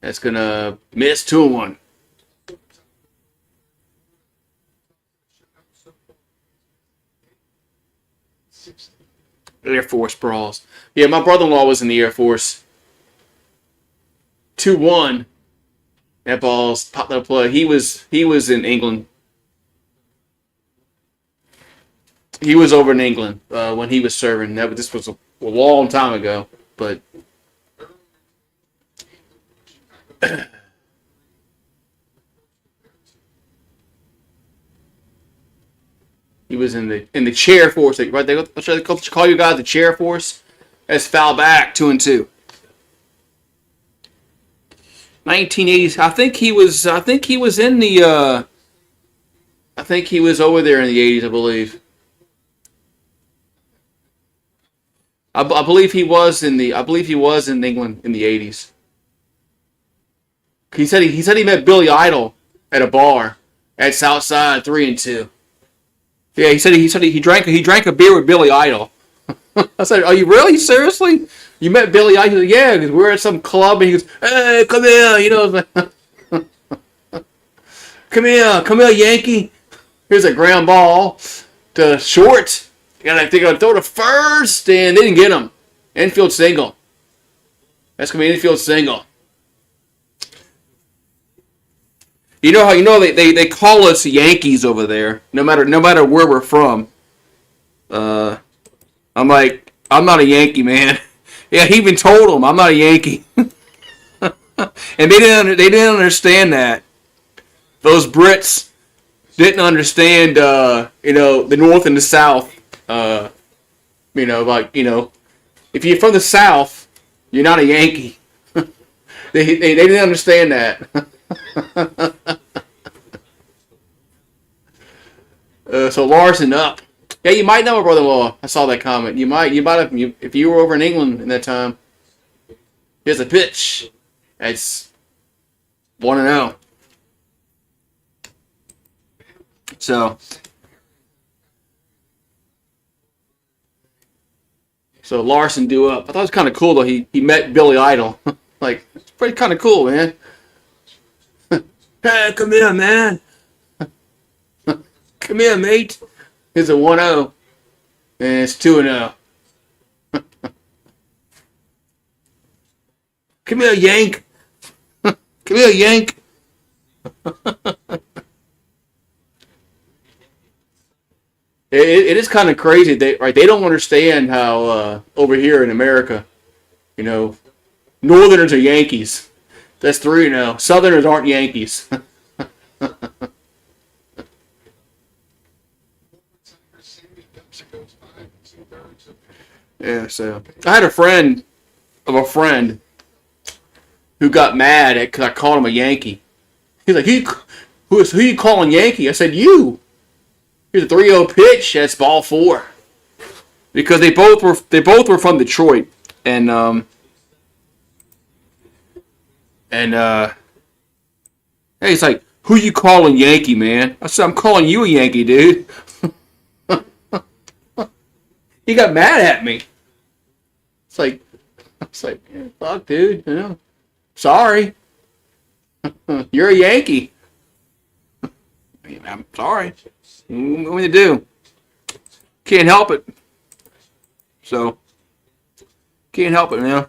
Speaker 1: That's gonna miss 2-1. Air Force brawls. Yeah, my brother-in-law was in the Air Force. 2-1. That ball's popped up play. He was in England. He was over in England when he was serving. This was a long time ago, but he was in the chair force. Right there, let's try to call you guys the chair force. That's foul back 2-2. 1980s. I think he was in the. I think he was over there in the 80s. I believe. I believe he was in the. I believe he was in England in the 80s. He said he met Billy Idol at a bar at Southside 3-2. Yeah, he said he drank a beer with Billy Idol. I said, "Are you really seriously? You met Billy Idol?" He said, "Yeah, because we're at some club." And he goes, "Hey, come here," you know, like, come here, Yankee. Here's a ground ball to short. And I think I'd throw to first, and they didn't get him. Infield single. That's gonna be an infield single. You know how they call us Yankees over there. No matter where we're from. I'm like, I'm not a Yankee, man. Yeah, he even told them I'm not a Yankee. And they didn't understand that. Those Brits didn't understand the North and the South. If you're from the South, You're not a Yankee. They didn't understand that. So Larson up. Yeah, you might know my brother-in-law. I saw that comment. You might have if you were over in England in that time. Here's a pitch. It's 1-0. So Larson due up. I thought it was kind of cool though. He met Billy Idol. Like it's pretty kind of cool, man. Hey, come here, man. Come here, mate. Here's a 1-0. And it's 2-0. Come here, Yank. Come here, Yank. It is kind of crazy. They don't understand how over here in America, Northerners are Yankees. That's 3-0. Southerners aren't Yankees. Yeah, so I had a friend of a friend who got mad because I called him a Yankee. He's like, who you calling Yankee? I said, you. Here's a 3-0 pitch. That's ball 4. Because they both were from Detroit, and hey, he's like, who you calling Yankee, man? I said, I'm calling you a Yankee, dude. He got mad at me. It's like, yeah, fuck, dude. Sorry. You're a Yankee. I'm sorry. What am I going to do? Can't help it. So, can't help it, man.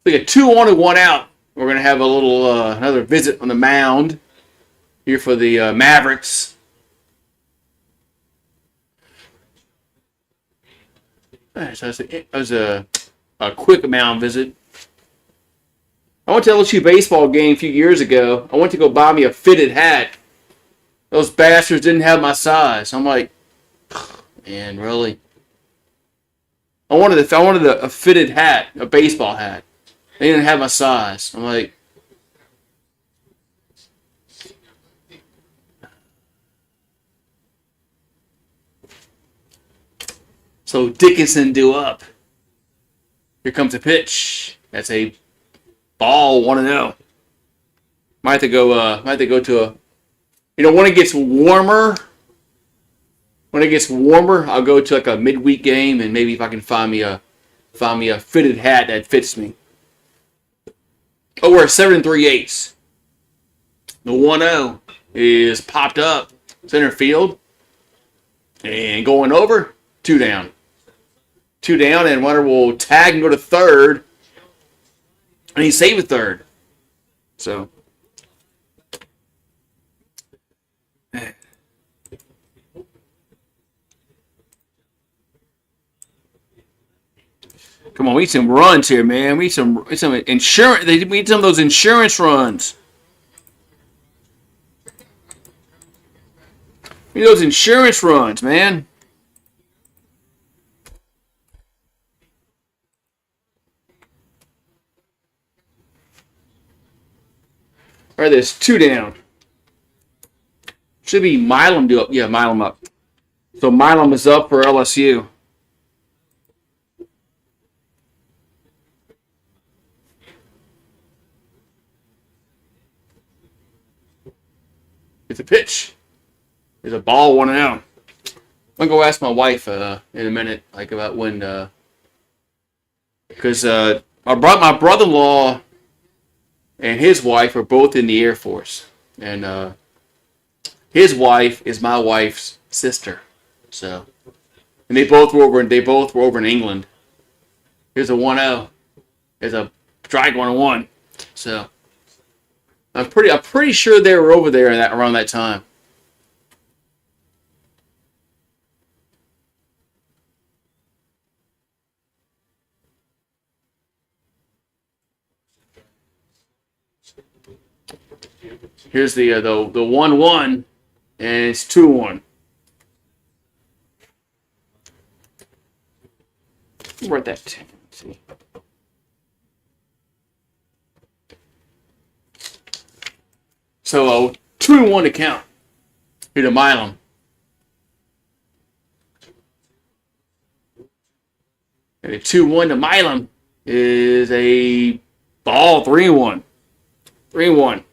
Speaker 1: We got 2 on and 1 out. We're going to have a little another visit on the mound here for the Mavericks. So it was a quick mound visit. I went to LSU baseball game a few years ago. I went to go buy me a fitted hat. Those bastards didn't have my size. I'm like, man, really? I wanted a fitted hat, a baseball hat. They didn't have my size. I'm like, so Dickinson due up. Here comes a pitch. That's a ball 1-0. Might have to go to a. When it gets warmer. When it gets warmer, I'll go to like a midweek game and maybe if I can find me a fitted hat that fits me. Oh, we're at 7 3/8. The 1-0 is popped up center field and going over 2 down. 2 down, and runner will tag and go to third, and he saved a third. So, come on, we need some runs here, man. We need some insurance. We need some of those insurance runs. We need those insurance runs, man. All right, there's 2 down. Should be Milam do up. Yeah, Milam up. So Milam is up for LSU. It's a pitch. It's a ball 1-0. I'm gonna go ask my wife in a minute, like about when, because my brother-in-law and his wife are both in the Air Force, and his wife is my wife's sister. So, and they both were over in England. Here's a 1-0. There's a strike 1-1. So, I'm pretty sure they were over there around that time. Here's the 1-1, and it's 2-1. Write that 10. Let's see. So 2-1 to count. Here to Milam. And a 2-1 to Milam is a ball. 3-1. 3-1.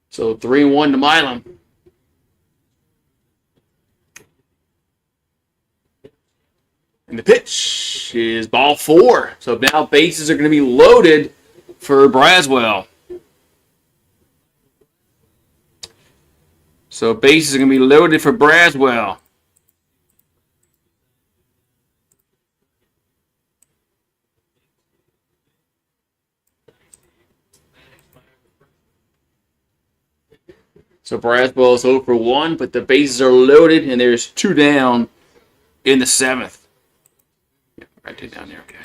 Speaker 1: So 3-1 to Milam. And the pitch is ball 4. So now bases are going to be loaded for Braswell. So bases are going to be loaded for Braswell. So Braswell is 0 for 1, but the bases are loaded, and there's 2 down in the 7th. Yeah, write it down there, okay.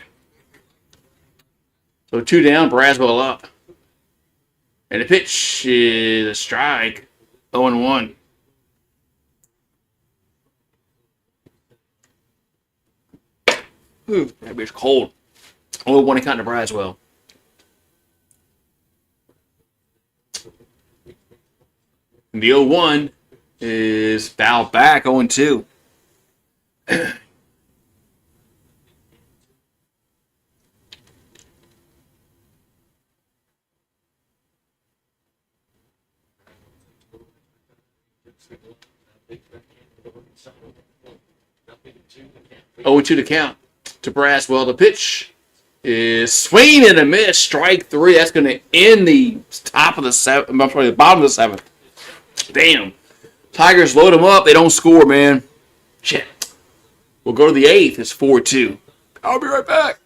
Speaker 1: So 2 down, Braswell up. And the pitch is a strike. 0-1. Ooh, that bitch cold. 0-1 to count to Braswell. And the 0-1 is foul back, 0-2. Oh, 2 to count to Braswell. The pitch is swinging and a miss. Strike 3. That's going to end the top of the 7th. I'm sorry, the bottom of the 7th. Damn. Tigers load them up. They don't score, man. Shit. We'll go to the 8th. It's 4-2. I'll be right back.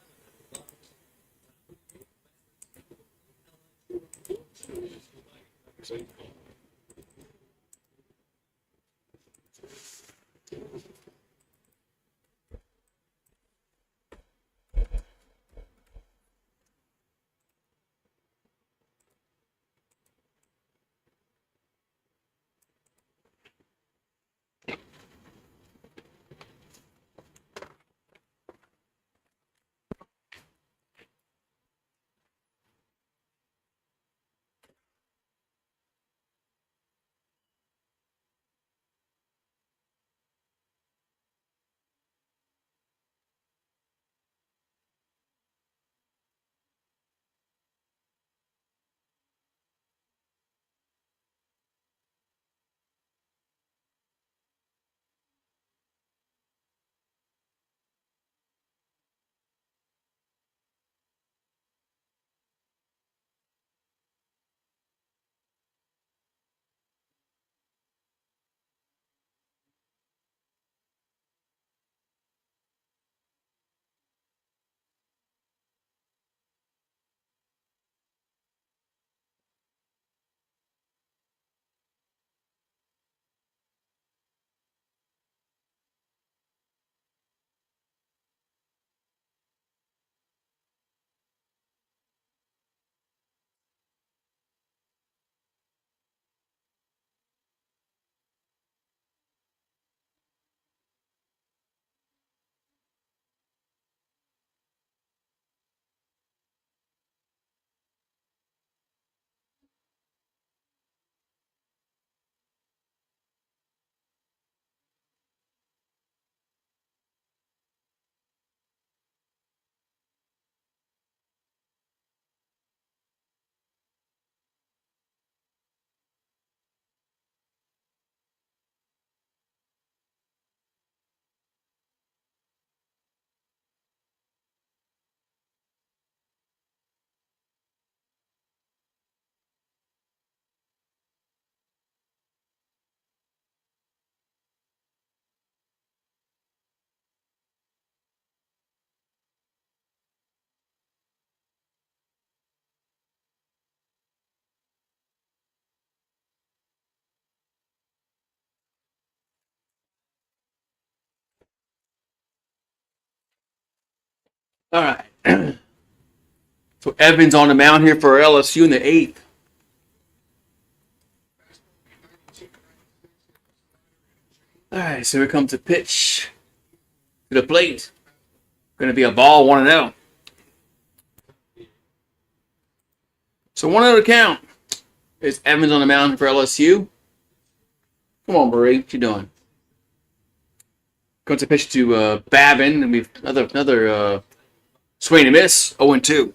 Speaker 1: All right. So Evans on the mound here for LSU in the 8th. All right, so here comes the pitch to the plate. Going to be a ball, 1-0. So 1-0 to count. It's Evans on the mound for LSU. Come on, Marie, what you doing? Comes a pitch to Babin, and we've another swing and miss. 0-2.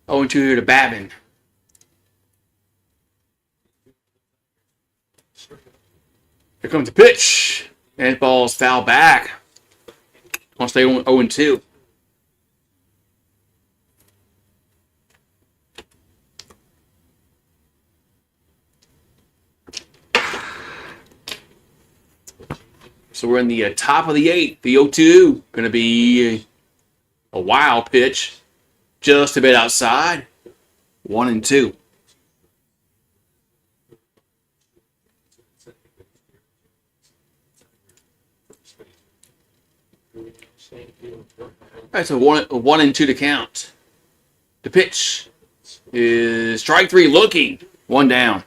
Speaker 1: 0-2 here to Babin. Here comes the pitch, and the ball's foul back. I'll stay 0-2. So we're in the top of the 8th. The 0-2 going to be a wild pitch, just a bit outside. 1-2. All right, so 1-2 to count. The pitch is strike 3 looking. 1 down.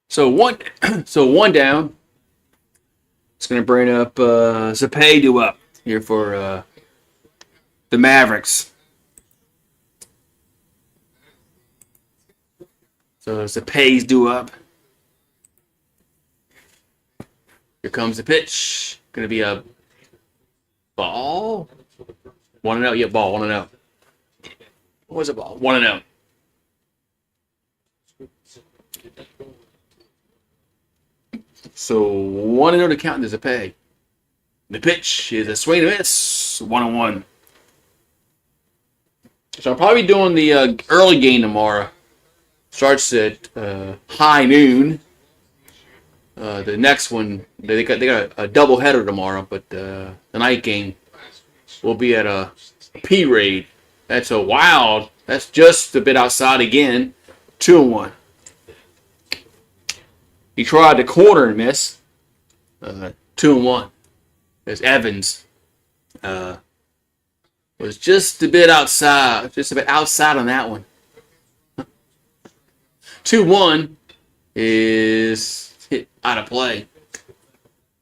Speaker 1: So one down. It's going to bring up Zapadu up here for the Mavericks. So Zapade's due up. Here comes the pitch. Going to be a ball. 1-0. Yeah, ball. 1-0. What was a ball? 1-0. So 1-0 to count. There's a pay. The pitch is a swing and miss. 1-1. So I'll probably be doing the early game tomorrow. Starts at high noon. The next one they got a double header tomorrow, but the night game will be at a P raid. That's a wild. That's just a bit outside again. 2-1. He tried the corner and missed. 2-1. There's Evans. Was just a bit outside. Just a bit outside on that one. 2-1 is hit out of play.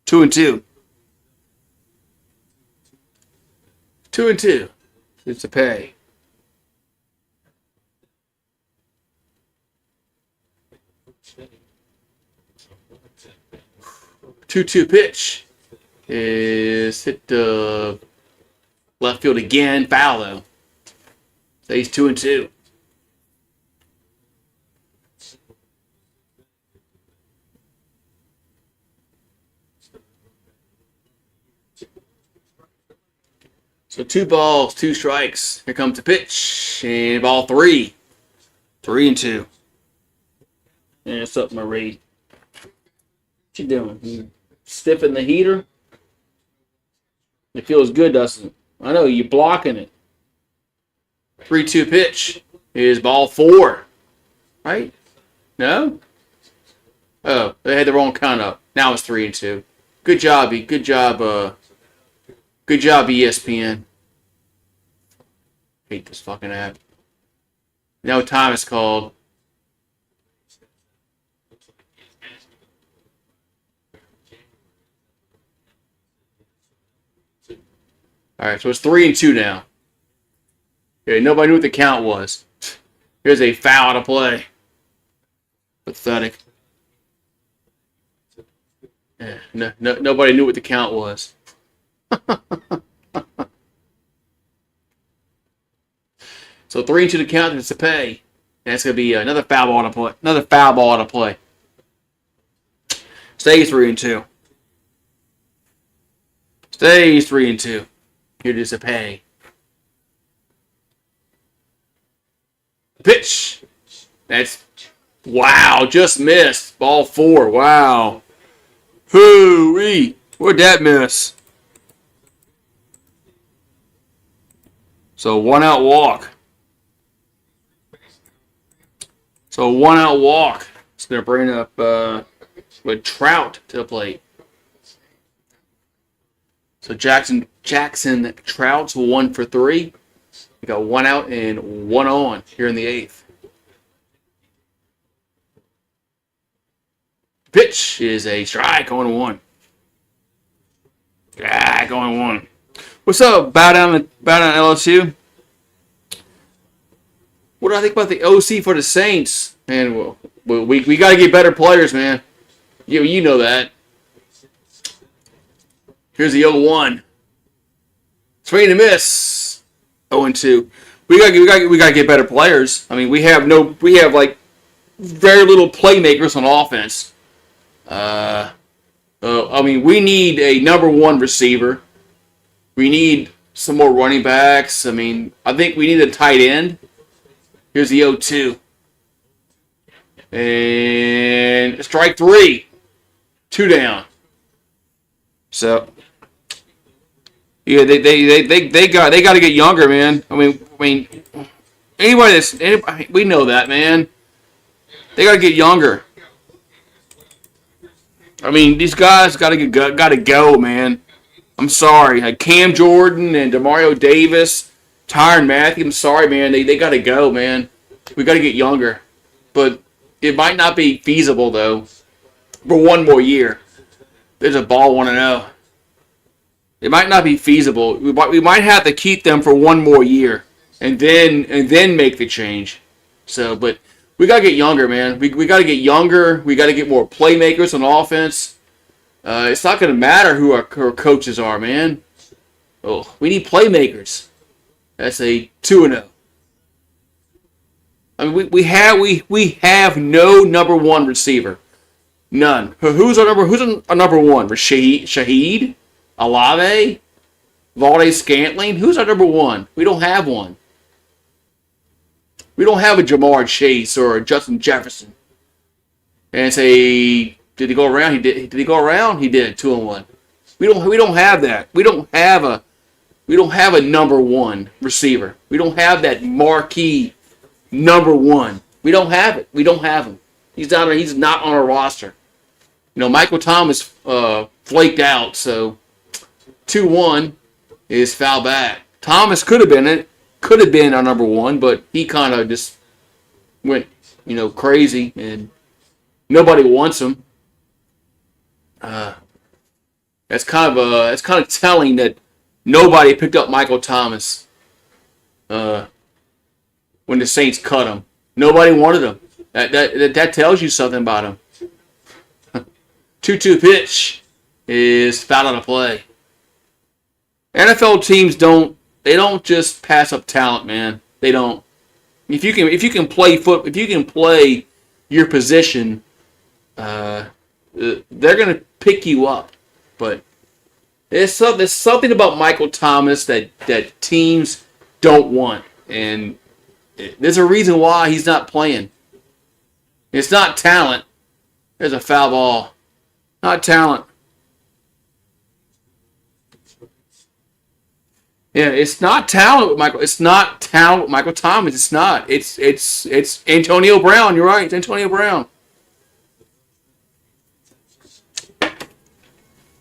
Speaker 1: 2-2. 2-2. It's a pay. 2-2 pitch is hit the left field again. Foul though. So he's 2-2. So 2 balls, 2 strikes. Here comes the pitch. And ball 3. 3-2. And what's up, Marie? What you doing? You stiffing the heater? It feels good, doesn't it? I know, you're blocking it. 3-2 pitch is ball 4. Right? No? Oh, they had the wrong count up. Now it's 3-2. Good job, good job, good job, ESPN. Hate this fucking app. No time it's called. Alright, so it's 3-2 now. Okay, nobody knew what the count was. Here's a foul to play. Pathetic. Yeah, nobody knew what the count was. So 3-2 to count. It's a pay. And it's gonna be another foul ball to play. Another foul ball to play. Stays 3-2. Stays 3-2. Here it is a pay. Pitch. That's wow. Just missed. Ball 4. Wow. Hoo-wee. Where'd that miss? So 1 out walk. So 1 out walk. It's going to bring up with Trout to the plate. So Jackson Trout's 1 for 3. We got 1 out and 1 on here in the 8th. Pitch is a strike, going 1. Going 1. What's up? Bow down LSU. What do I think about the OC for the Saints? Man, we got to get better players, man. You know that. Here's the 0-1. Swing and a miss. 0-2. We got to get better players. I mean, we have like very little playmakers on offense. I mean, we need a number 1 receiver. We need some more running backs. I mean, I think we need a tight end. Here's the 0-2. And strike 3. 2 down. So yeah, they got to get younger, man. I mean anybody we know that, man. They got to get younger. I mean, these guys got to go, man. I'm sorry. Like Cam Jordan and Demario Davis, Tyrann Mathieu, I'm sorry, man. They got to go, man. We got to get younger. But it might not be feasible, though, for 1 more year. There's a ball 1-0. It might not be feasible. We might have to keep them for 1 more year and then make the change. So, but we got to get younger, man. We got to get younger. We got to get more playmakers on offense. It's not going to matter who our coaches are, man. Oh, we need playmakers. That's a 2-0. I mean, we have no number 1 receiver. None. Who's our number 1? Shaheed? Olave? Valdes-Scantling? Who's our number 1? We don't have one. We don't have a Jamar Chase or a Justin Jefferson. And say, did he go around? He did. Did he go around? He did. 2-1. We don't have that. We don't have a number 1 receiver. We don't have that marquee number 1. We don't have it. We don't have him. He's not on our roster. You know, Michael Thomas flaked out, so 2-1 is foul back. Thomas could have been our number 1, but he kind of just went, crazy, and nobody wants him. That's kind of telling that nobody picked up Michael Thomas when the Saints cut him. Nobody wanted him. That tells you something about him. 2-2 pitch is foul on a play. NFL teams don't just pass up talent, man. They don't. If you can play your position, they're gonna pick you up. But there's something about Michael Thomas that teams don't want, and there's a reason why he's not playing. It's not talent. There's a foul ball. Not talent. Yeah, it's not talent with Michael. It's not talent with Michael Thomas. It's not. It's Antonio Brown. You're right. It's Antonio Brown.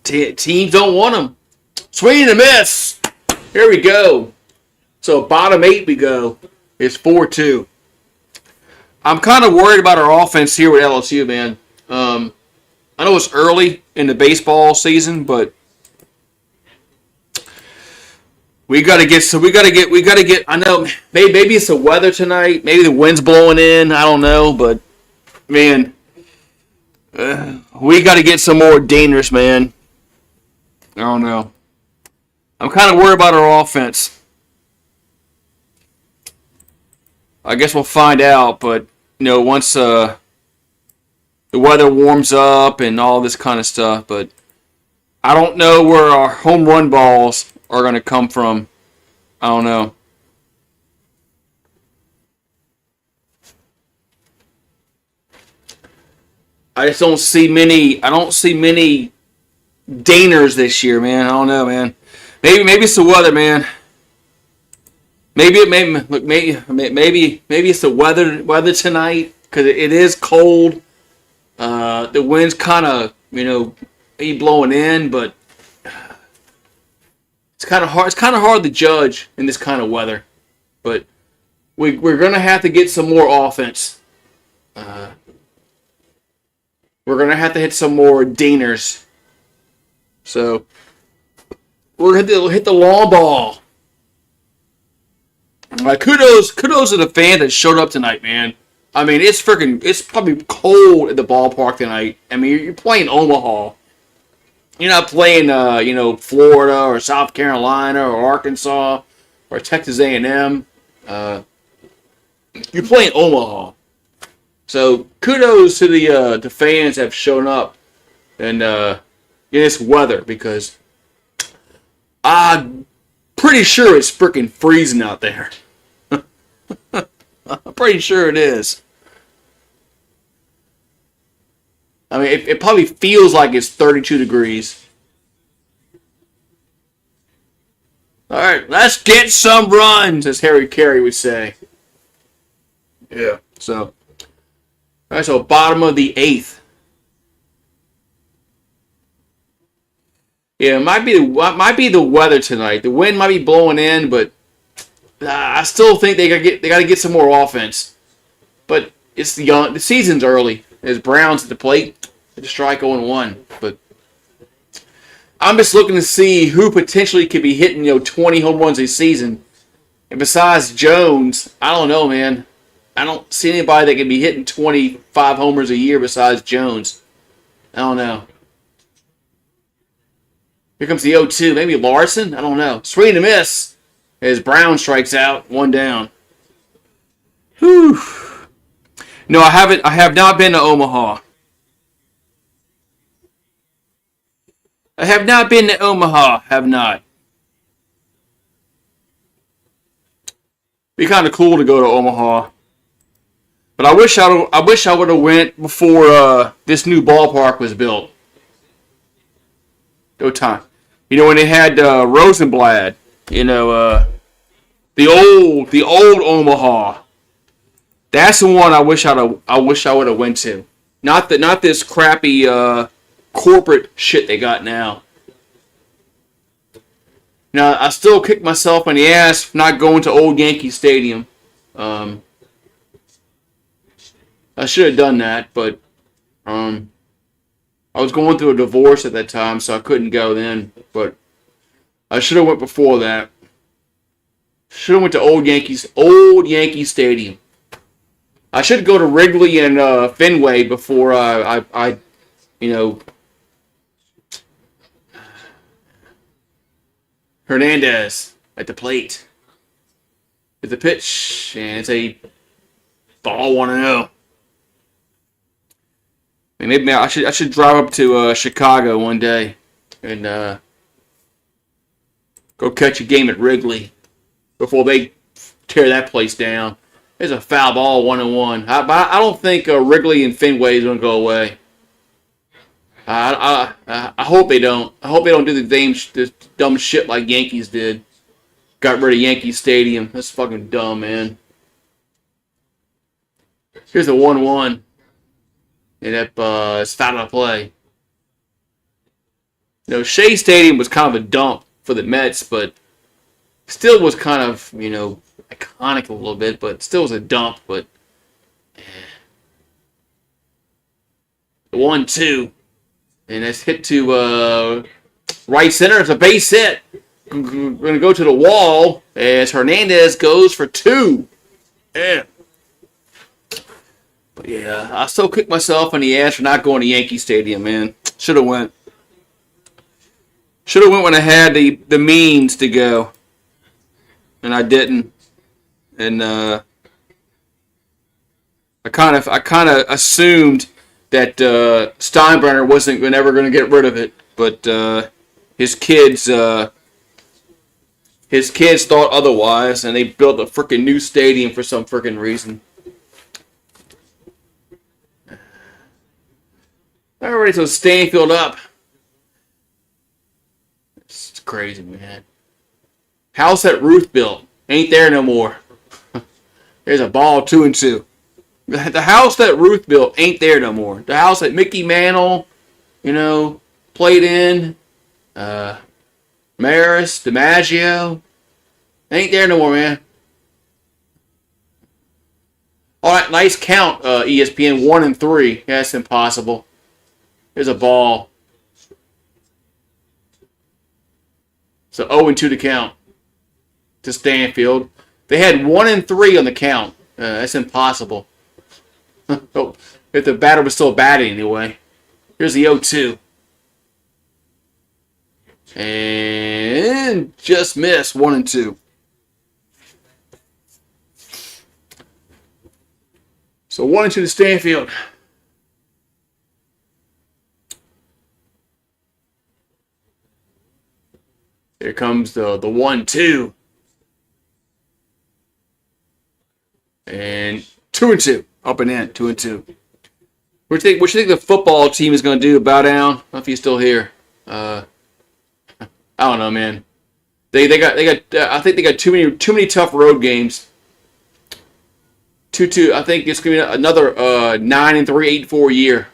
Speaker 1: Teams don't want him. Swing and a miss. Here we go. So bottom 8 we go. It's 4-2. I'm kind of worried about our offense here with LSU, man. I know it's early in the baseball season, but we got to get. I know maybe it's the weather tonight. Maybe the wind's blowing in. I don't know, but man, we got to get some more dangerous, man. I don't know. I'm kind of worried about our offense. I guess we'll find out, but once the weather warms up and all this kind of stuff, but I don't know where our home run balls are going to come from. I don't know. I just don't see many Daners this year, man. I don't know, man. Maybe it's the weather, man. Maybe it's the weather tonight because it is cold. The wind's kind of blowing in, but It's kind of hard. It's kind of hard to judge in this kind of weather, but we're gonna have to get some more offense. We're gonna have to hit some more dingers. So we're gonna hit the long ball. Kudos to the fans that showed up tonight, man. I mean, it's probably cold at the ballpark tonight. I mean, you're playing Omaha. You're not playing, Florida or South Carolina or Arkansas or Texas A&M. You're playing Omaha. So kudos to the fans that have shown up and in this weather, because I'm pretty sure it's freaking freezing out there. I'm pretty sure it is. I mean, it probably feels like it's 32 degrees. All right, let's get some runs, as Harry Carey would say. Yeah. So, all right. So, bottom of the 8th. Yeah, it might be the weather tonight. The wind might be blowing in, but I still think they got to get some more offense. But it's the season's early. There's Browns at the plate. They just strike 0-1. But I'm just looking to see who potentially could be hitting 20 home runs a season. And besides Jones, I don't know, man. I don't see anybody that can be hitting 25 homers a year besides Jones. I don't know. Here comes the 0-2. Maybe Larson? I don't know. Swing and a miss as Brown strikes out. 1 down. Whew. No, I haven't. I have not been to Omaha. I have not been to Omaha. Have not. Be kind of cool to go to Omaha. But I wish I would have went before this new ballpark was built. No time. When they had Rosenblatt. The old Omaha. That's the one I wish I would have went to. Not this crappy corporate shit they got now. Now I still kick myself in the ass for not going to Old Yankee Stadium. I should have done that, but I was going through a divorce at that time, so I couldn't go then. But I should have went before that. Should have went to Old Yankee Stadium. I should go to Wrigley and Fenway before I Hernandez at the plate. At the pitch, and it's a ball 1-0. Maybe I should drive up to Chicago one day and go catch a game at Wrigley before they tear that place down. There's a foul ball 1-1. I don't think Wrigley and Fenway is going to go away. I hope they don't. I hope they don't do the dumb shit like Yankees did. Got rid of Yankee Stadium. That's fucking dumb, man. Here's a 1-1. And it's foul of play. Shea Stadium was kind of a dump for the Mets, but still was kind of, iconic a little bit, but still was a dump. But 1-2, and it's hit to right center. It's a base hit. We're gonna go to the wall as Hernandez goes for 2. Yeah. But yeah, I still kick myself in the ass for not going to Yankee Stadium, man. Should have went. Should have went when I had the means to go, and I didn't. And I kind of assumed that Steinbrenner wasn't ever going to get rid of it, but his kids thought otherwise, and they built a freaking new stadium for some freaking reason. Alright, so Stanfield up. It's crazy, man. House that Ruth built ain't there no more. There's a ball 2-2. The house that Ruth built ain't there no more. The house that Mickey Mantle, played in. Maris, DiMaggio. Ain't there no more, man. All right, nice count, ESPN. 1-3. Yeah, that's impossible. There's a ball. So 0-2 to count to Stanfield. They had 1-3 on the count. That's impossible. Oh, if the batter was still batting anyway. Here's the 0-2. And just missed. 1-2. So 1-2 to Stanfield. Here comes the 1-2. And 2-2. Up and in. 2-2. What do you think the football team is going to do? Bow down? I don't know if he's still here. I don't know, man. They got. I think they got too many tough road games. 2-2. I think it's going to be another 9-3, 8-4 year.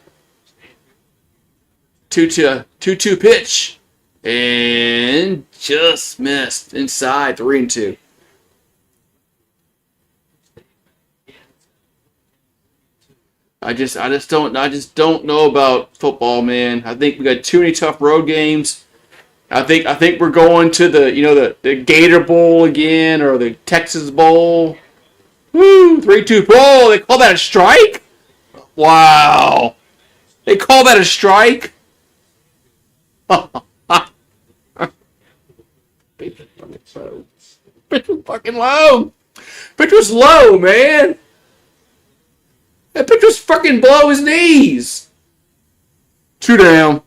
Speaker 1: 2-2 pitch. And just missed. Inside. 3-2. I just don't know about football, man. I think we got too many tough road games. I think we're going to the Gator Bowl again or the Texas Bowl. Woo! 3-2. Oh, they call that a strike? Wow. They call that a strike? Pitch was fucking low. Pitch was low, man. That pitch was fucking below his knees. 2 down.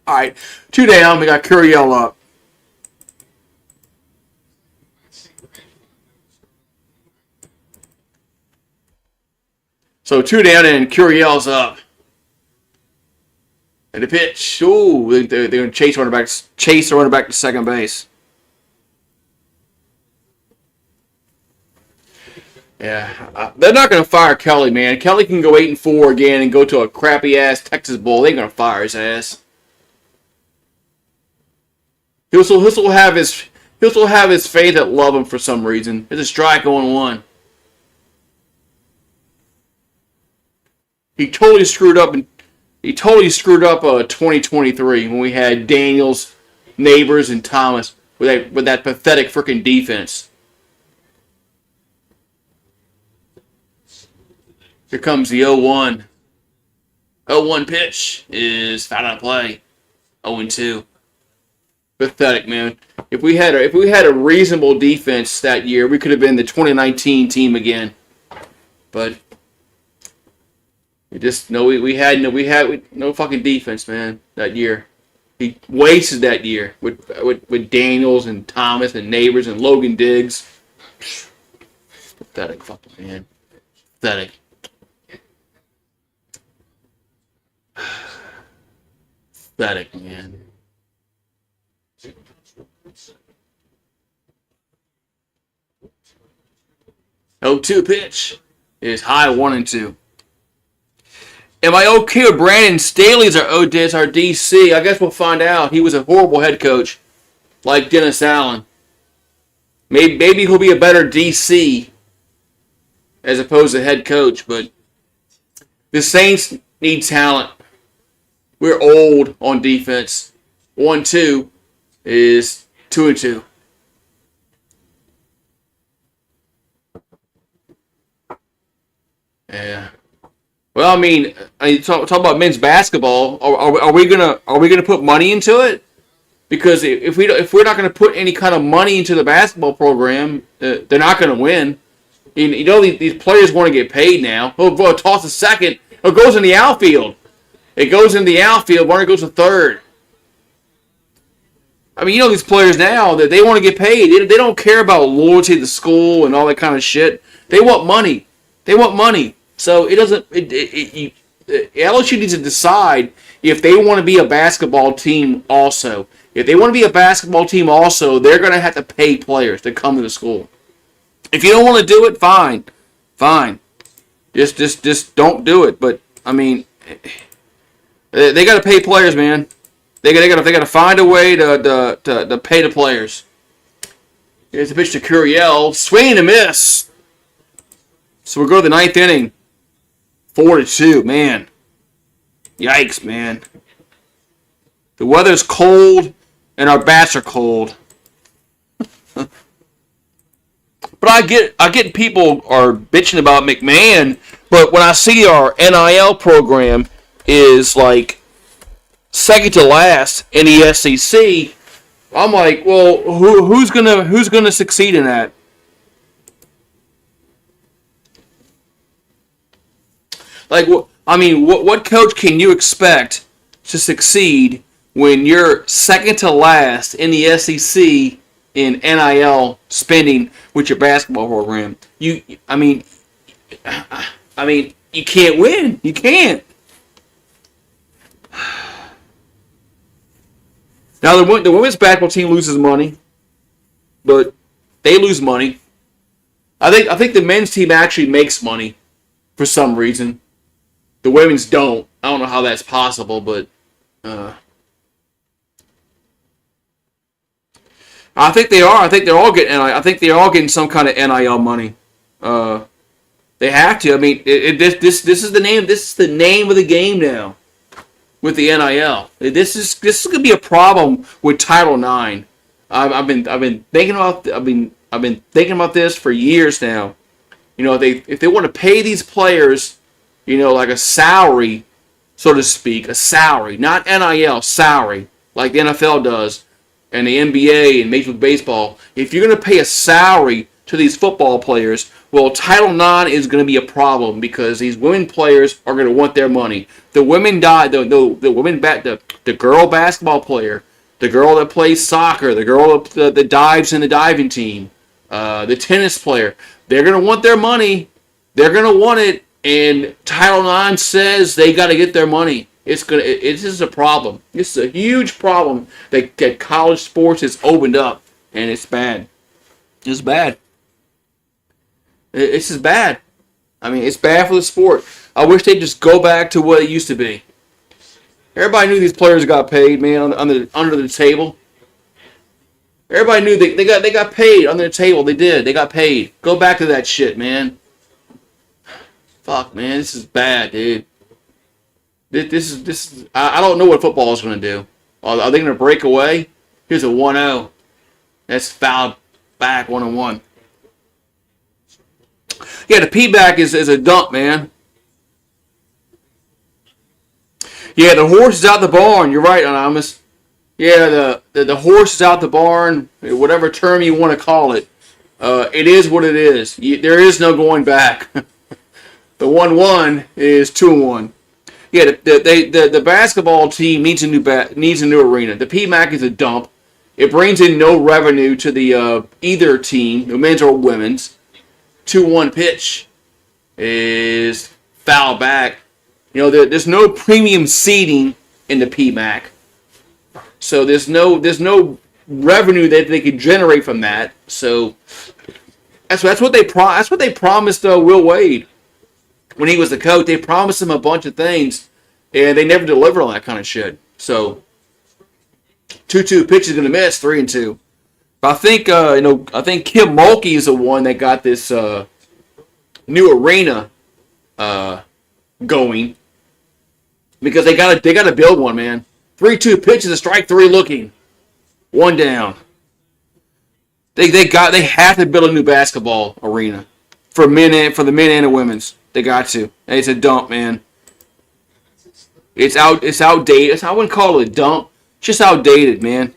Speaker 1: All right, 2 down. We got Curiel up. So 2 down and Curiel's up. And the pitch. Ooh, they're going to chase the running back to second base. Yeah, they're not going to fire Kelly, man. Kelly can go 8-4 again and go to a crappy ass Texas Bowl. They ain't going to fire his ass. He'll still have his faith that love him for some reason. It's a strike 0-1. He totally screwed up 2023 when we had Daniels, Neighbors, and Thomas with that pathetic freaking defense. Here comes the 0-1. 0-1 pitch is foul out of play. 0-2. Pathetic, man. If we had a reasonable defense that year, we could have been the 2019 team again. But we had no fucking defense, man, that year. He wasted that year with Daniels and Thomas and Neighbors and Logan Diggs. Pathetic, fucking man. Pathetic. Pathetic, man. 0-2 pitch is high 1-2. Am I okay with Brandon Staley as our DC? I guess we'll find out. He was a horrible head coach, like Dennis Allen. Maybe he'll be a better DC as opposed to head coach, but the Saints need talent. We're old on defense. 1-2 is 2-2. Yeah. Well, I mean, talk about men's basketball. Are we gonna put money into it? Because if we're not gonna put any kind of money into the basketball program, they're not gonna win. You know these players want to get paid now. Oh, toss a second. It goes in the outfield. It goes in the outfield. Runner goes to third. I mean, you know these players now that they want to get paid. They don't care about loyalty to the school and all that kind of shit. They want money. They want money. So it doesn't. LSU needs to decide if they want to be a basketball team also. If they want to be a basketball team also, they're going to have to pay players to come to the school. If you don't want to do it, fine. Just don't do it. But I mean, They got to pay players, man. They got to find a way to pay the players. Here's the pitch to Curiel. Swing and a miss. So we'll go to the ninth inning. 4-2, man. Yikes, man. The weather's cold, and our bats are cold. But I get people are bitching about McMahon, but when I see our NIL program is like second to last in the SEC, I'm like, well, who's gonna succeed in that? Like, what coach can you expect to succeed when you're second to last in the SEC in NIL spending with your basketball program? I mean, you can't win. You can't. Now the women's basketball team loses money, but they lose money. I think the men's team actually makes money for some reason. The women's don't. I don't know how that's possible, but I think they are. I think they're all getting. I think they're all getting some kind of NIL money. They have to. I mean, this is the name. This is the name of the game now. With the NIL, this is gonna be a problem with Title IX. I've been thinking about this for years now. You know, if they want to pay these players, you know, like a salary, so to speak, a salary, not NIL, salary, like the NFL does, and the NBA and Major League Baseball. If you're gonna pay a salary to these football players, well, Title IX is going to be a problem because these women players are going to want their money. The women the girl basketball player, the girl that plays soccer, the girl that dives in the diving team, the tennis player, they're going to want their money. They're going to want it, and Title IX says they got to get their money. This is a problem. This is a huge problem that college sports has opened up, and it's bad. It's bad. It's just bad. I mean, it's bad for the sport. I wish they'd just go back to what it used to be. Everybody knew these players got paid, man, under the table. Everybody knew they got paid under the table. They did. They got paid. Go back to that shit, man. Fuck, man, this is bad, dude. This is. I don't know what football is going to do. Are they going to break away? Here's a 1-0. That's fouled back 1-1. Yeah, the P-back is a dump, man. Yeah, the horse is out the barn. You're right, Anonymous. Yeah, the horse is out the barn, whatever term you want to call it. It is what it is. There is no going back. The 1-1 is 2-1. Yeah, the basketball team needs a new arena. The P-MAC is a dump. It brings in no revenue to the either team, the men's or women's. 2-1 pitch is foul back. You know, there's no premium seating in the PMAC, so there's no revenue that they could generate from that. So that's what they promised Will Wade when he was the coach. They promised him a bunch of things, and they never delivered on that kind of shit. So 2-2 pitch is gonna miss 3-2. But I think Kim Mulkey is the one that got this new arena going because they gotta build one, man. 3-2 pitches, a strike three looking, one down. They have to build a new basketball arena for the men and the women's. They got to. And it's a dump, man. It's outdated. I wouldn't call it a dump. It's just outdated, man.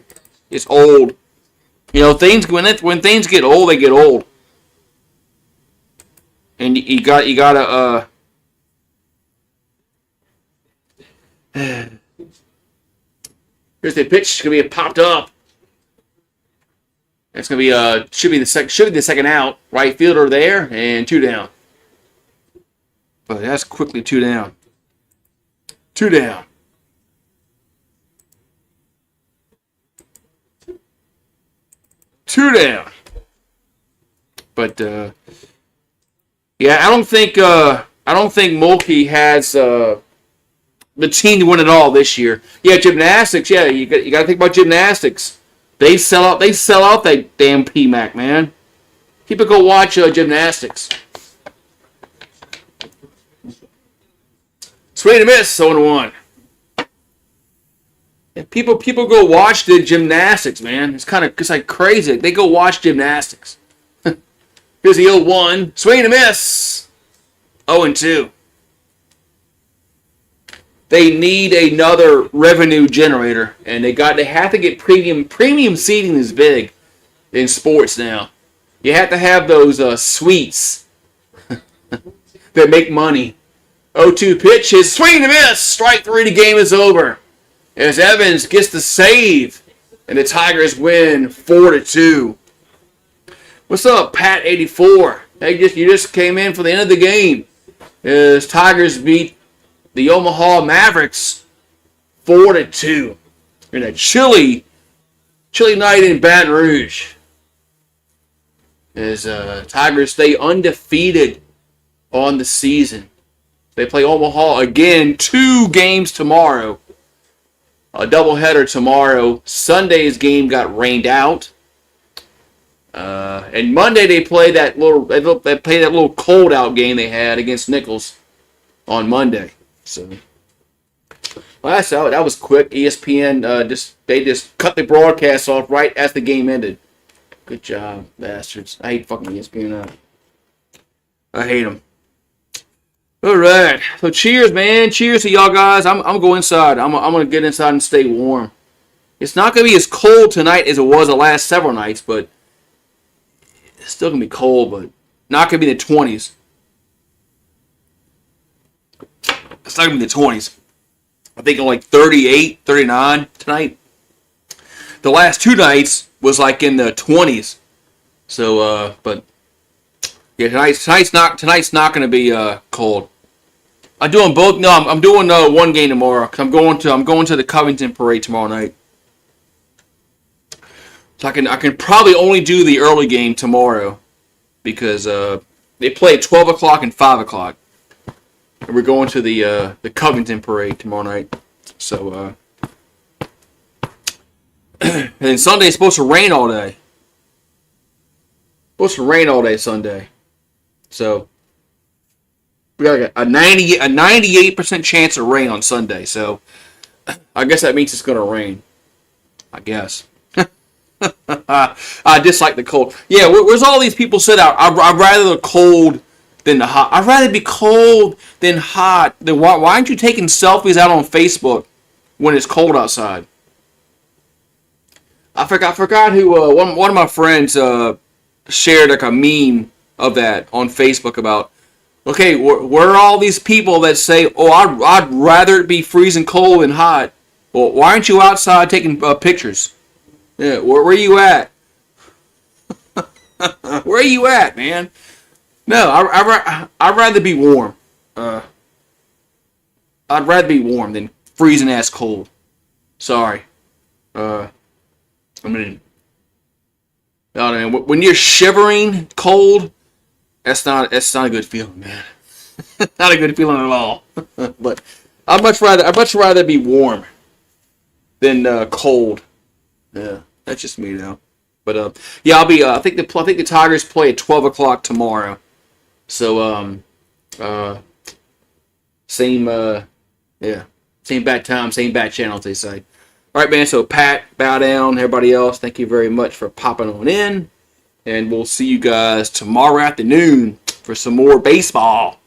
Speaker 1: It's old. You know, when things get old, they get old, and you gotta. Here's the pitch. It's gonna be popped up. It's gonna be should be the second out. Right fielder there and 2 down. But that's quickly 2 down. 2 down. Two down. But yeah, I don't think Mulkey has the team to win it all this year. Yeah, gymnastics. Yeah, you got to think about gymnastics. They sell out. They sell out that damn PMAC, man. People go watch gymnastics. Swing and miss, 0-1. Yeah, people go watch the gymnastics, man. It's like crazy. They go watch gymnastics. Here's the 0-1. Swing and miss. 0-2. They need another revenue generator, and they have to get premium seating is big in sports now. You have to have those suites that make money. 0-2 pitch, his swing and miss, strike 3, the game is over. As Evans gets the save, and the Tigers win 4-2. What's up, Pat 84? You just came in for the end of the game. As Tigers beat the Omaha Mavericks 4-2 in a chilly night in Baton Rouge. As Tigers stay undefeated on the season. They play Omaha again 2 games tomorrow. A doubleheader tomorrow. Sunday's game got rained out. And Monday they play that little cold out game they had against Nichols on Monday. So well, that was quick. ESPN they just cut the broadcast off right as the game ended. Good job, bastards. I hate fucking ESPN up. I hate them. All right. So cheers, man. Cheers to y'all guys. I'm gonna go inside. I'm gonna get inside and stay warm. It's not gonna be as cold tonight as it was the last several nights, but it's still gonna be cold, but not gonna be in the 20s. It's not gonna be in the 20s. I think like 38, 39 tonight. The last 2 nights was like in the 20s. So, but yeah, tonight's not gonna be cold. I'm doing both. No, I'm doing one game tomorrow. Cause I'm going to the Covington parade tomorrow night. So I can probably only do the early game tomorrow because they play at 12 o'clock and 5 o'clock. And we're going to the Covington parade tomorrow night. So and then Sunday's supposed to rain all day. Supposed to rain all day Sunday. So we got a 98% chance of rain on Sunday. So I guess that means it's going to rain. I guess. I dislike the cold. Yeah, where's all these people sit out? I'd rather the cold than the hot. I'd rather be cold than hot. Then why aren't you taking selfies out on Facebook when it's cold outside? I forgot who one of my friends shared like a meme of that on Facebook about. Okay, where are all these people that say, "Oh, I'd rather it be freezing cold than hot"? Well, why aren't you outside taking pictures? Yeah, where are you at? Where are you at, man? No, I'd rather be warm. I'd rather be warm than freezing ass cold. Sorry. I mean, when you're shivering cold, that's not a good feeling, man. Not a good feeling at all. But I'd much rather be warm than cold. Yeah, that's just me now. But yeah, I'll be. I think the Tigers play at 12 o'clock tomorrow. So same bad time, same bad channel, as they say. All right, man. So Pat, bow down. Everybody else, thank you very much for popping on in, and we'll see you guys tomorrow afternoon for some more baseball.